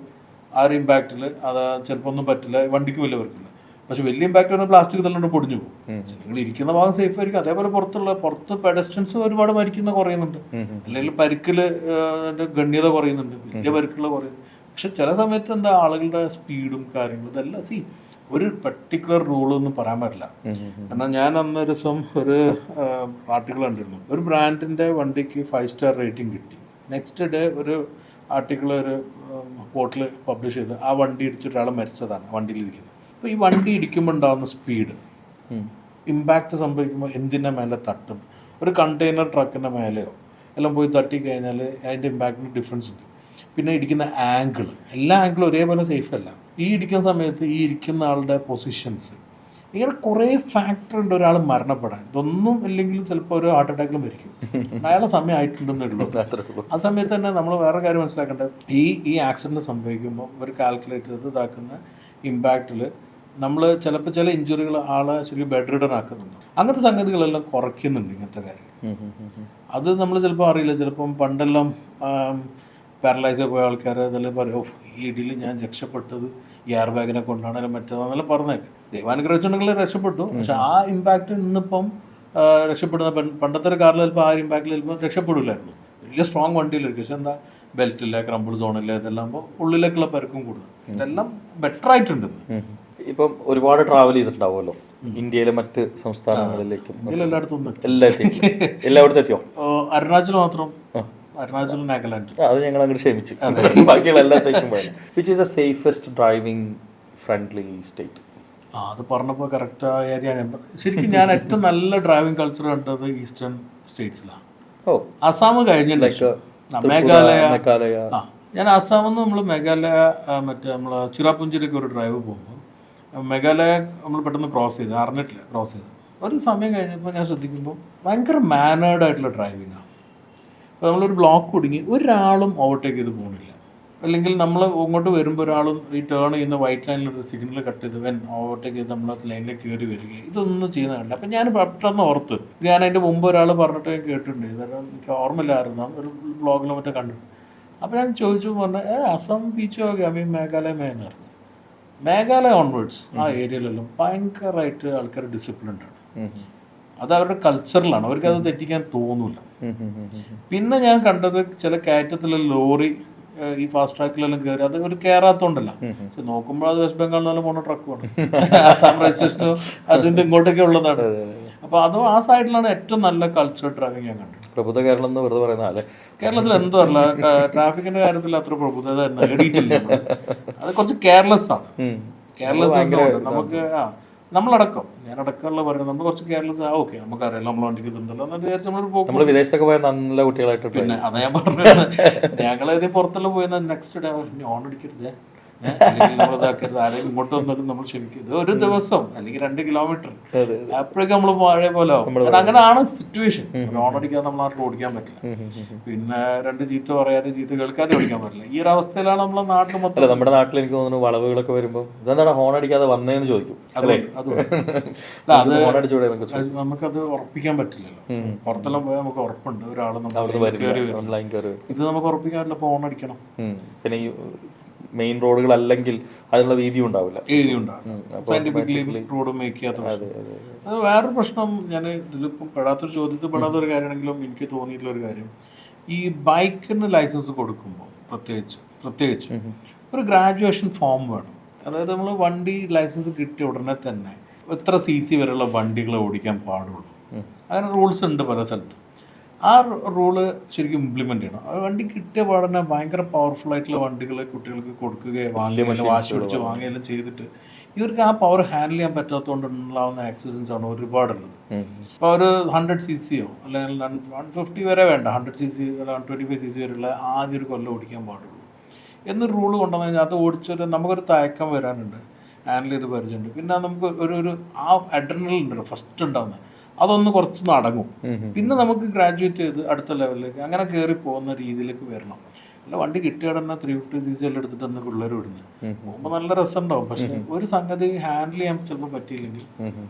ആ ഒരു ഇമ്പാക്റ്റിൽ അത് ചിലപ്പോൾ ഒന്നും പറ്റില്ല, വണ്ടിക്ക് വലിയ വർക്കില്ല. പക്ഷെ വലിയ ഇമ്പാക്ട് വന്നാൽ പ്ലാസ്റ്റിക് തള്ളുകൊണ്ട് പൊടിഞ്ഞു പോകും. നിങ്ങൾ ഇരിക്കുന്ന ഭാഗം സേഫ് ആയിരിക്കും. അതേപോലെ പുറത്ത് പെഡസ്ട്രിയൻസ് ഒരുപാട് മരിക്കുന്ന കുറയുന്നുണ്ട്, അല്ലെങ്കിൽ പരിക്കില് ഗണ്യത കുറയുന്നുണ്ട്, വലിയ പരിക്കുകൾ കുറയുന്നു. പക്ഷെ ചില സമയത്ത് എന്താ ആളുകളുടെ സ്പീഡും കാര്യങ്ങളും ഇതെല്ലാം ഒരു പർട്ടിക്കുലർ റൂൾ ഒന്നും പറയാൻ പറ്റില്ല. കാരണം ഞാൻ അന്നൊരു ദിവസം ഒരു ആർട്ടിക്കിൾ കണ്ടിരുന്നു, ഒരു ബ്രാൻഡിന്റെ വണ്ടിക്ക് 5 സ്റ്റാർ റേറ്റിംഗ് കിട്ടി. നെക്സ്റ്റ് ഡേ ഒരു ആർട്ടിക്കിൾ ഒരു പോർട്ടൽ പബ്ലിഷ് ചെയ്ത് ആ വണ്ടി ഇടിച്ചിട്ട് ഒരാൾ മരിച്ചതാണ് വണ്ടിയിലിരിക്കുന്നത്. അപ്പോൾ ഈ വണ്ടി ഇടിക്കുമ്പോൾ ഉണ്ടാകുന്ന സ്പീഡ്, ഇമ്പാക്റ്റ് സംഭവിക്കുമ്പോൾ എന്തിൻ്റെ മേലെ തട്ടുന്നു, ഒരു കണ്ടെയ്നർ ട്രക്കിൻ്റെ മേലെയോ എല്ലാം പോയി തട്ടി കഴിഞ്ഞാൽ അതിൻ്റെ ഇമ്പാക്റ്റിന് ഡിഫറൻസ് ഉണ്ട്. പിന്നെ ഇടിക്കുന്ന ആംഗിൾ, എല്ലാ ആംഗിളും ഒരേപോലെ സേഫ് അല്ല. ഈ ഇടിക്കുന്ന സമയത്ത് ഈ ഇരിക്കുന്ന ആളുടെ പൊസിഷൻസ്, ഇങ്ങനെ കുറേ ഫാക്ടർ ഉണ്ട് ഒരാൾ മരണപ്പെടാൻ. ഇതൊന്നും ഇല്ലെങ്കിലും ചിലപ്പോൾ ഒരു ഹാർട്ട് അറ്റാക്കിലും മരിക്കും. അയാളെ സമയം ആയിട്ടുണ്ടെന്നേ ഉള്ളൂ. ആ സമയത്ത് തന്നെ നമ്മൾ വേറെ കാര്യം മനസ്സിലാക്കേണ്ടത്, ഈ ആക്സിഡൻറ്റ് സംഭവിക്കുമ്പോൾ ഒരു കാൽക്കുലേറ്റ് ചെയ്ത് ഇതാക്കുന്ന ഇമ്പാക്റ്റിൽ നമ്മൾ ചിലപ്പോൾ ചില ഇഞ്ചുറികൾ ആളെ ശരിക്കും ബെഡ് റിഡൻ ആക്കുന്നുണ്ട്. അങ്ങനത്തെ സംഗതികളെല്ലാം കുറയ്ക്കുന്നുണ്ട് ഇങ്ങനത്തെ കാര്യം. അത് നമ്മൾ ചിലപ്പോൾ അറിയില്ല. ചിലപ്പം പണ്ടെല്ലാം പാരലൈസ് പോയ ആൾക്കാർ ഇതെല്ലാം പറയും, ഈ ഇടിയിൽ ഞാൻ രക്ഷപ്പെട്ടത് ഈ എയർ ബാഗിനെ കൊണ്ടാണ് അല്ലെങ്കിൽ മറ്റേതാണെന്നെല്ലാം പറഞ്ഞേക്ക്. ദൈവാനുഗ്രഹിച്ചിട്ടുണ്ടെങ്കിൽ രക്ഷപ്പെട്ടു. പക്ഷെ ആ ഇമ്പാക്റ്റ് ഇന്നിപ്പം രക്ഷപ്പെടുന്ന പണ്ടത്തെ ഒരു കാറിൽ ചിലപ്പോൾ ആ ഇമ്പാക്റ്റിൽ ചിലപ്പോൾ രക്ഷപ്പെടില്ലായിരുന്നു. വലിയ സ്ട്രോങ് വണ്ടിയിലായിരിക്കും. പക്ഷെ എന്താ, ബെൽറ്റില്ല, ക്രമ്പിൾ സോണില്ല, ഇതെല്ലാം ആകുമ്പോൾ ഉള്ളിലേക്കുള്ള പരക്കും കൂടുതൽ. ഇതെല്ലാം ബെറ്റർ ആയിട്ടുണ്ട്. ഇപ്പം ഒരുപാട് ട്രാവൽ ചെയ്തിട്ടുണ്ടാവുമല്ലോ ഇന്ത്യയിലെ മറ്റ് സംസ്ഥാനങ്ങളിലേക്കും. എല്ലായിടത്തും എത്തിയോ? അരുണാചൽ മാത്രം, അരുണാചൽ നാഗാലാൻഡ്. അത് ഞങ്ങൾ അങ്ങോട്ട് ക്ഷമിച്ചു, ബാക്കിയുള്ള എല്ലാ സ്റ്റേറ്റും പോയാലും. Which is the safest driving friendly state? അത് പറഞ്ഞപ്പോൾ കറക്റ്റ് ഏരിയയാണ്. ശരിക്കും ഞാൻ ഏറ്റവും നല്ല ഡ്രൈവിംഗ് കൾച്ചർ കണ്ടത് ഈസ്റ്റേൺ സ്റ്റേറ്റ്സിലാണ്. അസാം കഴിഞ്ഞിട്ട് മേഘാലയ. ഞാൻ ആസാമിൽ നിന്ന് നമ്മൾ മേഘാലയ മറ്റേ നമ്മൾ ചിറാപുഞ്ചിയിലേക്ക് ഒരു ഡ്രൈവ് പോകുമ്പോൾ മേഘാലയ നമ്മൾ പെട്ടെന്ന് ക്രോസ് ചെയ്ത്, അറിഞ്ഞിട്ടില്ല ക്രോസ് ചെയ്ത്. ഒരു സമയം കഴിഞ്ഞപ്പോൾ ഞാൻ ശ്രദ്ധിക്കുമ്പോൾ ഭയങ്കര മാനേർഡ് ആയിട്ടുള്ള ഡ്രൈവിങ്ങാണ്. അപ്പോൾ നമ്മളൊരു ബ്ലോക്ക് കുടുങ്ങി ഒരാളും ഓവർടേക്ക് ചെയ്ത് പോകുന്നില്ല. അല്ലെങ്കിൽ നമ്മൾ ഇങ്ങോട്ട് വരുമ്പോൾ ഒരാളും ഈ ടേൺ ചെയ്യുന്ന വൈറ്റ് ലൈനിലൊരു സിഗ്നൽ കട്ട് ചെയ്ത് ഓവർടേക്ക് ചെയ്ത് നമ്മൾ ലൈനിലേക്ക് കയറി വരിക, ഇതൊന്നും ചെയ്യുന്ന കണ്ടില്ല. അപ്പം ഞാൻ പെട്ടെന്ന് ഓർത്ത്, ഞാൻ അതിൻ്റെ മുമ്പ് ഒരാൾ പറഞ്ഞിട്ട് ഞാൻ കേട്ടിട്ടുണ്ട്, ഇതെല്ലാം എനിക്ക് ഓർമ്മയില്ലായിരുന്നു, ഒരു ബ്ലോഗിലോ മറ്റോ കണ്ടു. അപ്പോൾ ഞാൻ ചോദിച്ചു, പറഞ്ഞാൽ അസം ബീച്ച് ഒക്കെ മേഘാലയ മേനായിരുന്നു. മേഘാലയ ഓൺവേർഡ്സ് ആ ഏരിയയിലെല്ലാം ഭയങ്കരമായിട്ട് ആൾക്കാർ ഡിസിപ്ലിൻഡ് ആണ്. അത് അവരുടെ കൾച്ചറിലാണ്, അവർക്ക് അത് തെറ്റിക്കാൻ തോന്നില്ല. പിന്നെ ഞാൻ കണ്ടത് ചില കയറ്റത്തിലെ ലോറി ഈ ഫാസ്റ്റ് ട്രാക്കിലെല്ലാം കയറി, അത് ഒരു കയറാത്തോണ്ടല്ല, പക്ഷെ നോക്കുമ്പോൾ അത് വെസ്റ്റ് ബംഗാളിൽ നല്ല പോണ ട്രക്കുമാണ്, ആസാം രജിസ്ട്രേഷനോ അതിന്റെ ഇങ്ങോട്ടൊക്കെ ഉള്ളതാണ്. അപ്പൊ അതും ആ സൈഡിലാണ് ഏറ്റവും നല്ല കൾച്ചർ ഡ്രൈവിംഗ് ഞാൻ കണ്ടത്. പ്രബുദ്ധ കേരളം എന്ന് വെറുതെ പറയുന്ന കേരളത്തിൽ എന്തോ അല്ല, ട്രാഫിക്കിന്റെ കാര്യത്തിൽ അത്ര പ്രബുദ്ധത നേടിയിട്ടില്ല. അത് കുറച്ച് കെയർലെസ് ആണ്. കെയർലെസ് നമുക്ക് നമ്മളടക്കം, ഞാനടക്കമുള്ള പറയുന്നത് നമ്മൾ കുറച്ച് കേരളത്തിൽ ഓക്കെ നമുക്കറിയാം നമ്മൾ വണ്ടിക്ക് ഇതുണ്ടല്ലോ എന്ന് വിചാരിച്ച് നമ്മൾ വിദേശത്തൊക്കെ പോയ നല്ല കുട്ടികളായിട്ട്. പിന്നെ അതാ ഞാൻ പറഞ്ഞത്, ഞങ്ങളത് പുറത്തെല്ലാം പോയി നെക്സ്റ്റ് ഡേ ഓൺ അടിക്കരുത്, നമ്മളിതാക്കരുത്, ആരെങ്കിലും ഇങ്ങോട്ട് വന്നാലും നമ്മൾ ക്ഷമിക്കരുത്, ഒരു ദിവസം അല്ലെങ്കിൽ 2 കിലോമീറ്റർ അപ്പോഴേക്കും നമ്മൾ പഴയ പോലെ ആവും. അങ്ങനെയാണ് സിറ്റുവേഷൻ. ഓൺ അടിക്കാതെ നമ്മൾ നാട്ടിൽ ഓടിക്കാൻ പറ്റില്ല. പിന്നെ 2 ചീത്ത പറയാതെ ചീത്ത കേൾക്കാതെ ഓടിക്കാൻ പറ്റില്ല. ഈ ഒരു അവസ്ഥയിലാണ് നമ്മളെ നാട്ടിൽ മൊത്തം. നമ്മുടെ നാട്ടിൽ എനിക്ക് തോന്നുന്നു വളവുകളൊക്കെ വരുമ്പോൾ ഇതെന്താണ് ഹോൺ അടിക്കാതെ വന്നതെന്ന് ചോദിക്കും. നമുക്കത് ഉറപ്പിക്കാൻ പറ്റില്ലല്ലോ. പുറത്തെല്ലാം പോയാൽ നമുക്ക് ഉറപ്പുണ്ട് ഒരാൾ ഇത് നമുക്ക് ഉറപ്പിക്കാൻ പറ്റില്ല. അപ്പോൾ ഹോൺ അടിക്കണം. പിന്നെ ഈ മെയിൻ റോഡുകൾ അല്ലെങ്കിൽ അതിനുള്ള വീതി ഉണ്ടാവില്ല. റോഡ് മേക്ക് ചെയ്യാത്ത അത് വേറൊരു പ്രശ്നം. ഞാൻ ഇതിലിപ്പം പെടാത്തൊരു ചോദ്യത്തിൽ പെടാത്തൊരു കാര്യമാണെങ്കിലും എനിക്ക് തോന്നിയിട്ടുള്ള ഒരു കാര്യം, ഈ ബൈക്കിന് ലൈസൻസ് കൊടുക്കുമ്പോൾ പ്രത്യേകിച്ച് ഒരു ഗ്രാജുവേഷൻ ഫോം വേണം. അതായത് നമ്മൾ വണ്ടി ലൈസൻസ് കിട്ടിയ ഉടനെ തന്നെ എത്ര CC വരെയുള്ള വണ്ടികൾ ഓടിക്കാൻ പാടുള്ളൂ, അങ്ങനെ റൂൾസ് ഉണ്ട് പല സ്ഥലത്തും. ആ റൂള് ശരിക്കും ഇംപ്ലിമെന്റ് ചെയ്യണം. ആ വണ്ടി കിട്ടിയ പാടന്നെ ഭയങ്കര പവർഫുൾ ആയിട്ടുള്ള വണ്ടികൾ കുട്ടികൾക്ക് കൊടുക്കുകയോ വാശി പിടിച്ച് വാങ്ങുകയെല്ലാം ചെയ്തിട്ട് ഇവർക്ക് ആ പവർ ഹാൻഡിൽ ചെയ്യാൻ പറ്റാത്തതുകൊണ്ട് ഉണ്ടാകുന്ന ആക്സിഡൻസ് ആണ് ഒരുപാടുള്ളത്. ഇപ്പോൾ ഒരു 100 cc അല്ലെങ്കിൽ 150 വരെ വേണ്ട, 100 cc 125 cc വരെയുള്ള ആദ്യം ഒരു കൊല്ലം ഓടിക്കാൻ പാടുള്ളൂ എന്നൊരു റൂള് കൊണ്ടുവന്നു കഴിഞ്ഞാൽ അത് ഓടിച്ചൊരു നമുക്കൊരു തയക്കം വരാനുണ്ട്. ഹാൻഡിൽ ചെയ്ത് പരിചയമുണ്ട്. പിന്നെ നമുക്ക് ഒരു ആ അഡ്രിനൽ ഉണ്ടല്ലോ ഫസ്റ്റ് ഉണ്ടാകുന്നത്, അതൊന്ന് കുറച്ചൊന്ന് അടങ്ങും. പിന്നെ നമുക്ക് ഗ്രാജുവേറ്റ് ചെയ്ത് അടുത്ത ലെവലിലേക്ക് അങ്ങനെ കയറി പോകുന്ന രീതിയിലേക്ക് വരണം. അല്ല വണ്ടി കിട്ടിയാൽ തന്നെ 350cc എല്ലാം എടുത്തിട്ട് അന്ന് പിള്ളേർ വിടുന്നത് പോകുമ്പോൾ നല്ല രസമുണ്ടാവും. പക്ഷെ ഒരു സംഗതി ഹാൻഡിൽ ചെയ്യാൻ ചിലപ്പോൾ പറ്റിയില്ലെങ്കിൽ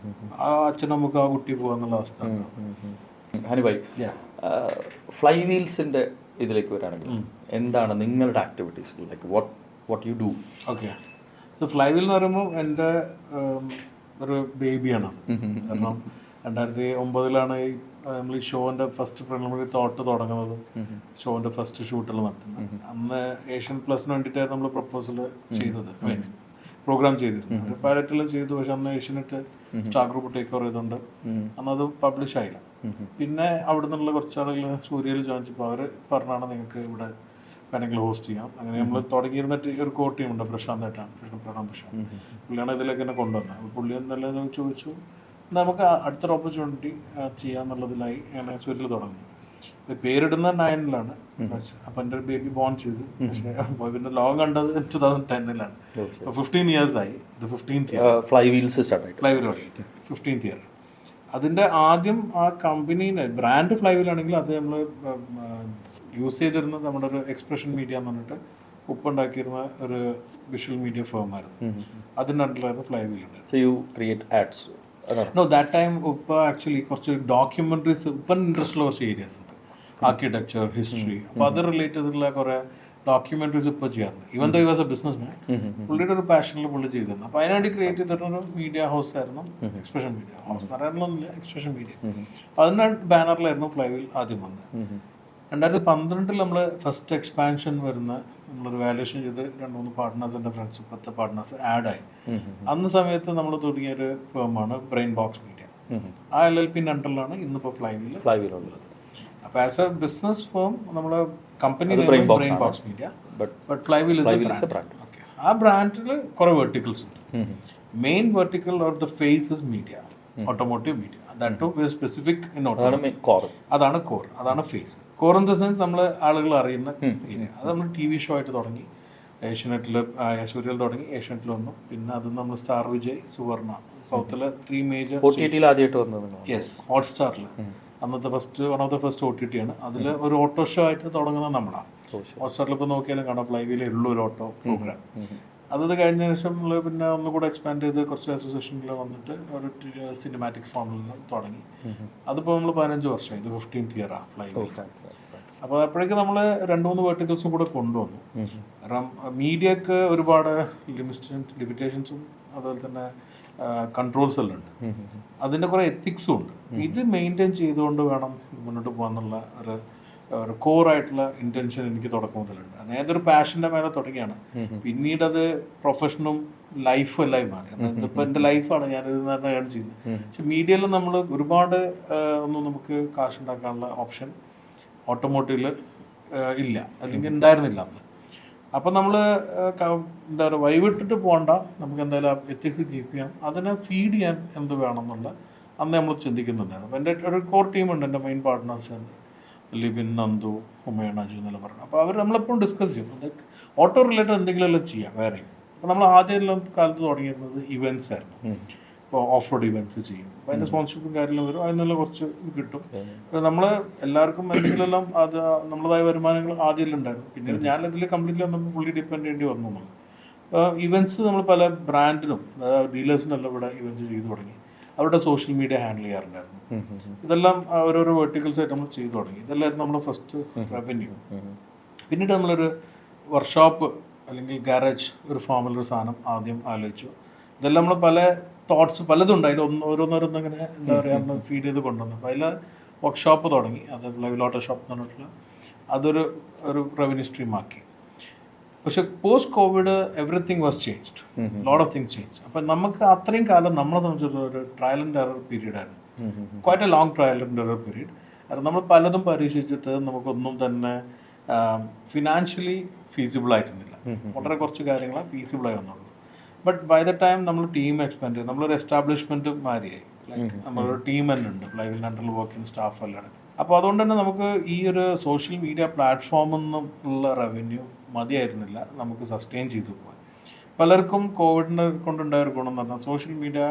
ആ അച്ഛനും നമുക്ക് ആ കുട്ടി പോകാന്നുള്ള അവസ്ഥ ഉണ്ടാവും. ഹനുഭായ്, ഫ്ലൈ വീൽസിന്റെ ഇതിലേക്ക് വരാണെങ്കിൽ എന്താണ് നിങ്ങളുടെ activities, like what you do? Okay, so fly wheel എന്ന് പറയുമ്പോൾ എൻ്റെ ഒരു ബേബിയാണ്. കാരണം 2009 ഈ നമ്മൾ ഈ ഷോൻ്റെ ഫസ്റ്റ് പ്രിലിമിനറി തോട്ട് തുടങ്ങുന്നതും ഷോൻ്റെ ഫസ്റ്റ് ഷൂട്ടെല്ലാം നടത്തുന്നത്. അന്ന് ഏഷ്യൻ പ്ലസിന് വേണ്ടിയിട്ടായിരുന്നു നമ്മൾ പ്രപ്പോസൽ ചെയ്തത്, പ്രോഗ്രാം ചെയ്തിരുന്നത്. ഒരു പൈലറ്റെല്ലാം ചെയ്തു, പക്ഷെ അന്ന് Asianet star group take over ചെയ്തുകൊണ്ട് അന്നത് പബ്ലിഷ് ആയില്ല. പിന്നെ അവിടെ നിന്നുള്ള കുറച്ചാളുകൾ സൂര്യയിൽ ജോയിൻ ചെയ്തപ്പോൾ അവർ പറഞ്ഞാണ് നിങ്ങൾക്ക് ഇവിടെ വേണമെങ്കിൽ ഹോസ്റ്റ് ചെയ്യാം. അങ്ങനെ നമ്മൾ തുടങ്ങിയിരുന്നിട്ട് ഒരു കോ ടീമുണ്ട്, പ്രശാന്തായിട്ടാണ്, പ്രശാന്ത്. പുള്ളിയാണ് ഇതിലേക്ക് എന്നെ കൊണ്ടുവന്നത്. പുള്ളി എന്തെല്ലാം ചോദിച്ചു, നമുക്ക് അടുത്തൊരു ഓപ്പർച്യൂണിറ്റി ചെയ്യാന്നുള്ളതിലായി അങ്ങനെ സൂര്യൽ തുടങ്ങി. പേരിടുന്ന 9-ലാണ്. അപ്പം എൻ്റെ ഒരു ബേബി ബോൺ ചെയ്തു. പക്ഷേ പിന്നെ ലോങ് കണ്ടത് 2010-ലാണ്. 15 years ആയി. ഇത് 15th year fly wheels fly wheel തുടങ്ങിയിട്ട് 15th year. അതിൻ്റെ ആദ്യം ആ കമ്പനീനെ ബ്രാൻഡ് ഫ്ലൈ വീൽ ആണെങ്കിൽ അത് നമ്മൾ യൂസ് ചെയ്തിരുന്നത് നമ്മുടെ ഒരു എക്സ്പ്രഷൻ മീഡിയ എന്ന് പറഞ്ഞിട്ട് ഉപ്പുണ്ടാക്കിയിരുന്ന ഒരു വിഷ്വൽ മീഡിയ ഫേമായിരുന്നു. അതിൻ്റെ അണ്ടറിലായിരുന്നു ഫ്ലൈ വീൽ ഉണ്ടായിരുന്നത്. നോ, ദാറ്റ് ടൈം ഉപ്പ ആക്ച്വലി കുറച്ച് ഡോക്യുമെന്ററീസ്, ഉപ്പൻ ഇൻട്രസ്റ്റ് ഉള്ള കുറച്ച് ഏരിയാസ് ഉണ്ട്, ആർക്കിടെക്ചർ, ഹിസ്റ്ററി. അപ്പോൾ അത് റിലേറ്റഡുള്ള കുറേ ഡോക്യുമെന്ററീസ് ഇപ്പോൾ ചെയ്യാറുണ്ട്. Even though he was a businessman, പുള്ളിയുടെ ഒരു പാഷനിൽ പുള്ളി ചെയ്തിരുന്നു. അപ്പോൾ അതിനുവേണ്ടി ക്രിയേറ്റ് ചെയ്തിരുന്നൊരു മീഡിയ ഹൗസ് ആയിരുന്നു എക്സ്പ്രഷൻ മീഡിയ ഹൗസ്. പറയാനൊന്നുമില്ല, എക്സ്പ്രഷൻ മീഡിയ. അതിൻ്റെ ബാനറിലായിരുന്നു ഫ്ലൈ വീൽ ആദ്യം വന്നത്. 2012 നമ്മൾ ഫസ്റ്റ് എക്സ്പാൻഷൻ വരുന്ന നമ്മളൊരു വാല്യൂഷൻ ചെയ്ത് 2-3 പാർട്ട്നേഴ്സ്, എൻ്റെ ഫ്രണ്ട്സ് 10 പാർട്ട്നേഴ്സ് ആഡായി. അന്ന് സമയത്ത് നമ്മൾ തുടങ്ങിയൊരു ഫേമാണ് ബ്രെയിൻ ബോക്സ് മീഡിയ. ആ LLP-ൻ്റെ അണ്ടറിലാണ് ഇന്നിപ്പോൾ ഫ്ലൈ വീൽ ഉള്ളത്. അപ്പോൾ ആസ് എ ബിസിനസ് ഫേം നമ്മളെ company Brain Box Media, but Flywheel is brand. Okay, ആ ബ്രാൻഡിൽ കുറേ വെർട്ടിക്കൽസ് ഉണ്ട്. Main vertical or the face is media, automotive media. Specific അതാണ് കോർ, അതാണ് face. Core in the sense നമ്മൾ ആളുകൾ അറിയുന്ന ഏരിയ. അത് നമ്മൾ TV ഷോ ആയിട്ട് തുടങ്ങി, ഏഷ്യനെറ്റിൽ സൂര്യയിൽ തുടങ്ങി, ഏഷ്യനെറ്റിൽ വന്നു. പിന്നെ അത് നമ്മൾ സ്റ്റാർ വിജയ്, സുവർണ, സൗത്തിലെ 3 മേജർ ആദ്യമായിട്ട് വന്നത്. യെസ്, ഹോട്ട്സ്റ്റാറിൽ അന്നത്തെ one of the first OTT ആണ്. അതിൽ ഒരു ഓട്ടോ ഷോ ആയിട്ട് തുടങ്ങുന്നത് നമ്മളാണ്. ഹോട്ട്സ്റ്റാറിൽ ഇപ്പോൾ നോക്കിയാലും കാണാം ഫ്ലൈ വീലേ ഉള്ളൂ ഒരു ഓട്ടോ പ്രോഗ്രാം. അത് കഴിഞ്ഞ ശേഷം നമ്മൾ പിന്നെ ഒന്നുകൂടെ എക്സ്പാൻഡ് ചെയ്ത് കുറച്ച് അസോസിയേഷനിൽ വന്നിട്ട് ഒരു സിനിമാറ്റിക്സ് ഫോമിൽ നിന്ന് തുടങ്ങി. അതിപ്പോൾ നമ്മൾ 15 വർഷം, ഇത് 15th year ഫ്ലൈ വീൽ. അപ്പോൾ അപ്പോഴേക്കും നമ്മൾ 2-3 വെർട്ടിക്കൽസും കൂടെ കൊണ്ടുവന്നു. കാരണം മീഡിയക്ക് ഒരുപാട് ലിമിറ്റേഷൻസും അതുപോലെ തന്നെ കൺട്രോൾസ് എല്ലാം ഉണ്ട്. അതിൻ്റെ കുറേ എത്തിക്സും ഉണ്ട്. ഇത് മെയിൻറ്റെയിൻ ചെയ്തുകൊണ്ട് വേണം മുന്നോട്ട് പോകാന്നുള്ള ഒരു കോറായിട്ടുള്ള ഇൻറ്റൻഷൻ എനിക്ക് തുടക്കം മുതലുണ്ട്. അത് ഏതൊരു പാഷൻ്റെ മേലെ തുടങ്ങിയാണ്. പിന്നീട് അത് പ്രൊഫഷനും ലൈഫും എല്ലായി മാറി. ഇതിപ്പോൾ എൻ്റെ ലൈഫാണ്, ഞാനിത് തന്നെയാണ് ചെയ്യുന്നത്. പക്ഷെ മീഡിയയിൽ നമ്മൾ ഒരുപാട് ഒന്നും നമുക്ക് കാശ് ഉണ്ടാക്കാനുള്ള ഓപ്ഷൻ ഓട്ടോമോട്ടീവിൽ ഇല്ല, അല്ലെങ്കിൽ ഉണ്ടായിരുന്നില്ല അന്ന്. അപ്പം നമ്മൾ എന്താ പറയുക, വൈവിട്ടിട്ട് പോകണ്ട, നമുക്ക് എന്തായാലും എത്തിക്സ് കീപ്പ് ചെയ്യാം, അതിനെ ഫീഡ് ചെയ്യാൻ എന്ത് വേണം എന്നുള്ള അന്ന് നമ്മൾ ചിന്തിക്കുന്നുണ്ടായിരുന്നു. അപ്പോൾ എൻ്റെ ഒരു കോർ ടീമുണ്ട്, എൻ്റെ മെയിൻ പാർട്ട്നേഴ്സ് ഉണ്ട്, ലിബിൻ, നന്ദു, ഉമയണ്ണ, അജു എന്നെല്ലാം പറഞ്ഞു. അപ്പോൾ അവർ നമ്മളെപ്പോഴും ഡിസ്കസ് ചെയ്യും അത് ഓട്ടോ റിലേറ്റഡ് എന്തെങ്കിലുമെല്ലാം ചെയ്യാം വേറെയും. അപ്പോൾ നമ്മൾ ആദ്യം കാലത്ത് തുടങ്ങിയിരുന്നത് ഇവൻറ്റ്സ് ആയിരുന്നു. ഇപ്പോൾ ഓഫ് റോഡ് ഇവൻറ്റ്സ് ചെയ്യും. അപ്പോൾ അതിൻ്റെ സ്പോൺസർഷിപ്പും കാര്യങ്ങളും വരും, അതിൽ നിന്നുള്ള കുറച്ച് കിട്ടും. നമ്മൾ എല്ലാവർക്കും എന്തെങ്കിലും അത് നമ്മളതായ വരുമാനങ്ങൾ ആദ്യം ഉണ്ടായിരുന്നു. പിന്നീട് ഞാനതിൽ കംപ്ലീറ്റ്ലി വന്നപ്പോൾ ഫുള്ളി ഡിപ്പെൻഡ് ചെയ്യേണ്ടി വന്നു നമ്മൾ. ഇവൻറ്റ്സ് നമ്മൾ പല ബ്രാൻഡിനും, അതായത് ഡീലേഴ്സിനെല്ലാം ഇവിടെ ഇവൻറ്റ്സ് ചെയ്തു തുടങ്ങി. അവരുടെ സോഷ്യൽ മീഡിയ ഹാൻഡിൽ ചെയ്യാറുണ്ടായിരുന്നു. ഇതെല്ലാം ഓരോരോ വെർട്ടിക്കൽസ് ആയിട്ട് നമ്മൾ ചെയ്തു തുടങ്ങി. ഇതെല്ലാമായിരുന്നു നമ്മുടെ ഫസ്റ്റ് റവന്യൂ. പിന്നീട് നമ്മളൊരു വർക്ക്ഷോപ്പ് അല്ലെങ്കിൽ ഗാരേജ്, ഒരു ഫോമിലൊരു സാധനം ആദ്യം ആലോചിച്ചു. ഇതെല്ലാം നമ്മൾ പല തോട്ട്സ് പലതുണ്ട്, അതിൽ ഓരോന്നോരോന്ന് അങ്ങനെ എന്താ പറയുക ഫീഡ് ചെയ്ത് കൊണ്ടുവന്നു. അപ്പോൾ അതിൽ വർക്ക്ഷോപ്പ് തുടങ്ങി, അത് ലൈവ് ഓട്ടോ ഷോപ്പ് എന്ന് പറഞ്ഞിട്ടുള്ള അതൊരു റവന്യൂ സ്ട്രീം ആക്കി. പക്ഷെ post Covid everything was changed, lot of things change. അപ്പം നമുക്ക് അത്രയും കാലം നമ്മളെ സംബന്ധിച്ചിടത്തോളം ഒരു ട്രയൽ ആൻഡ് എറർ പീരീഡ് ആയിരുന്നു, quite A long trial and error period. കാരണം നമ്മൾ പലതും പരീക്ഷിച്ചിട്ട് നമുക്കൊന്നും തന്നെ ഫിനാൻഷ്യലി ഫീസിബിൾ ആയിരുന്നില്ല. വളരെ കുറച്ച് കാര്യങ്ങളാണ് ഫീസിബിളായി വന്നുള്ളൂ. ബട്ട് ബൈ ദ ടൈം നമ്മൾ ടീം എക്സ്പാൻഡ് ചെയ്തു, നമ്മളൊരു എസ്റ്റാബ്ലിഷ്മെൻറ്റ് മാറിയായി. ലൈക്ക് നമ്മളൊരു ടീം തന്നെ ഉണ്ട്, ഫ്ലൈവിൽ അണ്ടറിൽ വർക്ക് ചെയ്യുന്ന സ്റ്റാഫ് എല്ലാം. അപ്പോൾ അതുകൊണ്ട് തന്നെ നമുക്ക് ഈ ഒരു സോഷ്യൽ മീഡിയ പ്ലാറ്റ്ഫോമിൽ നിന്നും ഉള്ള റവന്യൂ മതിയായിരുന്നില്ല നമുക്ക് സസ്റ്റെയിൻ ചെയ്തു പോകാൻ. പലർക്കും കോവിഡിനെ കൊണ്ടുണ്ടായ ഒരു ഗുണം എന്ന് പറഞ്ഞാൽ സോഷ്യൽ മീഡിയ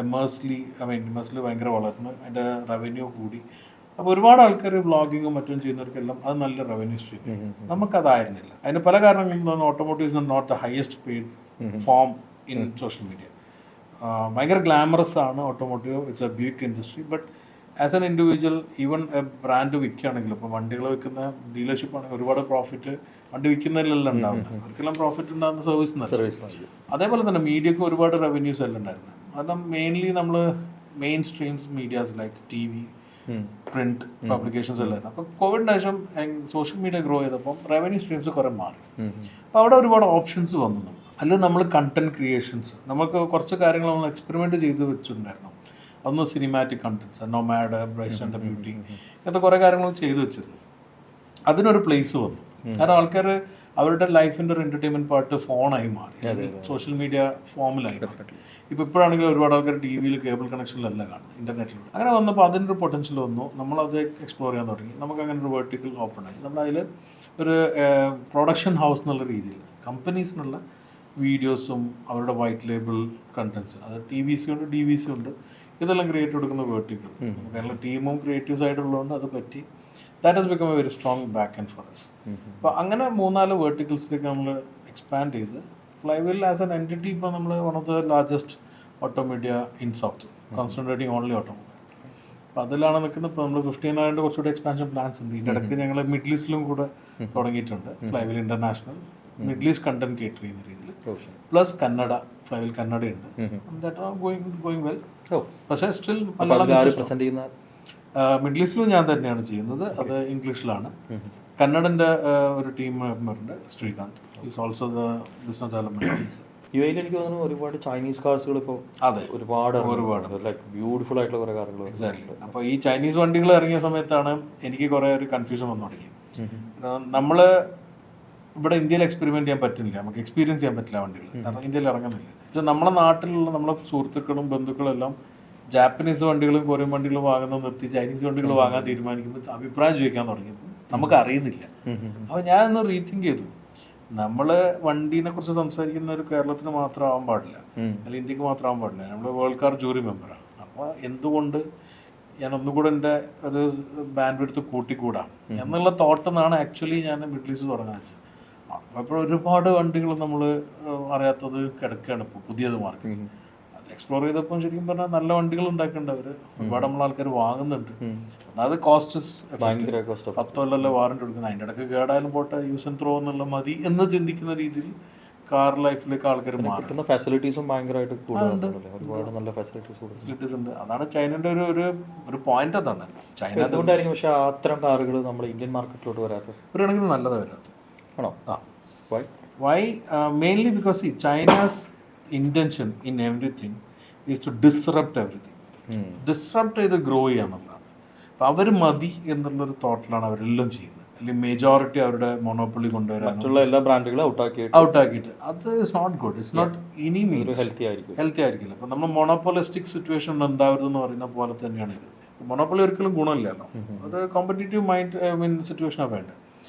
ഇമേഴ്സ്ലി ഭയങ്കര വളർന്ന് അതിൻ്റെ റവന്യൂ കൂടി. അപ്പോൾ ഒരുപാട് ആൾക്കാർ വ്ളോഗിങ്ങും മറ്റും ചെയ്യുന്നവർക്കെല്ലാം അത് നല്ല റവന്യൂ സ്ട്രീം. നമുക്കതായിരുന്നില്ല. അതിന് പല കാരണങ്ങളും. Automotive is not the highest paid form in social media. ഭയങ്കര ഗ്ലാമറസ് ആണ് automotive. It's a big industry. But as an individual even brand വിൽക്കുകയാണെങ്കിലും ഇപ്പോൾ വണ്ടികൾ വിൽക്കുന്ന ഡീലർഷിപ്പ് ആണെങ്കിൽ ഒരുപാട് പ്രോഫിറ്റ് വണ്ടി വിൽക്കുന്നതിലെല്ലാം ഉണ്ടാവുന്നത്. അവർക്കെല്ലാം പ്രോഫിറ്റ് ഉണ്ടാകുന്ന സർവീസ്. അതേപോലെ തന്നെ മീഡിയക്ക് ഒരുപാട് റവന്യൂസ് എല്ലാം ഉണ്ടായിരുന്നത്. കാരണം മെയിൻലി നമ്മൾ main streams medias like T V, print publications എല്ലാം. അപ്പോൾ കോവിഡിന് ശേഷം സോഷ്യൽ മീഡിയ ഗ്രോ ചെയ്തപ്പോൾ റവന്യൂ സ്ട്രീംസ് കുറേ മാറി. അപ്പോൾ അവിടെ ഒരുപാട് ഓപ്ഷൻസ് വന്നു. അതിൽ നമ്മൾ കണ്ടന്റ് ക്രിയേഷൻസ് നമുക്ക് കുറച്ച് കാര്യങ്ങൾ നമ്മൾ എക്സ്പെരിമെൻറ്റ് ചെയ്ത് വെച്ചിട്ടുണ്ടായിരുന്നു. അതൊന്ന് cinematic contents, nomad, Bryce and beauty, ഇങ്ങനത്തെ കുറേ കാര്യങ്ങൾ ചെയ്തു വെച്ചിരുന്നു. അതിനൊരു പ്ലേസ് വന്നു. കാരണം ആൾക്കാർ അവരുടെ ലൈഫിൻ്റെ ഒരു എൻ്റർടൈൻമെൻറ്റ് പാർട്ട് ഫോണായി മാറി, സോഷ്യൽ മീഡിയ ഫോമിലായി. ഇപ്പോൾ ഇപ്പോഴാണെങ്കിൽ ഒരുപാട് ആൾക്കാർ ടി വിയിൽ കേബിൾ കണക്ഷനിലല്ല കാണുന്നത്, ഇൻ്റർനെറ്റിലൂടെ. അങ്ങനെ വന്നപ്പോൾ അതിൻ്റെ ഒരു പൊട്ടൻഷ്യൽ വന്നു. നമ്മളത് എക്സ്പ്ലോർ ചെയ്യാൻ തുടങ്ങി. നമുക്ക് അങ്ങനെ ഒരു വെർട്ടിക്കൽ ഓപ്പൺ ആയി. നമ്മളതിൽ ഒരു പ്രൊഡക്ഷൻ ഹൗസ് എന്നുള്ള രീതിയിൽ കമ്പനീസിനുള്ള വീഡിയോസും അവരുടെ വൈറ്റ് ലേബിൾ കണ്ടൻസ്, അത് ടി വി സി ഉണ്ട്, ഡി വി സി ഉണ്ട്, ഇതെല്ലാം ക്രിയേറ്റ് കൊടുക്കുന്ന വേർട്ടിക്കൽ. കാരണം ടീമും ക്രിയേറ്റീവ് സൈഡുള്ളതുകൊണ്ട് അത് പറ്റി. That has become a very strong back and for us. അപ്പോൾ അങ്ങനെ 3-4 വേർട്ടിക്കൽസിലേക്ക് നമ്മൾ എക്സ്പാൻഡ് ചെയ്ത് ഫ്ലൈവീൽ ആസ് എൻ എൻറ്റിറ്റി ഇപ്പോൾ നമ്മൾ one of the largest auto media in South, concentrating only automobile. അപ്പോൾ അതിലാണ് നിൽക്കുന്നത്. ഇപ്പോൾ നമ്മൾ 15 ആയതുകൊണ്ട് കുറച്ചുകൂടി എക്സ്പാൻഷൻ പ്ലാൻസ് ഉണ്ട്. ഇതിൻ്റെ ഇടയ്ക്ക് ഞങ്ങൾ മിഡിൽ ഈസ്റ്റിലും കൂടെ തുടങ്ങിയിട്ടുണ്ട്. Flywheel international middle east content cater ചെയ്യുന്ന രീതിയിൽ. പ്ലസ് കന്നഡ, ഫ്ലൈവീൽ കന്നഡയുണ്ട്. Going well. പക്ഷേ സ്റ്റിൽ മിഡിൽ ഈസ്റ്റിലും ഞാൻ തന്നെയാണ് ചെയ്യുന്നത്. അത് ഇംഗ്ലീഷിലാണ്. കന്നഡൻ്റെ ഒരു ടീം മെമ്പറുണ്ട്, Srikanth. Is also the business development officer. യുഎഇയിൽ എനിക്ക് തോന്നുന്നു ഒരുപാട് ചൈനീസ് കാർസുകൾ ഇപ്പോൾ ഒരുപാട് ലൈക്ക് ബ്യൂട്ടിഫുൾ ആയിട്ടുള്ള കുറേ കാറുകൾ. എക്സാക്ട്ലി. അപ്പോൾ ഈ ചൈനീസ് വണ്ടികൾ ഇറങ്ങിയ സമയത്താണ് എനിക്ക് കുറേ ഒരു കൺഫ്യൂഷൻ വന്നു തുടങ്ങി. നമ്മൾ ഇവിടെ ഇന്ത്യയിൽ എക്സ്പെരിമെൻറ്റ് ചെയ്യാൻ പറ്റുന്നില്ല, നമുക്ക് എക്സ്പീരിയൻസ് ചെയ്യാൻ പറ്റില്ല വണ്ടികൾ, കാരണം ഇന്ത്യയിൽ ഇറങ്ങുന്നില്ല. പക്ഷേ നമ്മുടെ നാട്ടിലുള്ള നമ്മളെ സുഹൃത്തുക്കളും ബന്ധുക്കളും എല്ലാം ജാപ്പനീസ് വണ്ടികളും കൊറിയൻ വണ്ടികളും വാങ്ങുന്നത് നിർത്തി ചൈനീസ് വണ്ടികൾ വാങ്ങാൻ തീരുമാനിക്കുമ്പോൾ അഭിപ്രായം ചോദിക്കാൻ തുടങ്ങിയപ്പോൾ നമുക്ക് അറിയുന്നില്ല. അപ്പോൾ ഞാനൊന്ന് റീതിങ്ക് ചെയ്തു. നമ്മൾ വണ്ടീനെ കുറിച്ച് സംസാരിക്കുന്ന ഒരു കേരളത്തിന് മാത്രം ആവാൻ പാടില്ല, അല്ലെങ്കിൽ ഇന്ത്യക്ക് മാത്രം ആവാൻ പാടില്ല. നമ്മൾ വേൾഡ് കാർ ജൂറി മെമ്പറാണ്. അപ്പോൾ എന്തുകൊണ്ട് ഞാൻ ഒന്നുകൂടെ എൻ്റെ ഒരു ബാൻഡ് എടുത്ത് കൂട്ടിക്കൂടാം എന്നുള്ള തോട്ടെന്നാണ് ആക്ച്വലി ഞാൻ മിഡിൽ ഈസ്റ്റ് തുടങ്ങാൻ വെച്ചത്. അപ്പോൾ ഒരുപാട് വണ്ടികൾ നമ്മൾ അറിയാത്തത് കിടക്കുകയാണ് ഇപ്പോൾ പുതിയത് മാർക്കറ്റ്. അത് എക്സ്പ്ലോർ ചെയ്തപ്പോൾ ശരിക്കും പറഞ്ഞാൽ നല്ല വണ്ടികൾ ഉണ്ടാക്കേണ്ടവർ ഒരുപാട് നമ്മൾ ആൾക്കാർ വാങ്ങുന്നുണ്ട്. അതായത് കോസ്റ്റ് 10 കൊല്ലമല്ലേ വാറണ്ടി കൊടുക്കുന്നത്, അതിൻ്റെ ഇടയ്ക്ക് കേടായാലും പോട്ടെ, യൂസ് ആൻഡ് ത്രോ എന്നുള്ള മതി എന്ന് ചിന്തിക്കുന്ന രീതിയിൽ കാർ ലൈഫിലേക്ക് ആൾക്കാർ മാറും. ഫെസിലിറ്റീസും ഭയങ്കരമായിട്ട് ഒരുപാട് നല്ല ഫെസിലിറ്റീസ് ഉണ്ട്. അതാണ് ചൈനയുടെ ഒരു പോയിന്റ്. അതാണ് ചൈന അതുകൊണ്ടായിരിക്കും. പക്ഷേ അത്തരം കാറുകൾ നമ്മുടെ ഇന്ത്യൻ മാർക്കറ്റിലോട്ട് വരാത്തത് ഒരു കണക്കിന് നല്ലതാണ് വരാത്തത്. ആണോ? Why? Mainly because China's intention in everything is to disrupt everything. Disrupt ചെയ്ത് ഗ്രോ ചെയ്യാന്നുള്ളതാണ്. അപ്പോൾ അവർ മതി എന്നുള്ളൊരു തോട്ടിലാണ് അവരെല്ലാം ചെയ്യുന്നത്. അല്ലെങ്കിൽ മെജോറിറ്റി അവരുടെ മൊണോപ്പൊളി കൊണ്ടുവരാൻ മറ്റുള്ള എല്ലാ ബ്രാൻഡുകളും ഔട്ടാക്കിയിട്ട് അത് is not good. It's not ഇനി ഹെൽത്തി ആയിരിക്കില്ല. അപ്പോൾ നമ്മൾ മൊണോപ്പൊളിസ്റ്റിക് സിറ്റുവേഷൻ ഉണ്ടാവരുതെന്ന് പറയുന്ന പോലെ തന്നെയാണ് ഇത്. മൊണോപ്പൊളി ഒരിക്കലും ഗുണമില്ലല്ലോ. ഒരു കോമ്പറ്റീറ്റീവ് മൈൻഡ് സിറ്റുവേഷനാണ് വേണ്ടത്.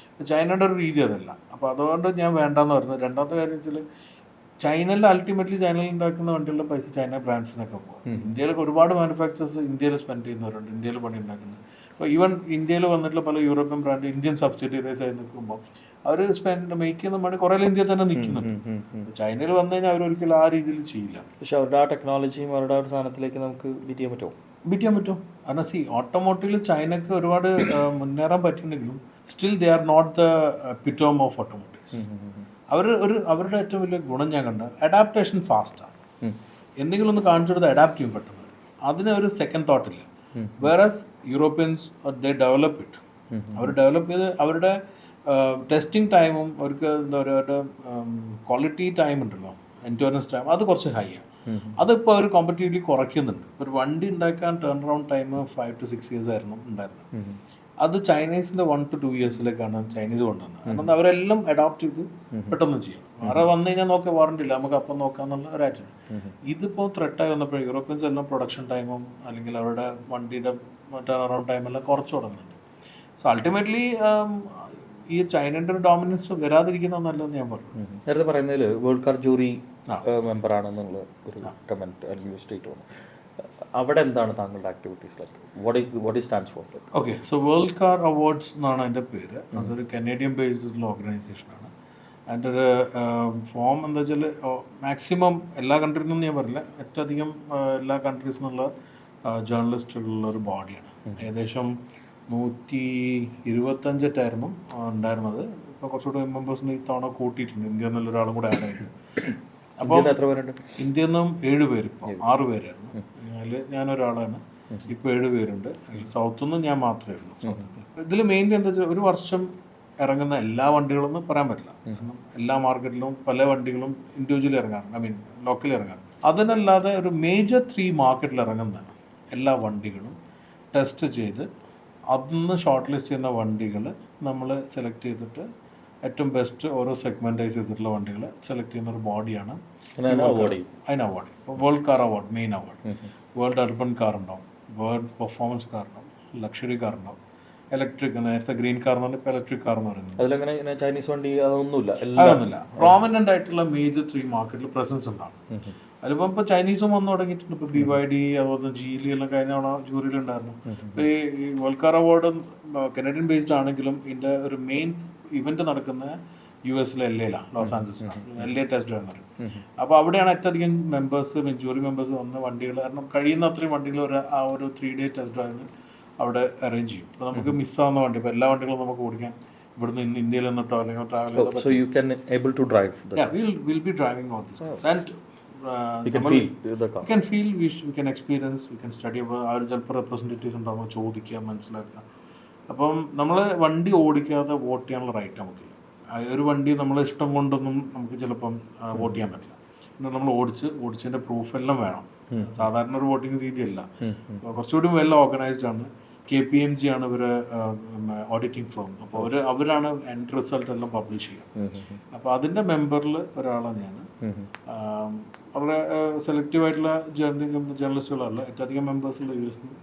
ചൈനയുടെ ഒരു രീതി അതല്ല. അപ്പോൾ അതുകൊണ്ട് ഞാൻ വേണ്ടെന്ന് പറഞ്ഞു. രണ്ടാമത്തെ കാര്യം വെച്ചാൽ ചൈനയിൽ അൾട്ടിമേറ്റ്ലി ചൈനയിൽ ഉണ്ടാക്കുന്ന വണ്ടികളുടെ പൈസ ചൈന ബ്രാൻഡ്സിനൊക്കെ പോകും. ഇന്ത്യയിൽ ഒരുപാട് മാനുഫാക്ചേഴ്സ് ഇന്ത്യയിൽ സ്പെൻഡ് ചെയ്യുന്നവരുണ്ട്, ഇന്ത്യയിൽ പണി ഉണ്ടാക്കുന്നത്. അപ്പോൾ ഈവൻ ഇന്ത്യയിൽ വന്നിട്ടുള്ള പല യൂറോപ്യൻ ബ്രാൻഡ് ഇന്ത്യൻ സബ്സിഡിയറീസ് ആയി നിൽക്കുമ്പോൾ അവർ മേക്ക് ചെയ്യുന്ന പണി കുറേ ഇന്ത്യയിൽ തന്നെ നിൽക്കുന്നുണ്ട്. ചൈനയിൽ വന്നു കഴിഞ്ഞാൽ അവരൊരിക്കലും ആ രീതിയിൽ ചെയ്യില്ല. പക്ഷേ അവരുടെ ആ ടെക്നോളജിയും അവരുടെ ആ ഒരു സാധനത്തിലേക്ക് നമുക്ക് ബീറ്റ് ചെയ്യാൻ പറ്റുമോ? കാരണം ഓട്ടോമോട്ടീവിൽ ചൈനക്ക് ഒരുപാട് മുന്നേറാൻ പറ്റുന്നുണ്ടെങ്കിലും still they are not the epitome of automotives. അവരുടെ ഏറ്റവും വലിയ ഗുണം ഞാൻ കണ്ട അഡാപ്റ്റേഷൻ ഫാസ്റ്റാണ്. എന്തെങ്കിലും ഒന്ന് കാണിച്ചു കൊടുത്ത് അഡാപ്റ്റ് ചെയ്യും പെട്ടെന്ന്. അതിന് ഒരു സെക്കൻഡ് തോട്ടില്ല. Whereas Europeans they develop it. അവർ ഡെവലപ്പ് ചെയ്ത് അവരുടെ ടെസ്റ്റിംഗ് ടൈമും അവർക്ക് എന്താ പറയുക, അവരുടെ ക്വാളിറ്റി ടൈം ഉണ്ടല്ലോ, എൻഡ്യൂറൻസ് ടൈം, അത് കുറച്ച് ഹൈ ആണ്. അതിപ്പോൾ അവർ കോമ്പറ്റീവ്ലി കുറയ്ക്കുന്നുണ്ട്. ഒരു വണ്ടി ഉണ്ടാക്കാൻ turn around time 5 to 6 years ആയിരുന്നു ഉണ്ടായിരുന്നത്. അത് ചൈനീസിൻ്റെ 1 to 2 yearsലേക്കാണ് ചൈനീസ് കൊണ്ടുവന്നത്. കാരണം അവരെല്ലാം അഡോപ്റ്റ് ചെയ്ത് പെട്ടെന്ന് ചെയ്യും. വേറെ വന്നു കഴിഞ്ഞാൽ വാറണ്ടി ഇല്ല, നമുക്ക് അപ്പം നോക്കാന്നുള്ള ഒരു ആറ്റിറ്റ്യൂഡ്. ഇതിപ്പോൾ ത്രെട്ടായി വന്നപ്പോൾ യൂറോപ്യൻസ് എല്ലാം പ്രൊഡക്ഷൻ ടൈമും അല്ലെങ്കിൽ അവരുടെ വണ്ടിയുടെ ടേൺ അറൗണ്ട് ടൈമെല്ലാം കുറച്ച് തുടങ്ങുന്നുണ്ട്. സോ അൾട്ടിമേറ്റ്ലി ഈ ചൈനയുടെ ഒരു ഡോമിനൻസ് വരാതിരിക്കുന്നത് നല്ലതെന്ന് ഞാൻ പറഞ്ഞു. നേരത്തെ പറയുന്നതിൽ വേൾഡ് കാർ ജൂറി മെമ്പറാണെന്നുള്ള ഒരു കമൻറ്റ് അല്ലെങ്കിൽ സ്റ്റേറ്റ് വന്നു. അവിടെ എന്താണ് താങ്കളുടെ ആക്ടിവിറ്റീസ് ലൈക്ക് വാട്ട് ഈ stands for? Okay, so world car awards എന്നാണ് അതിൻ്റെ പേര്. അതൊരു കനേഡിയൻ ബേസ്ഡുള്ള ഓർഗനൈസേഷനാണ്. അതിൻ്റെ ഒരു ഫോം എന്താ വെച്ചാൽ മാക്സിമം എല്ലാ കൺട്രിയിൽ നിന്നും ഞാൻ പറയില്ല, ഏറ്റവും അധികം എല്ലാ കൺട്രീസിൽ നിന്നുള്ള ജേർണലിസ്റ്റുകളുള്ള ഒരു ബോഡിയാണ്. ഏകദേശം 125 ഉണ്ടായിരുന്നത്. ഇപ്പോൾ കുറച്ചുകൂടി മെമ്പേഴ്സിന് ഇത്തവണ കൂട്ടിയിട്ടുണ്ട്. ഇന്ത്യയിൽ നിന്നുള്ള ഒരാളും കൂടെ ആഡ് ആയിട്ടുണ്ട്. അപ്പോൾ എത്ര പേരുണ്ട്? ഇന്ത്യയിൽ നിന്നും 7 പേര്, ഇപ്പോൾ 6 പേരായിരുന്നു. അതിൽ ഞാനൊരാളാണ്. ഇപ്പോൾ 7 പേരുണ്ട്. സൗത്തിൽ നിന്നും ഞാൻ മാത്രമേ ഉള്ളൂ. ഇതിൽ മെയിൻലി എന്താ വെച്ചാൽ ഒരു വർഷം ഇറങ്ങുന്ന എല്ലാ വണ്ടികളൊന്നും പറയാൻ പറ്റില്ല. കാരണം എല്ലാ മാർക്കറ്റിലും പല വണ്ടികളും ഇൻഡിവിജ്വലി ഇറങ്ങാറുണ്ട്, ഐ മീൻ ലോക്കലി ഇറങ്ങാറുണ്ട്. അതിനല്ലാതെ ഒരു മേജർ 3 മാർക്കറ്റിൽ ഇറങ്ങുന്ന എല്ലാ വണ്ടികളും ടെസ്റ്റ് ചെയ്ത് അതിന്ന് ഷോർട്ട് ലിസ്റ്റ് ചെയ്യുന്ന വണ്ടികൾ നമ്മൾ സെലക്ട് ചെയ്തിട്ട് ഏറ്റവും ബെസ്റ്റ് ഓരോ സെഗ്മെൻറ്റൈസ് ചെയ്തിട്ടുള്ള വണ്ടികൾ സെലക്ട് ചെയ്യുന്ന ഒരു ബോഡിയാണ് അതിന് അവാർഡ്. ഇപ്പോൾ world car award, main award. World urban car ഉണ്ടാവും, വേൾഡ് പെർഫോമൻസ് കാർ ഉണ്ടാവും, ലക്ഷറി കാർ ഉണ്ടാവും, ഇലക്ട്രിക്, നേരത്തെ ഗ്രീൻ കാർ എന്ന് പറഞ്ഞാൽ ഇപ്പോൾ ഇലക്ട്രിക് കാർ എന്ന് പറയുന്നത്. അതിലങ്ങനെ ചൈനീസ് വണ്ടി അതൊന്നുമില്ല. പ്രോമിനൻ്റ് ആയിട്ടുള്ള മേജർ 3 മാർക്കറ്റിൽ പ്രസൻസ് ഉണ്ടാവും. അതിലിപ്പം ഇപ്പോൾ ചൈനീസും വന്നു തുടങ്ങിയിട്ടുണ്ട്. ഇപ്പോൾ BYD, അതുപോലെ GLE എല്ലാം കഴിഞ്ഞ തവണ ജൂറിയിലുണ്ടായിരുന്നു. ഇപ്പോൾ ഈ world car award Canadian based ആണെങ്കിലും ഇതിൻ്റെ ഒരു മെയിൻ ഇവന്റ് നടക്കുന്ന US LAയിലാണ്, ലോസ് ആഞ്ചലസിലാണ്. LA ടെസ്റ്റ് ഡ്രൈവ് എന്ന് പറയും. അപ്പോൾ അവിടെയാണ് ഏറ്റവും അധികം മെമ്പേഴ്സ്, ജൂറി മെമ്പേഴ്സ് വന്ന വണ്ടികൾ, കാരണം കഴിയുന്ന അത്രയും വണ്ടികൾ ആ ഒരു 3 ഡേ ടെസ്റ്റ് ഡ്രൈവിന് അവിടെ അറേഞ്ച് ചെയ്യും. അപ്പോൾ നമുക്ക് മിസ്സാവുന്ന വണ്ടി, ഇപ്പോൾ എല്ലാ വണ്ടികളും നമുക്ക് ഓടിക്കാൻ ഇവിടുന്ന് ഇന്ത്യയിൽ നിന്നിട്ടോ അല്ലെങ്കിൽ ട്രാവൽ ചെയ്ത് So you can able to drive the yeah we'll be driving all this and you can feel the car. we can feel, we can experience, we can study about our ചിലപ്പോൾ representatives ഉണ്ടാകുമ്പോൾ ചോദിക്കുക, മനസ്സിലാക്കുക. അപ്പം നമ്മൾ വണ്ടി ഓടിക്കാതെ vote ചെയ്യാനുള്ള right നമുക്കില്ല. ഒരു വണ്ടി നമ്മളെ ഇഷ്ടം കൊണ്ടൊന്നും നമുക്ക് ചിലപ്പം വോട്ട് ചെയ്യാൻ പറ്റില്ല. പിന്നെ നമ്മൾ ഓടിച്ചതിൻ്റെ പ്രൂഫ് എല്ലാം വേണം. സാധാരണ ഒരു വോട്ടിംഗ് രീതിയല്ല, കുറച്ചുകൂടി വെൽ ഓർഗനൈസ്ഡ് ആണ്. KPMG ആണ് ഇവരെ ഓഡിറ്റിംഗ് ഫേം. അപ്പോൾ അവരാണ് എൻഡ് റിസൾട്ട് എല്ലാം പബ്ലിഷ് ചെയ്യുക. അപ്പോൾ അതിൻ്റെ മെമ്പറിൽ ഒരാളാണ് ഞാൻ. വളരെ സെലക്റ്റീവായിട്ടുള്ള ജേർണലിസ്റ്റുകളല്ല, ഏറ്റവും അധികം മെമ്പേഴ്സുള്ള US നിന്ന്,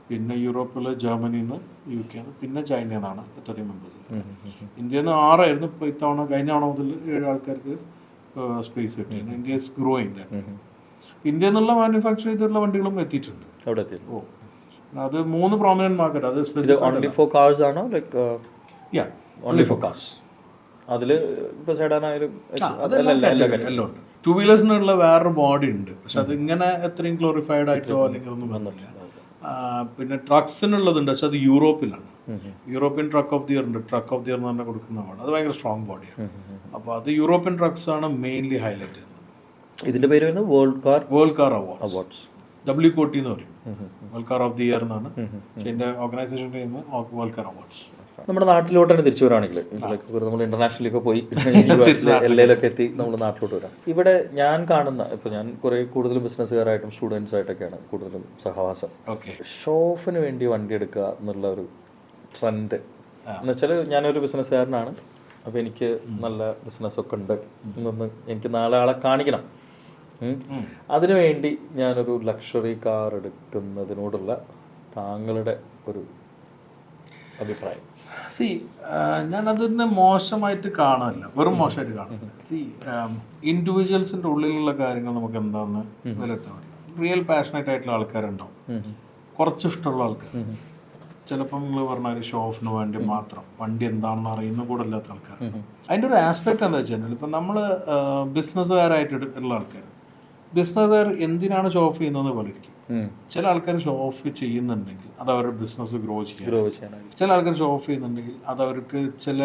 പിന്നെ യൂറോപ്പിൽ, ജർമ്മനിയിൽ നിന്ന്, UK നിന്ന്, പിന്നെ ചൈനയിൽ നിന്നാണ് ഏറ്റവും അധികം മെമ്പേഴ്സ്. ഇന്ത്യയിൽ നിന്ന് 6 ആയിരുന്നു. ഇപ്പോൾ ഇത്തവണ കഴിഞ്ഞ തവണ മുതൽ 7 ആൾക്കാർക്ക് സ്പേസ് കിട്ടിയിരുന്നു. India is growing that. ഇന്ത്യയിൽ നിന്നുള്ള മാനുഫാക്ചർ ചെയ്തിട്ടുള്ള വണ്ടികളും എത്തിയിട്ടുണ്ട്. അത് 3 പ്രോമിനന്റ് മാർക്കറ്റ്. അത് സ്പെസിഫിക് ഓൺലി ഫോർ കാർസ് ആണോ? ലൈക്ക് യാ ഓൺലി ഫോർ കാർസ്. അതിൽ ഇപ്പോൾ സെഡാൻ ആയാലും എല്ലാം ഉണ്ട്. 2 വീലേഴ്സിനുള്ള വേറൊരു ബോഡി ഉണ്ട്, പക്ഷെ അത് ഇങ്ങനെ എത്രയും ഗ്ലോറിഫൈഡ് ആയിട്ടോ അല്ലെങ്കിൽ ഒന്നും വന്നില്ല. പിന്നെ ട്രക്സിനുള്ളതുണ്ട്, പക്ഷെ അത് യൂറോപ്പിലാണ്. European truck of the year ഉണ്ട്. ട്രക്ക് ഓഫ് ദി ഇയർ എന്ന് പറഞ്ഞാൽ കൊടുക്കുന്ന അവാർഡ് അത് ഭയങ്കര സ്ട്രോങ് ബോഡിയാണ്. അപ്പോൾ അത് യൂറോപ്യൻ ട്രക്സ് ആണ് മെയിൻലി ഹൈലൈറ്റ് ചെയ്യുന്നത്. ഇതിന്റെ പേര് വേൾഡ് കാർ അവാർഡ്സ്, WCOT എന്ന് പറയും. World car of the year എന്നാണ്. പക്ഷേ ഇതിന്റെ ഓർഗനൈസേഷൻ വേൾഡ് കാർ അവാർഡ്സ്. നമ്മുടെ നാട്ടിലോട്ട് തന്നെ തിരിച്ചു വരാണെങ്കിൽ നമ്മൾ ഇന്റർനാഷണലിലൊക്കെ പോയി LAയിലൊക്കെ എത്തി നമ്മൾ നാട്ടിലോട്ട് വരാം. ഇവിടെ ഞാൻ കാണുന്ന, ഇപ്പോൾ ഞാൻ കുറേ കൂടുതലും ബിസിനസ്സുകാരായിട്ടും സ്റ്റുഡൻസ് ആയിട്ടൊക്കെയാണ് കൂടുതലും സഹവാസം. ഷോഫിന് വേണ്ടി വണ്ടി എടുക്കുക എന്നുള്ള ഒരു ട്രെൻഡ് എന്ന് വെച്ചാൽ, ഞാനൊരു ബിസിനസ്സുകാരനാണ്, അപ്പോൾ എനിക്ക് നല്ല ബിസിനസ്സൊക്കെ ഉണ്ട് എന്നൊന്ന് എനിക്ക് 4 ആളെ കാണിക്കണം. അതിനുവേണ്ടി ഞാനൊരു ലക്ഷറി കാർ എടുക്കുന്നതിനോടുള്ള താങ്കളുടെ ഒരു അഭിപ്രായം? ഞാൻ അതിനെ മോശമായിട്ട് കാണാനില്ല, വെറും മോശമായിട്ട് കാണുന്നില്ല. ഇൻഡിവിജ്വൽസിന്റെ ഉള്ളിലുള്ള കാര്യങ്ങൾ നമുക്ക് എന്താണെന്ന് വിലയിരുത്താൻ പറ്റില്ല. റിയൽ പാഷനേറ്റ് ആയിട്ടുള്ള ആൾക്കാരുണ്ടാവും, കുറച്ച് ഇഷ്ടമുള്ള ആൾക്കാർ. ചിലപ്പോൾ നിങ്ങൾ പറഞ്ഞാൽ ഷോ ഓഫിന് വേണ്ടി മാത്രം വണ്ടി എന്താണെന്ന് അറിയുന്ന കൂടെ അല്ലാത്ത ആൾക്കാർ. അതിൻ്റെ ഒരു ആസ്പെക്ട് എന്താ വെച്ചാൽ, ഇപ്പം നമ്മൾ ബിസിനസ്സുകാരായിട്ട് ഉള്ള ആൾക്കാർ, ബിസിനസ്സുകാർ എന്തിനാണ് ഷോ ഓഫ് ചെയ്യുന്നതെന്ന് പോലെ ഇരിക്കും. ചില ആൾക്കാർ ഷോ ഓഫ് ചെയ്യുന്നുണ്ടെങ്കിൽ അത് അവരുടെ ബിസിനസ് ഗ്രോ ചെയ്യാൻ. ചില ആൾക്കാർ ഷോ ഓഫ് ചെയ്യുന്നുണ്ടെങ്കിൽ അത് അവർക്ക് ചില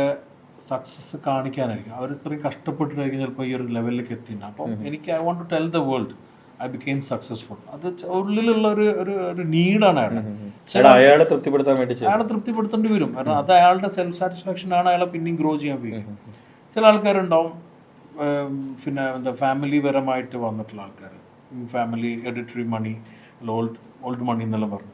സക്സസ് കാണിക്കാനായിരിക്കും. അവർ ഇത്രയും കഷ്ടപ്പെട്ടിട്ടായിരിക്കും ചിലപ്പോൾ ഈ ഒരു ലെവലിലേക്ക് എത്തിയിട്ടുണ്ട്. അപ്പം എനിക്ക് I want to tell the world I became successful. അത് ഉള്ളിലുള്ള ഒരു നീഡാണ് അയാളെ തൃപ്തിപ്പെടുത്തേണ്ടി വരും. കാരണം അത് അയാളുടെ സെൽഫ് സാറ്റിസ്ഫാക്ഷൻ ആണ് അയാളെ പിന്നെയും ഗ്രോ ചെയ്യാൻ ഉപയോഗിക്കും. ചില ആൾക്കാരുണ്ടാവും പിന്നെ ഫാമിലി പരമായിട്ട് വന്നിട്ടുള്ള ആൾക്കാർ, ഫാമിലി എഡിറ്ററി മണി, ഓൾഡ് മണി എന്നെല്ലാം പറഞ്ഞു,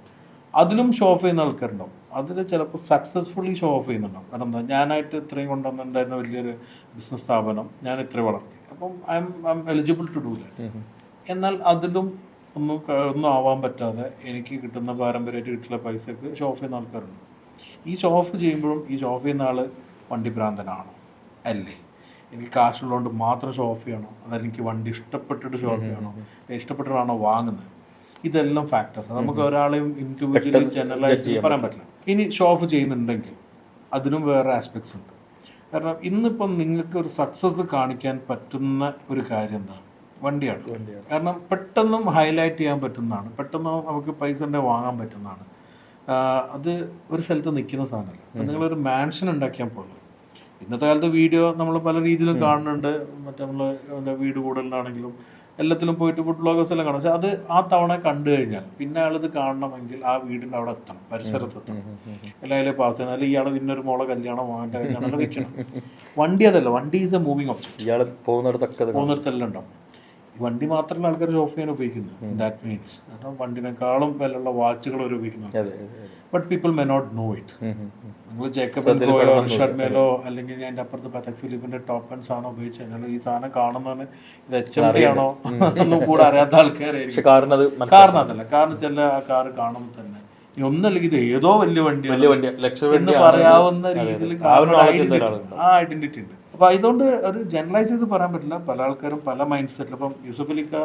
അതിലും ഷോ ഓഫ് ചെയ്യുന്ന ആൾക്കാരുണ്ടാവും. അതിൽ ചിലപ്പോൾ സക്സസ്ഫുള്ളി ഷോ ഓഫ് ചെയ്യുന്നുണ്ടാവും. കാരണം എന്താ, ഞാനായിട്ട് ഇത്രയും കൊണ്ടുവന്നിട്ടുണ്ടായിരുന്ന വലിയൊരു ബിസിനസ് സ്ഥാപനം ഞാൻ ഇത്രയും വളർത്തി, അപ്പം I am eligible to do that. എന്നാൽ അതിലും ഒന്നും ആവാൻ പറ്റാതെ എനിക്ക് കിട്ടുന്ന പാരമ്പര്യമായിട്ട് കിട്ടുന്ന പൈസക്ക് ഷോ ഓഫ് ചെയ്യുന്ന ആൾക്കാരുണ്ട്. ഈ ഷോ ഓഫ് ചെയ്യുമ്പോഴും ഈ ഷോ ഓഫ് ചെയ്യുന്ന ആൾ വണ്ടി ഭ്രാന്തനാണോ അല്ലേ, എനിക്ക് കാശുള്ളതുകൊണ്ട് മാത്രം ഷോ ഓഫ് ചെയ്യണോ, അതല്ലെങ്കിൽ എനിക്ക് വണ്ടി ഇഷ്ടപ്പെട്ടിട്ട് ഷോ ഓഫ് ചെയ്യണോ, ഇഷ്ടപ്പെട്ടിട്ടാണോ വാങ്ങുന്നത്, ഇതെല്ലാം ഫാക്ടേഴ്സ്. നമുക്ക് ഒരാളെയും ഇൻഡിവിജ്വലി ജനറലൈസ് ചെയ്ത് പറയാൻ പറ്റില്ല. ഇനി ഷോ ഓഫ് ചെയ്യുന്നുണ്ടെങ്കിൽ അതിനും വേറെ ആസ്പെക്ട്സ് ഉണ്ട്. കാരണം ഇന്നിപ്പം നിങ്ങൾക്ക് ഒരു സക്സസ് കാണിക്കാൻ പറ്റുന്ന ഒരു കാര്യം എന്താണ്? വണ്ടിയാണ്. കാരണം പെട്ടെന്നും ഹൈലൈറ്റ് ചെയ്യാൻ പറ്റുന്നതാണ്, പെട്ടെന്ന് നമുക്ക് പൈസ ഉണ്ടെങ്കിൽ വാങ്ങാൻ പറ്റുന്നതാണ്. അത് ഒരു സ്ഥലത്ത് നിൽക്കുന്ന സാധനമല്ല. അപ്പം നിങ്ങളൊരു മാൻഷൻ ഉണ്ടാക്കിയാൽ പോലും ഇന്നത്തെ കാലത്ത് വീഡിയോ നമ്മൾ പല രീതിയിലും കാണുന്നുണ്ട്. മറ്റേ നമ്മൾ എന്താ വീട് കൂടലിനാണെങ്കിലും എല്ലാത്തിലും പോയിട്ട് ഫുഡ് ബ്ലോഗേഴ്സ് എല്ലാം കാണും. പക്ഷെ അത് ആ തവണ കണ്ടു കഴിഞ്ഞാൽ പിന്നെ അയാളിത് കാണണമെങ്കിൽ ആ വീടിൻ്റെ അവിടെ എത്തണം, പരിസരത്ത് എത്തണം, അല്ലെങ്കിൽ പാസ് ചെയ്യണം, അല്ലെങ്കിൽ ഇയാൾ പിന്നെ ഒരു മോളെ കല്യാണം വാങ്ങേണ്ട കല്യാണം വെക്കണം. വണ്ടി അതല്ല, വണ്ടി ഈസ് എ മൂവിങ് ഒബ്ജക്റ്റ്. ഇയാൾ പോകുന്നിടത്തെല്ലാം ഉണ്ടാവും. ഈ വണ്ടി മാത്രമല്ല ആൾക്കാർ ഷോപ്പ് ചെയ്യാൻ ഉപയോഗിക്കുന്നത്. ദാറ്റ് മീൻസ് കാരണം വണ്ടിനേക്കാളും വിലയുള്ള വാച്ചുകൾ അവർ ഉപയോഗിക്കുന്നുണ്ട്. But people may not know it. നിങ്ങൾ ജേക്കബിലോ ഷർമേലോ അല്ലെങ്കിൽ ഞാൻ എൻ്റെ അപ്പുറത്ത് പതക് ഫിലിപ്പിന്റെ ടോപ്പ് ആൻഡ് സാധനം ഉപയോഗിച്ച് കഴിഞ്ഞാൽ ഈ സാധനം കാണുന്നതിന് ഇത് HMT ആണോ ഒന്നും കൂടെ അറിയാത്ത ആൾക്കാരായിരിക്കും. കാരണം അതല്ല, കാരണം ചില ആ കാറ് കാണുമ്പോൾ തന്നെ ഒന്നല്ലെങ്കിൽ ഇത് ഏതോ വലിയ വണ്ടി എന്ന് പറയാവുന്ന രീതിയിൽ ആ ഐഡന്റിറ്റി ഉണ്ട്. അപ്പൊ ഇതുകൊണ്ട് ഒരു ജനറലൈസ് ചെയ്ത് പറയാൻ പറ്റില്ല. പല ആൾക്കാരും പല മൈൻഡ് സെറ്റിൽ. ഇപ്പം യൂസഫ് അലിക്ക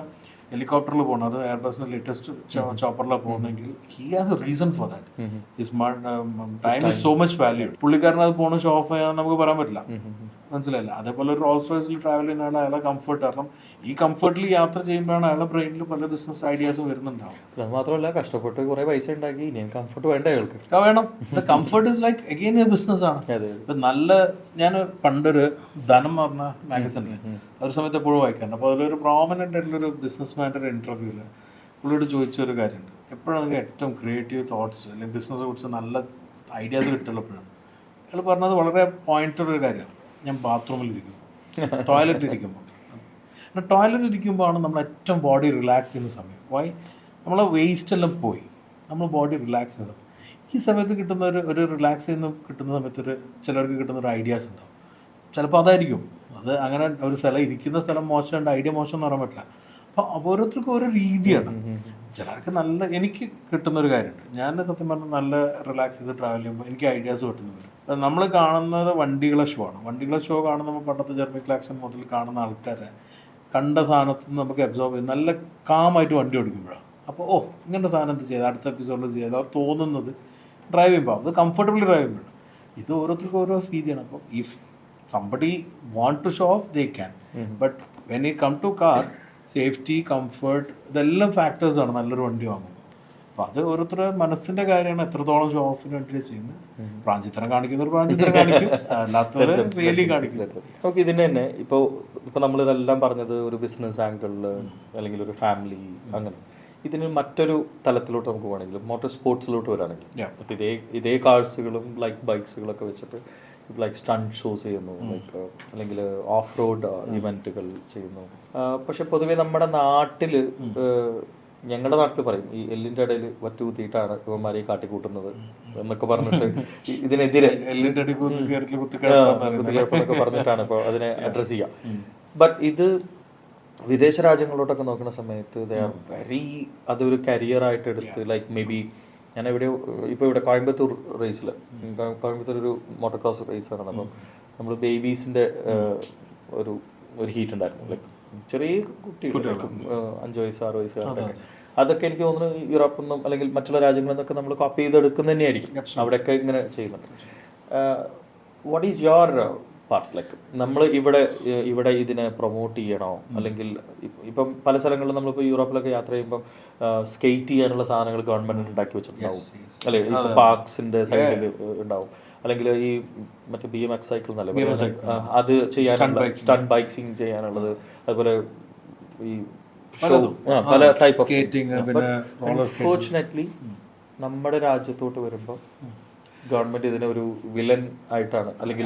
ഹെലികോപ്റ്ററിൽ പോകുന്നത്, അത് എയർബസിന്റെ ലേറ്റസ്റ്റ് ചോപ്പറിലാണ് പോകുന്നെങ്കിൽ he has a reason for that. His time is so much valued. പുള്ളിക്കാരൻ അത് പോണ ഷോ ഓഫ് ചെയ്യാൻ നമുക്ക് പറയാൻ പറ്റില്ല, മനസ്സിലായില്ല. അതേപോലെ ഒരു റോൾസ് റോയ്സിൽ ട്രാവൽ ചെയ്യുന്ന അയാളെ കംഫർട്ട്, കാരണം ഈ കംഫർട്ടിൽ യാത്ര ചെയ്യുമ്പോഴാണ് അയാളുടെ ബ്രെയിനിൽ പല ബിസിനസ് ഐഡിയാസും വരുന്നുണ്ടാവും. അത് മാത്രമല്ല കഷ്ടപ്പെട്ട് കുറെ പൈസ ഉണ്ടാക്കി കംഫർട്ട് വേണ്ട അയാൾക്ക് വേണം. Comfort is like again A business ആണ്. ഇപ്പൊ നല്ല, ഞാൻ പണ്ടൊരു ധനം പറഞ്ഞ മാഗസിനിൽ ഒരു സമയത്ത് എപ്പോഴും വായിക്കാറുണ്ട്. അപ്പോൾ അതിലൊരു പ്രോമിനൻ്റ് ആയിട്ടുള്ളൊരു ബിസിനസ് മാൻ്റെ ഒരു ഇൻ്റർവ്യൂവിൽ പുള്ളിയോട് ചോദിച്ചൊരു കാര്യമുണ്ട്, എപ്പോഴാണ് നിങ്ങൾക്ക് ഏറ്റവും ക്രിയേറ്റീവ് തോട്ട്സ് അല്ലെങ്കിൽ ബിസിനസ്സിനെ കുറിച്ച് നല്ല ഐഡിയാസ് കിട്ടുള്ളപ്പോഴാണ്. അയാൾ പറഞ്ഞത് വളരെ പോയിന്റഡ് ഒരു കാര്യമാണ്. ഞാൻ ബാത്റൂമിൽ ഇരിക്കുന്നു, ടോയ്ലറ്റ് ഇരിക്കുമ്പോൾ. ടോയ്ലറ്റ് ഇരിക്കുമ്പോൾ ആണ് നമ്മൾ ഏറ്റവും ബോഡി റിലാക്സ് ചെയ്യുന്ന സമയം. വൈ? നമ്മളെ വേസ്റ്റ് എല്ലാം പോയി, നമ്മൾ ബോഡി റിലാക്സ് ചെയ്യുന്ന സമയം. ഈ സമയത്ത് കിട്ടുന്ന ഒരു റിലാക്സ് ചെയ്യുന്ന കിട്ടുന്ന സമയത്ത് ചിലർക്ക് കിട്ടുന്ന ഒരു ഐഡിയാസ് ഉണ്ടാവും. ചിലപ്പോൾ അതായിരിക്കും അത്. അങ്ങനെ ഒരു സ്ഥലം ഇരിക്കുന്ന സ്ഥലം മോശമുണ്ട്, ഐഡിയ മോശം എന്ന് പറയാൻ പറ്റില്ല. അപ്പോൾ ഓരോരുത്തർക്കും ഓരോ രീതിയാണ്. ചിലർക്ക് നല്ല, എനിക്ക് കിട്ടുന്നൊരു കാര്യമുണ്ട്. ഞാൻ സത്യം പറഞ്ഞാൽ നല്ല റിലാക്സ് ചെയ്ത് ട്രാവൽ ചെയ്യുമ്പോൾ എനിക്ക് ഐഡിയാസ് കിട്ടുന്നു വരും. നമ്മൾ കാണുന്നത് വണ്ടികളെ ഷോ ആണ്. വണ്ടികളെ ഷോ കാണുമ്പോൾ പണ്ടത്തെ ജർമ്മി ക്ലാക്സൺ മുതൽ കാണുന്ന ആൾക്കാരെ കണ്ട സാധനത്തിൽ നിന്ന് നമുക്ക് അബ്സോർബ് ചെയ്യും. നല്ല കാമായിട്ട് വണ്ടി ഓടിക്കുമ്പോഴാണ്. അപ്പോൾ ഇങ്ങനത്തെ സാധനം എന്ത് ചെയ്താൽ അടുത്ത എപ്പിസോഡിൽ ചെയ്താൽ അത് തോന്നുന്നത് ഡ്രൈവ് ചെയ്യുമ്പോൾ അത് കംഫർട്ടബിളി ഡ്രൈവ് ചെയ്യുമ്പോഴാണ്. ഇത് ഓരോരുത്തർക്കും ഓരോ രീതിയാണ്. അപ്പോൾ if somebody want to show off they can, but when it come to car, safety, comfort, ഇതെല്ലാം ഫാക്ടേഴ്സ് ആണ് നല്ലൊരു വണ്ടി വാങ്ങുമ്പോൾ. അപ്പോൾ അത് ഓരോരുത്തരുടെ മനസ്സിന്റെ കാര്യമാണ്, എത്രത്തോളം ഷോ ഓഫിന് വേണ്ടി ചെയ്യുന്നത്. പ്രാഞ്ചിത്തരം കാണിക്കുന്നവർ പ്രാഞ്ചിത്തരം കാണിക്കും, അല്ലാത്തവർ റിയലി കാണിക്കും. ഓക്കെ, ഇതിൻ്റെ തന്നെ ഇപ്പോൾ നമ്മളിതെല്ലാം പറഞ്ഞത് ഒരു ബിസിനസ് ആംഗിളിൽ അല്ലെങ്കിൽ ഒരു ഫാമിലി അങ്ങനെ. ഇതിന് മറ്റൊരു തലത്തിലോട്ട് നമുക്ക് പോകണമെങ്കിൽ മോട്ടോർ സ്പോർട്സിലോട്ട് വരാണെങ്കിൽ അപ്പോൾ ഇതേ കാഴ്സുകളും ലൈക്ക് ബൈക്സുകളൊക്കെ വെച്ചിട്ട് ലൈക്ക് സ്റ്റണ്ട് ഷോസ് ചെയ്യുന്നു, ലൈക്ക് അല്ലെങ്കിൽ ഓഫ് റോഡ് ഇവൻറ്റുകൾ ചെയ്യുന്നു. പക്ഷെ പൊതുവേ നമ്മുടെ നാട്ടിൽ, ഞങ്ങളുടെ നാട്ടിൽ പറയും ഈ എല്ലിൻ്റെ ഇടയിൽ വറ്റു കുത്തിയിട്ടാണ് ഇവന്മാരെ കാട്ടിക്കൂട്ടുന്നത് എന്നൊക്കെ പറഞ്ഞിട്ട് ഇതിനെതിരെ കുത്തിക്കേർപ്പെന്നൊക്കെ പറഞ്ഞിട്ടാണ് ഇപ്പോൾ അതിനെ അഡ്രസ്സ് ചെയ്യുക. ബട്ട് ഇത് വിദേശ രാജ്യങ്ങളിലോട്ടൊക്കെ നോക്കുന്ന സമയത്ത് ദേ ആർ വെരി, അതൊരു കരിയറായിട്ട് എടുത്ത് ലൈക്ക് മേ ബി ഞാൻ ഇപ്പോൾ ഇവിടെ കോയമ്പത്തൂർ റേസിൽ, കോയമ്പത്തൂർ ഒരു മോട്ടോർ ക്രോസ് റേസ് ആണ്. അപ്പം നമ്മൾ ബേബീസിൻ്റെ ഒരു ഹീറ്റ് ഉണ്ടായിരുന്നു, ലൈക്ക് ചെറിയ കുട്ടികൾ 5 വയസ്സ് 6 വയസ്സുകാരൊക്കെ. അതൊക്കെ എനിക്ക് തോന്നുന്നു യൂറോപ്പിൽ നിന്നും അല്ലെങ്കിൽ മറ്റുള്ള രാജ്യങ്ങളിൽ നിന്നൊക്കെ നമ്മൾ കോപ്പി ചെയ്തെടുക്കുന്ന തന്നെയായിരിക്കും. അവിടെയൊക്കെ ഇങ്ങനെ ചെയ്യുന്നുണ്ട്. What is your part? Like നമ്മൾ ഇവിടെ ഇതിനെ പ്രൊമോട്ട് ചെയ്യണോ? അല്ലെങ്കിൽ ഇപ്പം പല സ്ഥലങ്ങളിലും നമ്മളിപ്പോൾ യൂറോപ്പിലൊക്കെ യാത്ര ചെയ്യുമ്പം സ്കേറ്റ് ചെയ്യാനുള്ള സാധനങ്ങൾ ഗവൺമെന്റ് ഉണ്ടാക്കി വെച്ചിട്ടുണ്ടാവും, അല്ലെ? ഇപ്പം പാർക്സിന്റെ സൈഡിൽ ഉണ്ടാവും, അല്ലെങ്കിൽ ഈ മറ്റേ BMX സൈക്കിൾ എന്നല്ലേ അത് ചെയ്യാനുള്ള, സ്റ്റണ്ട് ബൈക്സിങ് ചെയ്യാനുള്ളത്, അതുപോലെ ഈ പല ടൈപ്പ് ഓഫ്. അൺഫോർച്ചുനേറ്റ്ലി നമ്മുടെ രാജ്യത്തോട്ട് വരുമ്പോൾ ഗവൺമെന്റ് ഇതിനെ ഒരു വില്ലൻ ആയിട്ടാണ്, അല്ലെങ്കിൽ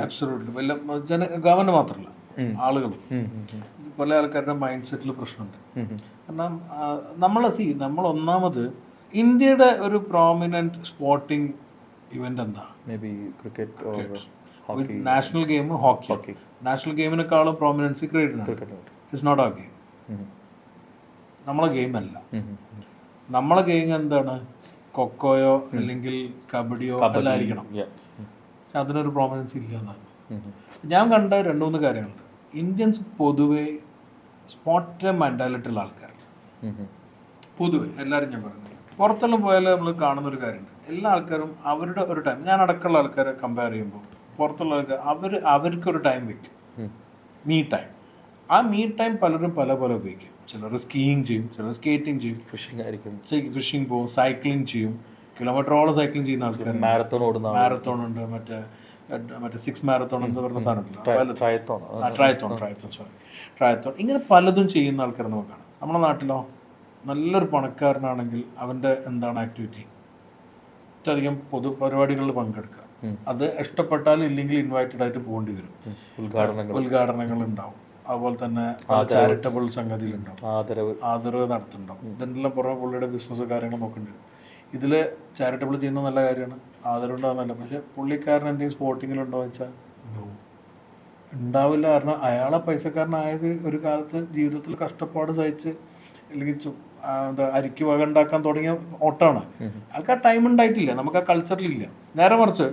ഗവൺമെന്റ് മാത്രമല്ല ആളുകളും പല ആൾക്കാരുടെ മൈൻഡ് സെറ്റിൽ പ്രശ്നമുണ്ട്. കാരണം നമ്മൾ ഒന്നാമത് ഇന്ത്യയുടെ ഒരു പ്രോമിനന്റ് സ്പോർട്ടിംഗ് ഇവന്റ് എന്താ? May be cricket, national game hockey. National ഗെയിമിനേക്കാളും പ്രോമിനൻസി ക്രിക്കറ്റിനാണ്. It's not our game. നമ്മളെ ഗെയിം അല്ല. നമ്മളെ ഗെയിം എന്താണ്? കൊക്കോയോ അല്ലെങ്കിൽ കബഡിയോ എല്ലായിരിക്കണം. അതിനൊരു പ്രോമിനൻസി ഇല്ല എന്നാണ്. ഞാൻ കണ്ട 2-3 കാര്യങ്ങളുണ്ട്. ഇന്ത്യൻസ് പൊതുവെ സ്പോട്ട് മെൻറ്റാലിറ്റി ഉള്ള ആൾക്കാരാണ്. പൊതുവെ എല്ലാവരും ഞാൻ പറയുന്നത്. പുറത്തെല്ലാം പോയാൽ നമ്മൾ കാണുന്ന ഒരു കാര്യമുണ്ട്. എല്ലാ ആൾക്കാരും അവരുടെ ഒരു ടൈം, ഞാൻ അടക്കമുള്ള ആൾക്കാരെ കമ്പയർ ചെയ്യുമ്പോൾ പുറത്തുള്ള ആൾക്കാർ അവർക്കൊരു ടൈം വയ്ക്കും, മീ ടൈം. ആ മീ ടൈം പലരും പല പോലെ ഉപയോഗിക്കും. ചിലർ സ്കീയിങ് ചെയ്യും, ചിലർ സ്കേറ്റിംഗ് ചെയ്യും, ഫിഷിംഗ് പോകും, സൈക്ലിംഗ് ചെയ്യും, കിലോമീറ്ററോളം സൈക്ലിംഗ് ചെയ്യുന്ന ആൾക്കാർ, മാരത്തോൺ ഉണ്ട്, മറ്റേ 6 മാരത്തോൺ എന്ന് പറഞ്ഞ സാധനത്തില്ല, ട്രയത്തോൺ, ഇങ്ങനെ പലതും ചെയ്യുന്ന ആൾക്കാരെ നമുക്ക് കാണാം. നമ്മുടെ നാട്ടിലോ നല്ലൊരു പണക്കാരനാണെങ്കിൽ അവൻ്റെ എന്താണ് ആക്ടിവിറ്റി? അധികം പൊതുപരിപാടികളിൽ പങ്കെടുക്കുക. അത് ഇഷ്ടപ്പെട്ടാലും ഇല്ലെങ്കിൽ ഇൻവൈറ്റഡ് ആയിട്ട് പോകേണ്ടി വരും. ഉദ്ഘാടനങ്ങൾ ഉണ്ടാവും, അതുപോലെ തന്നെ ചാരിറ്റബിൾ സംഗതികളുണ്ടാവും, ആദരവ് നടത്തുന്നുണ്ടാവും. ഇതിനെല്ലാം പുറമെ പുള്ളിയുടെ ബിസിനസ് കാര്യങ്ങൾ നോക്കേണ്ടി വരും. ഇതിൽ ചാരിറ്റബിൾ ചെയ്യുന്ന നല്ല കാര്യമാണ്, ആദരവുണ്ടാകുന്നല്ല. പക്ഷെ പുള്ളിക്കാരൻ എന്തെങ്കിലും സ്പോർട്ടിങ്ങിലുണ്ടോ വെച്ചാൽ ഉണ്ടാവില്ല. കാരണം അയാളെ പൈസക്കാരനായത് ഒരു കാലത്ത് ജീവിതത്തിൽ കഷ്ടപ്പാട് സഹിച്ച് അല്ലെങ്കിൽ എന്താ അരിക്ക് വക ഉണ്ടാക്കാൻ തുടങ്ങിയ ഓട്ടമാണ്. അയാൾക്ക് ആ ടൈം ഉണ്ടായിട്ടില്ല, നമുക്ക് ആ കൾച്ചറിലില്ല. നേരെ മറിച്ച്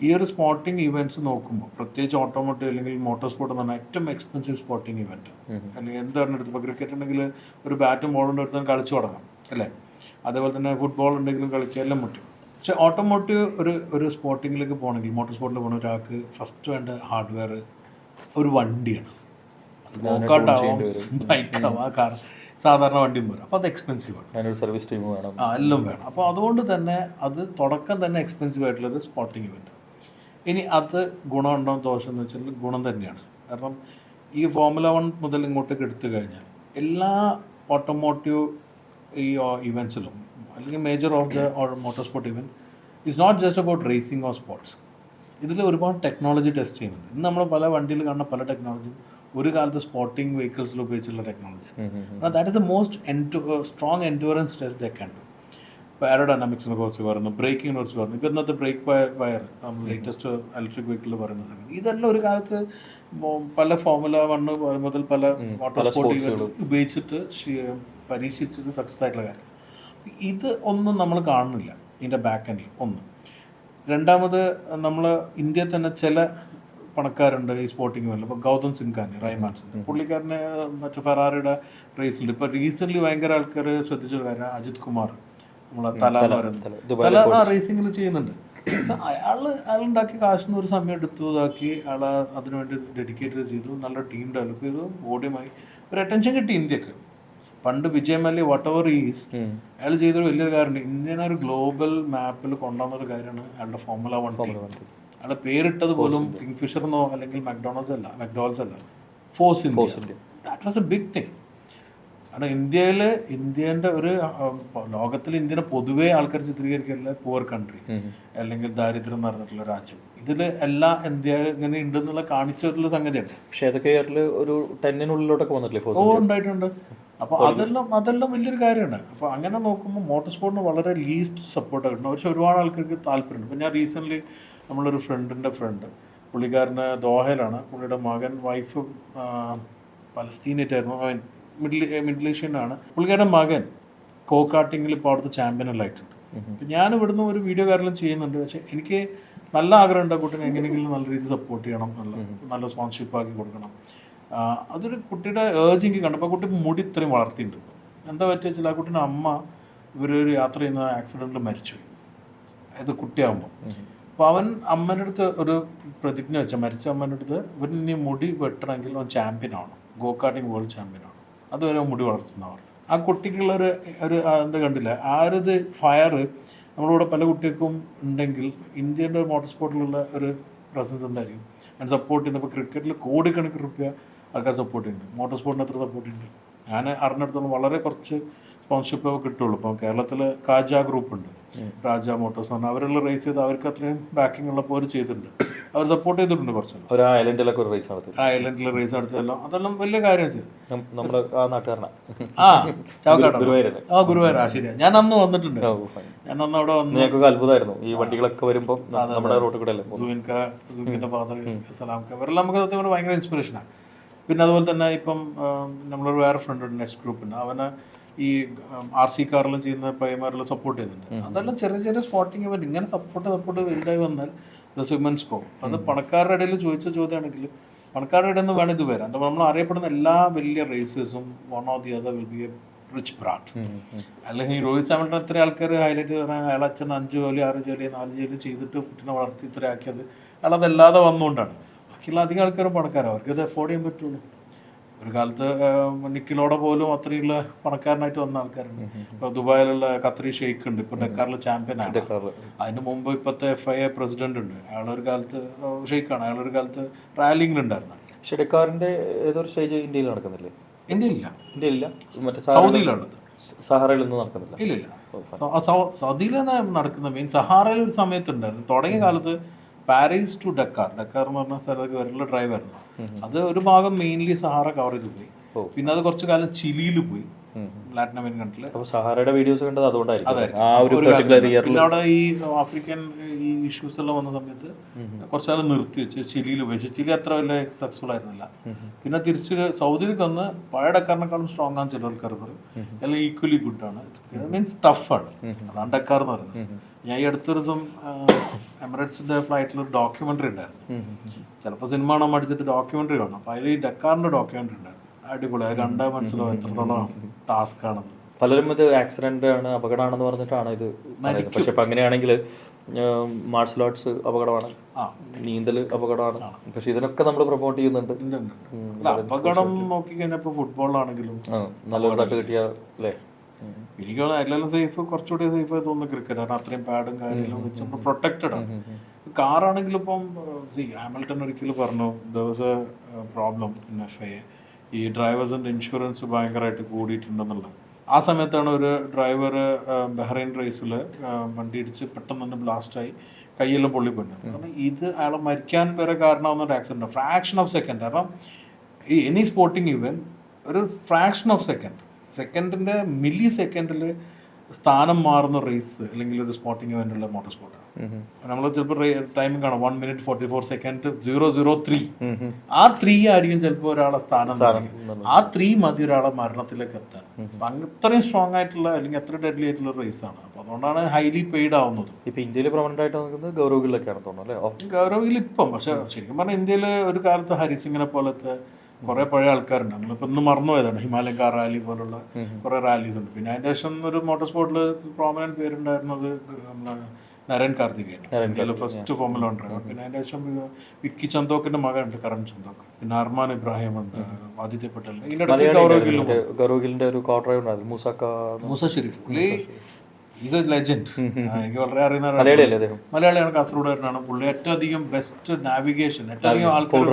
ഈ ഒരു സ്പോർട്ടിങ് ഇവന്റ്സ് നോക്കുമ്പോൾ, പ്രത്യേകിച്ച് ഓട്ടോമോട്ടീവ് അല്ലെങ്കിൽ മോട്ടോർ സ്പോർട്ട് എന്ന് പറഞ്ഞാൽ ഏറ്റവും എക്സ്പെൻസീവ് സ്പോർട്ടിങ് ഇവന്റ്, അല്ലെങ്കിൽ എന്താണ് എടുത്ത്, ഇപ്പോൾ ക്രിക്കറ്റ് ഉണ്ടെങ്കിൽ ഒരു ബാറ്റും ബോളും എടുത്ത് കളിച്ചു തുടങ്ങാം അല്ലേ, അതേപോലെ തന്നെ ഫുട്ബോൾ ഉണ്ടെങ്കിലും കളിക്കുക, എല്ലാം പറ്റും. പക്ഷെ ഓട്ടോമോട്ടീവ് ഒരു സ്പോർട്ടിങ്ങിലേക്ക് പോകണമെങ്കിൽ, മോട്ടോർ സ്പോർട്ടിൽ പോകണ ഒരാൾക്ക് ഫസ്റ്റ് വേണ്ട ഹാർഡ്വെയർ ഒരു വണ്ടിയാണ്. അത് ഗോക്കാട്ടാവാം, ബൈക്കാവാം, ആ കാർ, സാധാരണ വണ്ടിയും വരും. അപ്പോൾ അത് എക്സ്പെൻസീവ് ആണ്, സർവീസ് ടീം വേണം, എല്ലാം വേണം. അപ്പോൾ അതുകൊണ്ട് തന്നെ അത് തുടക്കം തന്നെ എക്സ്പെൻസീവ് ആയിട്ടുള്ളൊരു സ്പോർട്ടിങ് ഇവന്റ്. ഇനി അത് ഗുണമുണ്ടോ ദോഷം എന്ന് വെച്ചാൽ ഗുണം തന്നെയാണ്. കാരണം ഈ ഫോർമുല 1 മുതൽ ഇങ്ങോട്ടേക്ക് എടുത്തു കഴിഞ്ഞാൽ എല്ലാ ഓട്ടോമോട്ടീവ് ഈ ഇവൻറ്റ്സിലും, അല്ലെങ്കിൽ major of the motor sport event it's not just about racing or sports. ഇതിൽ ഒരുപാട് ടെക്നോളജി ടെസ്റ്റ് ചെയ്യുന്നുണ്ട്. ഇന്ന് നമ്മൾ പല വണ്ടിയിൽ കാണുന്ന പല ടെക്നോളജിയും ഒരു കാലത്ത് സ്പോർട്ടിംഗ് വെഹിക്കിൾസിൽ ഉപയോഗിച്ചുള്ള technology. That is the most strong endurance test they can do. ഇപ്പോൾ എയറോഡൈനാമിക്സിനെ കുറിച്ച് പറയുന്നു, ബ്രേക്കിങ്ങിനെ കുറിച്ച് പറഞ്ഞു, ഇപ്പോൾ ഇന്നത്തെ ബ്രേക്ക് വയർ നമ്മൾ ലേറ്റസ്റ്റ് ഇലക്ട്രിക് വെഹിക്കിളിൽ പറയുന്ന സമയത്ത് ഇതെല്ലാം ഒരു കാലത്ത് പല ഫോർമുല 1 മുതൽ പല മോട്ടോർ സ്പോർട്ട് ഉപയോഗിച്ചിട്ട് പരീക്ഷിച്ചിട്ട് സക്സസ് ആയിട്ടുള്ള കാര്യം. ഇത് ഒന്നും നമ്മൾ കാണുന്നില്ല ഇതിൻ്റെ ബാക്ക് എൻഡിൽ. ഒന്ന്. രണ്ടാമത്, നമ്മൾ ഇന്ത്യയിൽ തന്നെ ചില പണക്കാരുണ്ട് ഈ സ്പോർട്ടിങ് വേൾഡിൽ. ഇപ്പോൾ ഗൗതം സിൻഹാനി, റൈമാൻസിൻ്റെ പുള്ളിക്കാരനെ മറ്റു ഫെറാറിയുടെ റേസിലുണ്ട്. ഇപ്പോൾ റീസെൻ്റ്ലി ഭയങ്കര ആൾക്കാർ ശ്രദ്ധിച്ചൊരു കാര്യം, അജിത് കുമാർ, നമ്മളെ തല എന്ന് പറയുന്നത്, തല ആ റേസിങ്ങിൽ ചെയ്യുന്നുണ്ട്. അയാളുണ്ടാക്കിയ കാശിന് ഒരു സമയം എടുത്തു, ഇതാക്കി അയാൾ അതിനുവേണ്ടി ഡെഡിക്കേറ്റ് ചെയ്തു, നല്ല ടീം ഡെവലപ്പ് ചെയ്തു, ബോഡിയുമായി ഒരു അറ്റൻഷൻ കിട്ടി ഇന്ത്യക്ക്. പണ്ട് Vijay Mallya what ever is അയാൾ ചെയ്തൊരു വലിയൊരു കാര്യമുണ്ട്, ഇന്ത്യനെ ഒരു ഗ്ലോബൽ മാപ്പിൽ കൊണ്ടുവന്നൊരു കാര്യമാണ് അയാളുടെ ഫോർമുല 1. അയാളുടെ പേരിട്ടത് പോലും കിങ് ഫിഷർ എന്നോ അല്ലെങ്കിൽ മക്ഡോണൽസ് അല്ല, Force India. That was a big thing. കാരണം ഇന്ത്യൻ്റെ ഒരു ലോകത്തിൽ ഇന്ത്യനെ പൊതുവേ ആൾക്കാർ ചിത്രീകരിക്കില്ല പുവർ കൺട്രി, അല്ലെങ്കിൽ ദാരിദ്ര്യം നിറഞ്ഞിട്ടുള്ള രാജ്യം. ഇതിൽ എല്ലാ ഇന്ത്യ ഇങ്ങനെ ഉണ്ടെന്നുള്ള കാണിച്ചിട്ടുള്ള സംഗതിയാണ്. പക്ഷേ അതൊക്കെ ഒരു 10-നുള്ളിലോട്ടൊക്കെ വന്നിട്ടില്ലേ? ഉണ്ടായിട്ടുണ്ട്. അപ്പോൾ അതെല്ലാം വലിയൊരു കാര്യമാണ്. അപ്പോൾ അങ്ങനെ നോക്കുമ്പോൾ മോട്ടോർ സ്പോർട്ടിന് വളരെ ലീസ്റ്റ് സപ്പോർട്ട് കിട്ടണം. പക്ഷേ ഒരുപാട് ആൾക്കാർക്ക് താല്പര്യമുണ്ട്. ഇപ്പോൾ ഞാൻ റീസെൻ്റ്ലി നമ്മളൊരു ഫ്രണ്ട് പുള്ളിക്കാരന് ദോഹയിലാണ്, പുള്ളിയുടെ മകൻ, വൈഫ് പലസ്തീനായിട്ടായിരുന്നു, മിഡിൽ ഏഷ്യനാണ്. പുള്ളിക്കാരുടെ മകൻ കോക്കാട്ടിങ്ങിൽ ഇപ്പോൾ അവിടുത്തെ ചാമ്പ്യനെല്ലായിട്ടുണ്ട്. അപ്പം ഞാൻ ഇവിടുന്ന് ഒരു വീഡിയോ കാര്യമെല്ലാം ചെയ്യുന്നുണ്ട്. പക്ഷേ എനിക്ക് നല്ല ആഗ്രഹമുണ്ട് കുട്ടീനെ എങ്ങനെയെങ്കിലും നല്ല രീതിയിൽ സപ്പോർട്ട് ചെയ്യണം, നല്ല സ്പോൺസർഷിപ്പ് ആക്കി കൊടുക്കണം. അതൊരു കുട്ടിയുടെ ഏർജ് എനിക്ക് കണ്ടപ്പോൾ കുട്ടി മുടി ഇത്രയും വളർത്തിയിട്ടുണ്ട്. എന്താ പറ്റിയ വെച്ചാൽ ആ കുട്ടീൻ്റെ അമ്മ ഇവരൊരു യാത്ര ചെയ്യുന്ന ആക്സിഡൻറ്റിൽ മരിച്ചുപോയി, അത് കുട്ടിയാകുമ്പോൾ. അപ്പോൾ അവൻ അമ്മേൻ്റെ അടുത്ത് ഒരു പ്രതിജ്ഞ വെച്ചാൽ, മരിച്ച അമ്മേൻ്റെ അടുത്ത്, ഇവൻ ഇനി മുടി വെട്ടണമെങ്കിൽ അവൻ ചാമ്പ്യനാണ്, ഗോകാർട്ടിംഗ് വേൾഡ് ചാമ്പ്യനാണ്, അതുവരെ മുടി വളർത്തുന്നവർ. ആ കുട്ടിക്കുള്ളൊരു എന്താ കണ്ടില്ല, ആ ഒരു ഫയർ നമ്മളിവിടെ പല കുട്ടികൾക്കും ഉണ്ടെങ്കിൽ ഇന്ത്യൻ്റെ മോട്ടോർ സ്പോർട്ടിലുള്ള ഒരു പ്രസൻസ് എന്തായിരിക്കും. ആൻഡ് സപ്പോർട്ട് ചെയ്യുന്നത് ഇപ്പോൾ ക്രിക്കറ്റിൽ കോടിക്കണക്കിന് രൂപ ആൾക്കാർ സപ്പോർട്ട് ചെയ്യുന്നുണ്ട്, മോട്ടോർ സ്പോർട്ടിന് എത്ര സപ്പോർട്ട് ചെയ്യുന്നുണ്ട്? ഞാൻ അറിഞ്ഞിടത്തോളം വളരെ കുറച്ച് സ്പോൺസർഷിപ്പ് കിട്ടുള്ളൂ. ഇപ്പോൾ കേരളത്തിൽ കാജ ഗ്രൂപ്പ് ഉണ്ട്, രാജ മോട്ടോഴ്സ് പറഞ്ഞാൽ അവരുള്ള റേസ് ചെയ്ത് അവർക്ക് അത്രയും ബാക്കിംഗ് ഉള്ളപ്പോൾ അവർ ചെയ്തിട്ടുണ്ട്, അവർ സപ്പോർട്ട് ചെയ്തിട്ടുണ്ട്. കുറച്ചെല്ലാം ഒരു ഐലൻഡിലൊക്കെ ഒരു റേസ് നടത്തി, ഐലൻഡിൽ റേസ് നടത്തിയല്ലോ, അതെല്ലാം വലിയ കാര്യം ചെയ്തു. നമ്മുടെ ആ നാട്ടുകാരനാണ്, ഗുരുവായൂർ. ശരിയാ, ഞാൻ അന്ന് വന്നിട്ടുണ്ട്. ഞാൻ അന്ന് അവിടെ വന്ന് ഞങ്ങൾക്ക് അത്ഭുതമായിരുന്നു ഈ വണ്ടികളൊക്കെ വരുമ്പോൾ നമ്മുടെ റോഡ് കൂടെ അല്ലേ. സുവിൻ്റെ ഫാദർ സലാംക്ക, ഇവരെല്ലാം നമുക്ക് സത്യം പറഞ്ഞാൽ ഭയങ്കര ഇൻസ്പിറേഷനാണ്. പിന്നെ അതുപോലെ തന്നെ ഇപ്പം നമ്മളൊരു വേറെ ഫ്രണ്ട് ഉണ്ട്, നെക്സ്റ്റ് ഗ്രൂപ്പുണ്ട്, അവന് ഈ RC കാറിലും ചെയ്യുന്ന പയ്യന്മാരെല്ലാം സപ്പോർട്ട് ചെയ്യുന്നുണ്ട്. അതെല്ലാം ചെറിയ ചെറിയ സ്പോർട്ടിങ് ഇവന്റ്. ഇങ്ങനെ സപ്പോർട്ട് വലുതായി വന്നാൽ ദ വിമൻസ് കോ. അത് പണക്കാരുടെ ഇടയിൽ ചോദിച്ച ചോദ്യമാണെങ്കിൽ പണക്കാരുടെ ഇടയിൽ നിന്ന് വേണം ഇത് വരാം. അപ്പോൾ നമ്മൾ അറിയപ്പെടുന്ന എല്ലാ വലിയ റേസസും one of the other will be a rich brat. അല്ലെങ്കിൽ രോഹിത് ഹാമിൽട്ടൺ എത്ര ആൾക്കാർ ഹൈലൈറ്റ് പറഞ്ഞാൽ അയാൾ അച്ഛൻ 5 ജോലി 6 ജോലി 4 ജോലി ചെയ്തിട്ട് കുട്ടിനെ വളർത്തി ഇത്ര ആക്കിയത് അയാൾ അതല്ലാതെ വന്നുകൊണ്ടാണ്. ബാക്കിയുള്ള അധികം ആൾക്കാരും പണക്കാരാണ്, അവർക്ക് ഇത് അഫോർഡ് ചെയ്യാൻ പറ്റുള്ളൂ. ഒരു കാലത്ത് നിക്കിലോടെ പോലും അത്രയുള്ള പണക്കാരനായിട്ട് വന്ന ആൾക്കാരുണ്ട്. ഇപ്പോൾ ദുബായിലുള്ള ഖത്തറി ഷെയ്ഖ് ഉണ്ട്, ഇപ്പോൾ ഡക്കാറിൽ ചാമ്പ്യനാണ്. അതിന് മുമ്പ് ഇപ്പോഴത്തെ FIA പ്രസിഡന്റ് ഉണ്ട്, അയാളൊരു കാലത്ത് ഷെയ്ഖാണ്, അയാളൊരു കാലത്ത് റാലിങ്ങിലുണ്ടായിരുന്നു. പക്ഷേ ഡക്കാറിന്റെ ഏതൊരു സ്റ്റേജ് ഇന്ത്യയിൽ നടക്കുന്നില്ലേ? ഇന്ത്യയില്ല, മറ്റേ സൗദിയിലുള്ളത്. സഹാറയിലൊന്നും നടക്കുന്നില്ല. ഇല്ലില്ല, സൗദിയിലാണ് നടക്കുന്നത്. മെയിൻ സഹാറയിൽ ഒരു സമയത്തുണ്ടായിരുന്നു. തുടങ്ങിയ കാലത്ത് പാരീസ് ടു ഡക്കാർ എന്ന് പറഞ്ഞ സ്ഥലത്തേക്ക് വരുന്ന ഡ്രൈവായിരുന്നു. അത് ഒരു ഭാഗം മെയിൻലി സഹാറ കവർ ചെയ്ത് പോയി. പിന്നെ അത് കുറച്ചു കാലം ചിലിയിൽ പോയി, ലാറ്റിൻ അമേരിക്കൻ കൺട്രിയിൽ. സഹാറയുടെ വീഡിയോസ് കണ്ടത് അതുകൊണ്ടായിരിക്കും. പിന്നെ അവിടെ ഈ ആഫ്രിക്കൻ ഈ ഇഷ്യൂസ് എല്ലാം വന്ന സമയത്ത് കുറച്ചു കാലം നിർത്തി വെച്ച് ചിലിയിൽ പോയി. ചിലി അത്ര വലിയ സക്സസ്ഫുൾ ആയിരുന്നില്ല. പിന്നെ തിരിച്ച് സൗദിയിലേക്ക് വന്ന് പഴയ ഡക്കാറിനെക്കാളും സ്ട്രോങ് ആണ് ചില ആൾക്കാർ പറയും, എല്ലാം ഈക്വലി ഗുഡാണ്. മീൻസ് ടഫാണ്, അതാണ് ഡക്കാർ എന്ന് പറയുന്നത്. ഞാൻ ഈ അടുത്തൊരു ദിവസം എമിറേറ്റ്സിന്റെ ഫ്ലൈറ്റിൽ ഒരു ഡോക്യുമെന്ററി ഉണ്ടായിരുന്നു. ചിലപ്പോൾ സിനിമ കാണാൻ മടിച്ചിട്ട് ഡോക്യുമെന്ററി കാണണം. അപ്പോൾ അതിൽ ഈ ഡക്കാറിന്റെ ഡോക്യുമെന്ററി ഉണ്ടായിരുന്നു. അടിപൊളി, അത് കണ്ടാൽ മനസ്സിലാവും എത്രത്തോളം ടാസ്ക് ആണെന്ന്. പലരും ഇത് ആക്സിഡന്റ് ആണ്, അപകടമാണെന്ന് പറഞ്ഞിട്ടാണ് ഇത്. പക്ഷെ ഇപ്പം അങ്ങനെയാണെങ്കിൽ മാർഷൽ ആർട്സ് അപകടമാണ്, നീന്തൽ അപകടമാണ്. പക്ഷെ ഇതിനൊക്കെ നമ്മൾ പ്രൊമോട്ട് ചെയ്യുന്നുണ്ട്. അപകടം നോക്കി കഴിഞ്ഞപ്പോ ഫുട്ബോളാണെങ്കിലും നല്ലൊരു തട്ട് കിട്ടിയ അല്ലേ? എനിക്ക് അതിലെല്ലാം സേഫ്, കുറച്ചുകൂടി സേഫ് ആയി തോന്നുന്നു ക്രിക്കറ്റ്. കാരണം അത്രയും പാഡും കാര്യങ്ങളും വെച്ച് നമ്മൾ പ്രൊട്ടക്റ്റഡ് ആണ്. കാറാണെങ്കിലും ഇപ്പം ഹാമിൽട്ടൺ ഒരിക്കലും പറഞ്ഞു പ്രോബ്ലം ഇൻ FIA, ഈ ഡ്രൈവേഴ്സിന്റെ ഇൻഷുറൻസ് ഭയങ്കരമായിട്ട് കൂടിയിട്ടുണ്ടെന്നുള്ളത്. ആ സമയത്താണ് ഒരു ഡ്രൈവർ ബഹ്റൈൻ റേസിൽ വണ്ടി ഇടിച്ച് പെട്ടെന്ന് തന്നെ ബ്ലാസ്റ്റായി കൈയെല്ലാം പൊള്ളിപ്പോയിട്ടുണ്ട്. കാരണം ഇത് അയാൾ മരിക്കാൻ വരെ കാരണമാവുന്ന ഒരു ആക്സിഡന്റ്, ഫ്രാക്ഷൻ ഓഫ് സെക്കൻഡ്. കാരണം ഈ എനി സ്പോർട്ടിങ് ഇവന്റ് ഒരു ഫ്രാക്ഷൻ ഓഫ് സെക്കൻഡിന്റെ മില്ലി സെക്കൻഡിൽ സ്ഥാനം മാറുന്ന റേസ് അല്ലെങ്കിൽ ഒരു സ്പോർട്ടിങ് ഇവന്റുള്ള മോട്ടോർ സ്പോർട്ടാണ്. നമ്മൾ ചിലപ്പോൾ ടൈമിംഗ് കാണാം 1 minute 44 seconds 003. ആ 3 ആയിരിക്കും ചിലപ്പോൾ ഒരാളെ സ്ഥാനം. ആ 3 മതി ഒരാളെ മരണത്തിലേക്ക് എത്താൻ. അപ്പൊ അത്രയും സ്ട്രോങ് ആയിട്ടുള്ള അല്ലെങ്കിൽ അത്ര ഡെഡ്ലി ആയിട്ടുള്ള റേസ് ആണ്. അപ്പൊ അതുകൊണ്ടാണ് ഹൈലി പെയ്ഡ് ആവുന്നത്. ഇപ്പൊ ഇന്ത്യയിൽ പ്രൊമനന്റ് ആയിട്ട് നോക്കുന്നത് ഗൗരവഗിലൊക്കെയാണ് തോന്നുന്നത്. ഗൗരവഗിൽ ഇപ്പം, പക്ഷെ ശരിക്കും പറഞ്ഞാൽ ഇന്ത്യയിൽ ഒരു കാലത്ത് ഹരിസിംഗിനെ പോലത്തെ കുറെ പഴയ ആൾക്കാരുണ്ട്. നമ്മളിപ്പോൾ ഇന്ന് മറന്നുപോയതാണ്. ഹിമാലയൻ കാർ റാലി പോലുള്ള കുറെ റാലീസ് ഉണ്ട്. പിന്നെ അതിന്റെ ശേഷം ഒരു മോട്ടോർ സ്പോർട്ടിൽ പ്രോമിനന്റ് പേരുണ്ടായിരുന്നത് നമ്മളെ നരൻ കാർത്തികേയൻ, ഇന്ത്യയിലെ ഫസ്റ്റ് ഫോർമുല 1 ഡ്രൈവർ. പിന്നെ അതിന്റെ ശേഷം വിക്കി ചന്തോക്കിന്റെ മകനുണ്ട്, കരൺ ചന്തോക്ക്. പിന്നെ അർമാൻ ഇബ്രാഹിം ഉണ്ട്, ആദിത്യ പട്ടേൽ. ഗൗരവഗിലിന്റെ ഒരു car driver Moosa Shareef, is a legend. എനിക്ക് വളരെ അറിയുന്ന മലയാളിയാണ്, കാസർഗോഡുകാരനാണ്. പുള്ളി ഏറ്റവും അധികം ബെസ്റ്റ് നാവിഗേഷൻ, ഏറ്റവും അധികം ആൾക്കാർ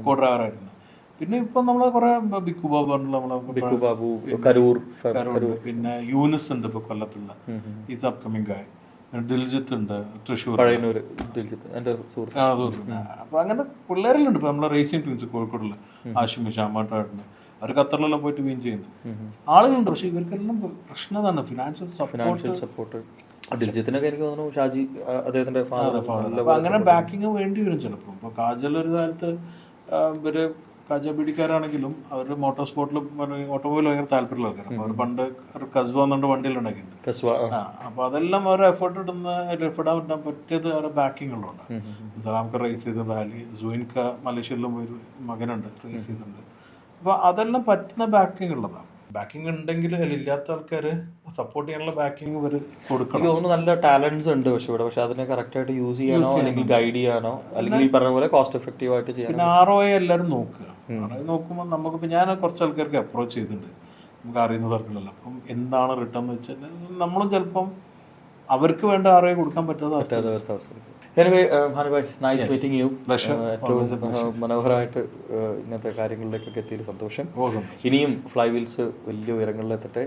കോ ഡ്രൈവറായിരുന്നു. പിന്നെ ഇപ്പൊ നമ്മളെ കുറെ ബിക്കു ബാബു കരൂർ, പിന്നെ യൂനിസ് ഉണ്ട് ഇപ്പൊ കൊല്ലത്തുള്ള, ഈസ് അപ്കമിങ് ഗായ്. ദിൽജിത്ത് ഉണ്ട് തൃശ്ശൂർ. അപ്പൊ അങ്ങനെ പിള്ളേരെല്ലാം ഇപ്പൊ നമ്മളെ റേസിംഗ് ടീംസ് കോഴിക്കോടുള്ള ആഷിമി ഷാമാട്ടാട്ടുണ്ട്. അവർ ഖത്തറിലെല്ലാം പോയിട്ട് വിൻ ചെയ്യുന്നു ആളുകളുണ്ട്. പക്ഷെ ഇവർക്കെല്ലാം പ്രശ്നം തന്നെ ഫിനാൻഷ്യൽ സപ്പോർട്ട്. ദിൽജിത്തിനൊക്കെ എനിക്ക് തോന്നുന്നു ഷാജി അദ്ദേഹത്തിന്റെ അങ്ങനെ ബാക്കിങ് വേണ്ടി വരും ചിലപ്പോൾ. ഇപ്പൊ കാജൽ ഒരു കാലത്ത് ഇവര് കാജാബിഡിക്കാരാണെങ്കിലും അവർ മോട്ടോർ സ്പോർട്ടിൽ ഓട്ടോമൊബൈൽ ഭയങ്കര താല്പര്യമുള്ള ആൾക്കാർ. അപ്പോൾ അവർ പണ്ട് കസ്ബ എന്നുകൊണ്ട് വണ്ടിയിലുണ്ടാക്കിയിട്ടുണ്ട്. അപ്പോൾ അതെല്ലാം അവർ എഫേർട്ട് ഇടാൻ പറ്റിയത് അവരുടെ ബാക്കിംഗ് ഉള്ളതുകൊണ്ടാണ്. സലാംക്ക് റേസ് ചെയ്ത റാലി, ജോയിൻക മലേഷ്യയിലും ഒരു മകനുണ്ട് റേസ് ചെയ്തിട്ടുണ്ട്. അപ്പോൾ അതെല്ലാം പറ്റുന്ന ബാക്കിംഗ് ഉള്ളതാണ്. ബാക്കിംഗ് ഉണ്ടെങ്കിൽ ഇല്ലാത്ത ആൾക്കാർ സപ്പോർട്ട് ചെയ്യാനുള്ള ബാക്കിംഗ് ഇവർ കൊടുക്കണം. എനിക്ക് തോന്നുന്നു നല്ല ടാലൻസ് ഉണ്ട് പക്ഷെ അതിനെ കറക്റ്റ് ആയിട്ട് യൂസ് ചെയ്യാനോ അല്ലെങ്കിൽ ഗൈഡ് ചെയ്യാനോ അല്ലെങ്കിൽ ഈ പറഞ്ഞ പോലെ കോസ്റ്റ് എഫക്റ്റീവ് ആയിട്ട് ചെയ്യാൻ. പിന്നെ ROI എല്ലാവരും നോക്കുക. ROI നോക്കുമ്പോൾ നമുക്കിപ്പോൾ ഞാൻ കുറച്ച് ആൾക്കാർക്ക് അപ്രോച്ച് ചെയ്തിട്ടുണ്ട്, നമുക്ക് അറിയുന്ന സർക്കിളല്ല. അപ്പം എന്താണ് റിട്ടേൺ എന്ന് വെച്ചാൽ നമ്മളും ചിലപ്പം അവർക്ക് വേണ്ട ROI കൊടുക്കാൻ പറ്റാത്ത അവസ്ഥ. Anyway Bhanubhai, nice meeting you. ഏറ്റവും മനോഹരമായിട്ട് ഇങ്ങനത്തെ കാര്യങ്ങളിലേക്കൊക്കെ എത്തിയത് സന്തോഷം. ഇനിയും ഫ്ലൈ വീൽസ് വലിയ ഉയരങ്ങളിലെത്തട്ടെ.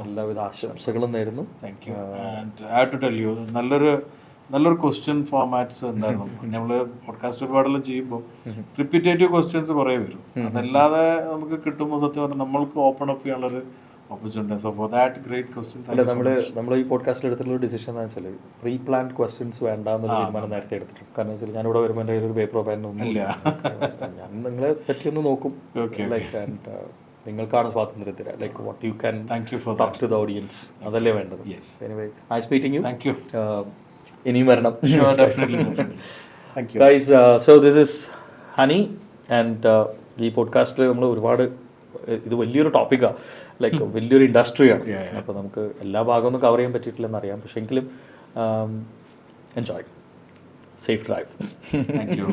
എല്ലാവിധ ആശംസകളും നേരുന്നു. Thank you. And I have to tell you, നല്ലൊരു ക്വസ്റ്റ്യൻ ഫോർമാറ്റ്സ് ഉണ്ടായിരുന്നു. നമ്മൾ പോഡ്കാസ്റ്റ് ഒരുപാടെല്ലാം ചെയ്യുമ്പോൾ റിപ്പീറ്റേറ്റീവ് ക്വസ്റ്റ്യൻസ് കുറേ വരും. അതല്ലാതെ നമുക്ക് കിട്ടുമ്പോൾ സത്യം പറഞ്ഞാൽ നമ്മൾക്ക് ഓപ്പൺ അപ്പ് ചെയ്യാനുള്ളൊരു opportunity. So for that great question. അല്ല, നമ്മൾ ഈ പോഡ്കാസ്റ്റിൽ എടുത്തിട്ടുള്ള ഡിസിഷൻ എന്ന് വെച്ചാൽ പ്രീ പ്ലാൻഡ് ക്വസ്റ്റ്യൻസ് വേണ്ടാന്നൊരു തീരുമാനം നേരത്തെ എടുത്തിട്ടുണ്ട്. കാരണം വെച്ചാൽ ഞാനിവിടെ വരുമ്പോൾ എൻ്റെ ഒരു പേപ്പറോ പെന്നൊന്നും ഇല്ല. ഞാൻ നിങ്ങളെ പറ്റിയൊന്ന് നോക്കും. നിങ്ങൾക്കാണ് സ്വാതന്ത്ര്യം തരാം. Like what you can talk to the audience, അതല്ലേ വേണ്ടത്. Anyway, nice meeting you. Thank you. ഇനിയും വരണം. Thank you. Guys, so this is Honey and ഈ പോഡ്കാസ്റ്റിൽ നമ്മൾ ഒരുപാട് ഇത് വലിയൊരു ടോപ്പിക്കാണ്, ലൈക്ക് വലിയൊരു ഇൻഡസ്ട്രിയാണ്. അപ്പോൾ നമുക്ക് എല്ലാ ഭാഗമൊന്നും കവർ ചെയ്യാൻ പറ്റിയിട്ടില്ലെന്ന് അറിയാം, പക്ഷേ എങ്കിലും enjoy, safe drive. Thank you.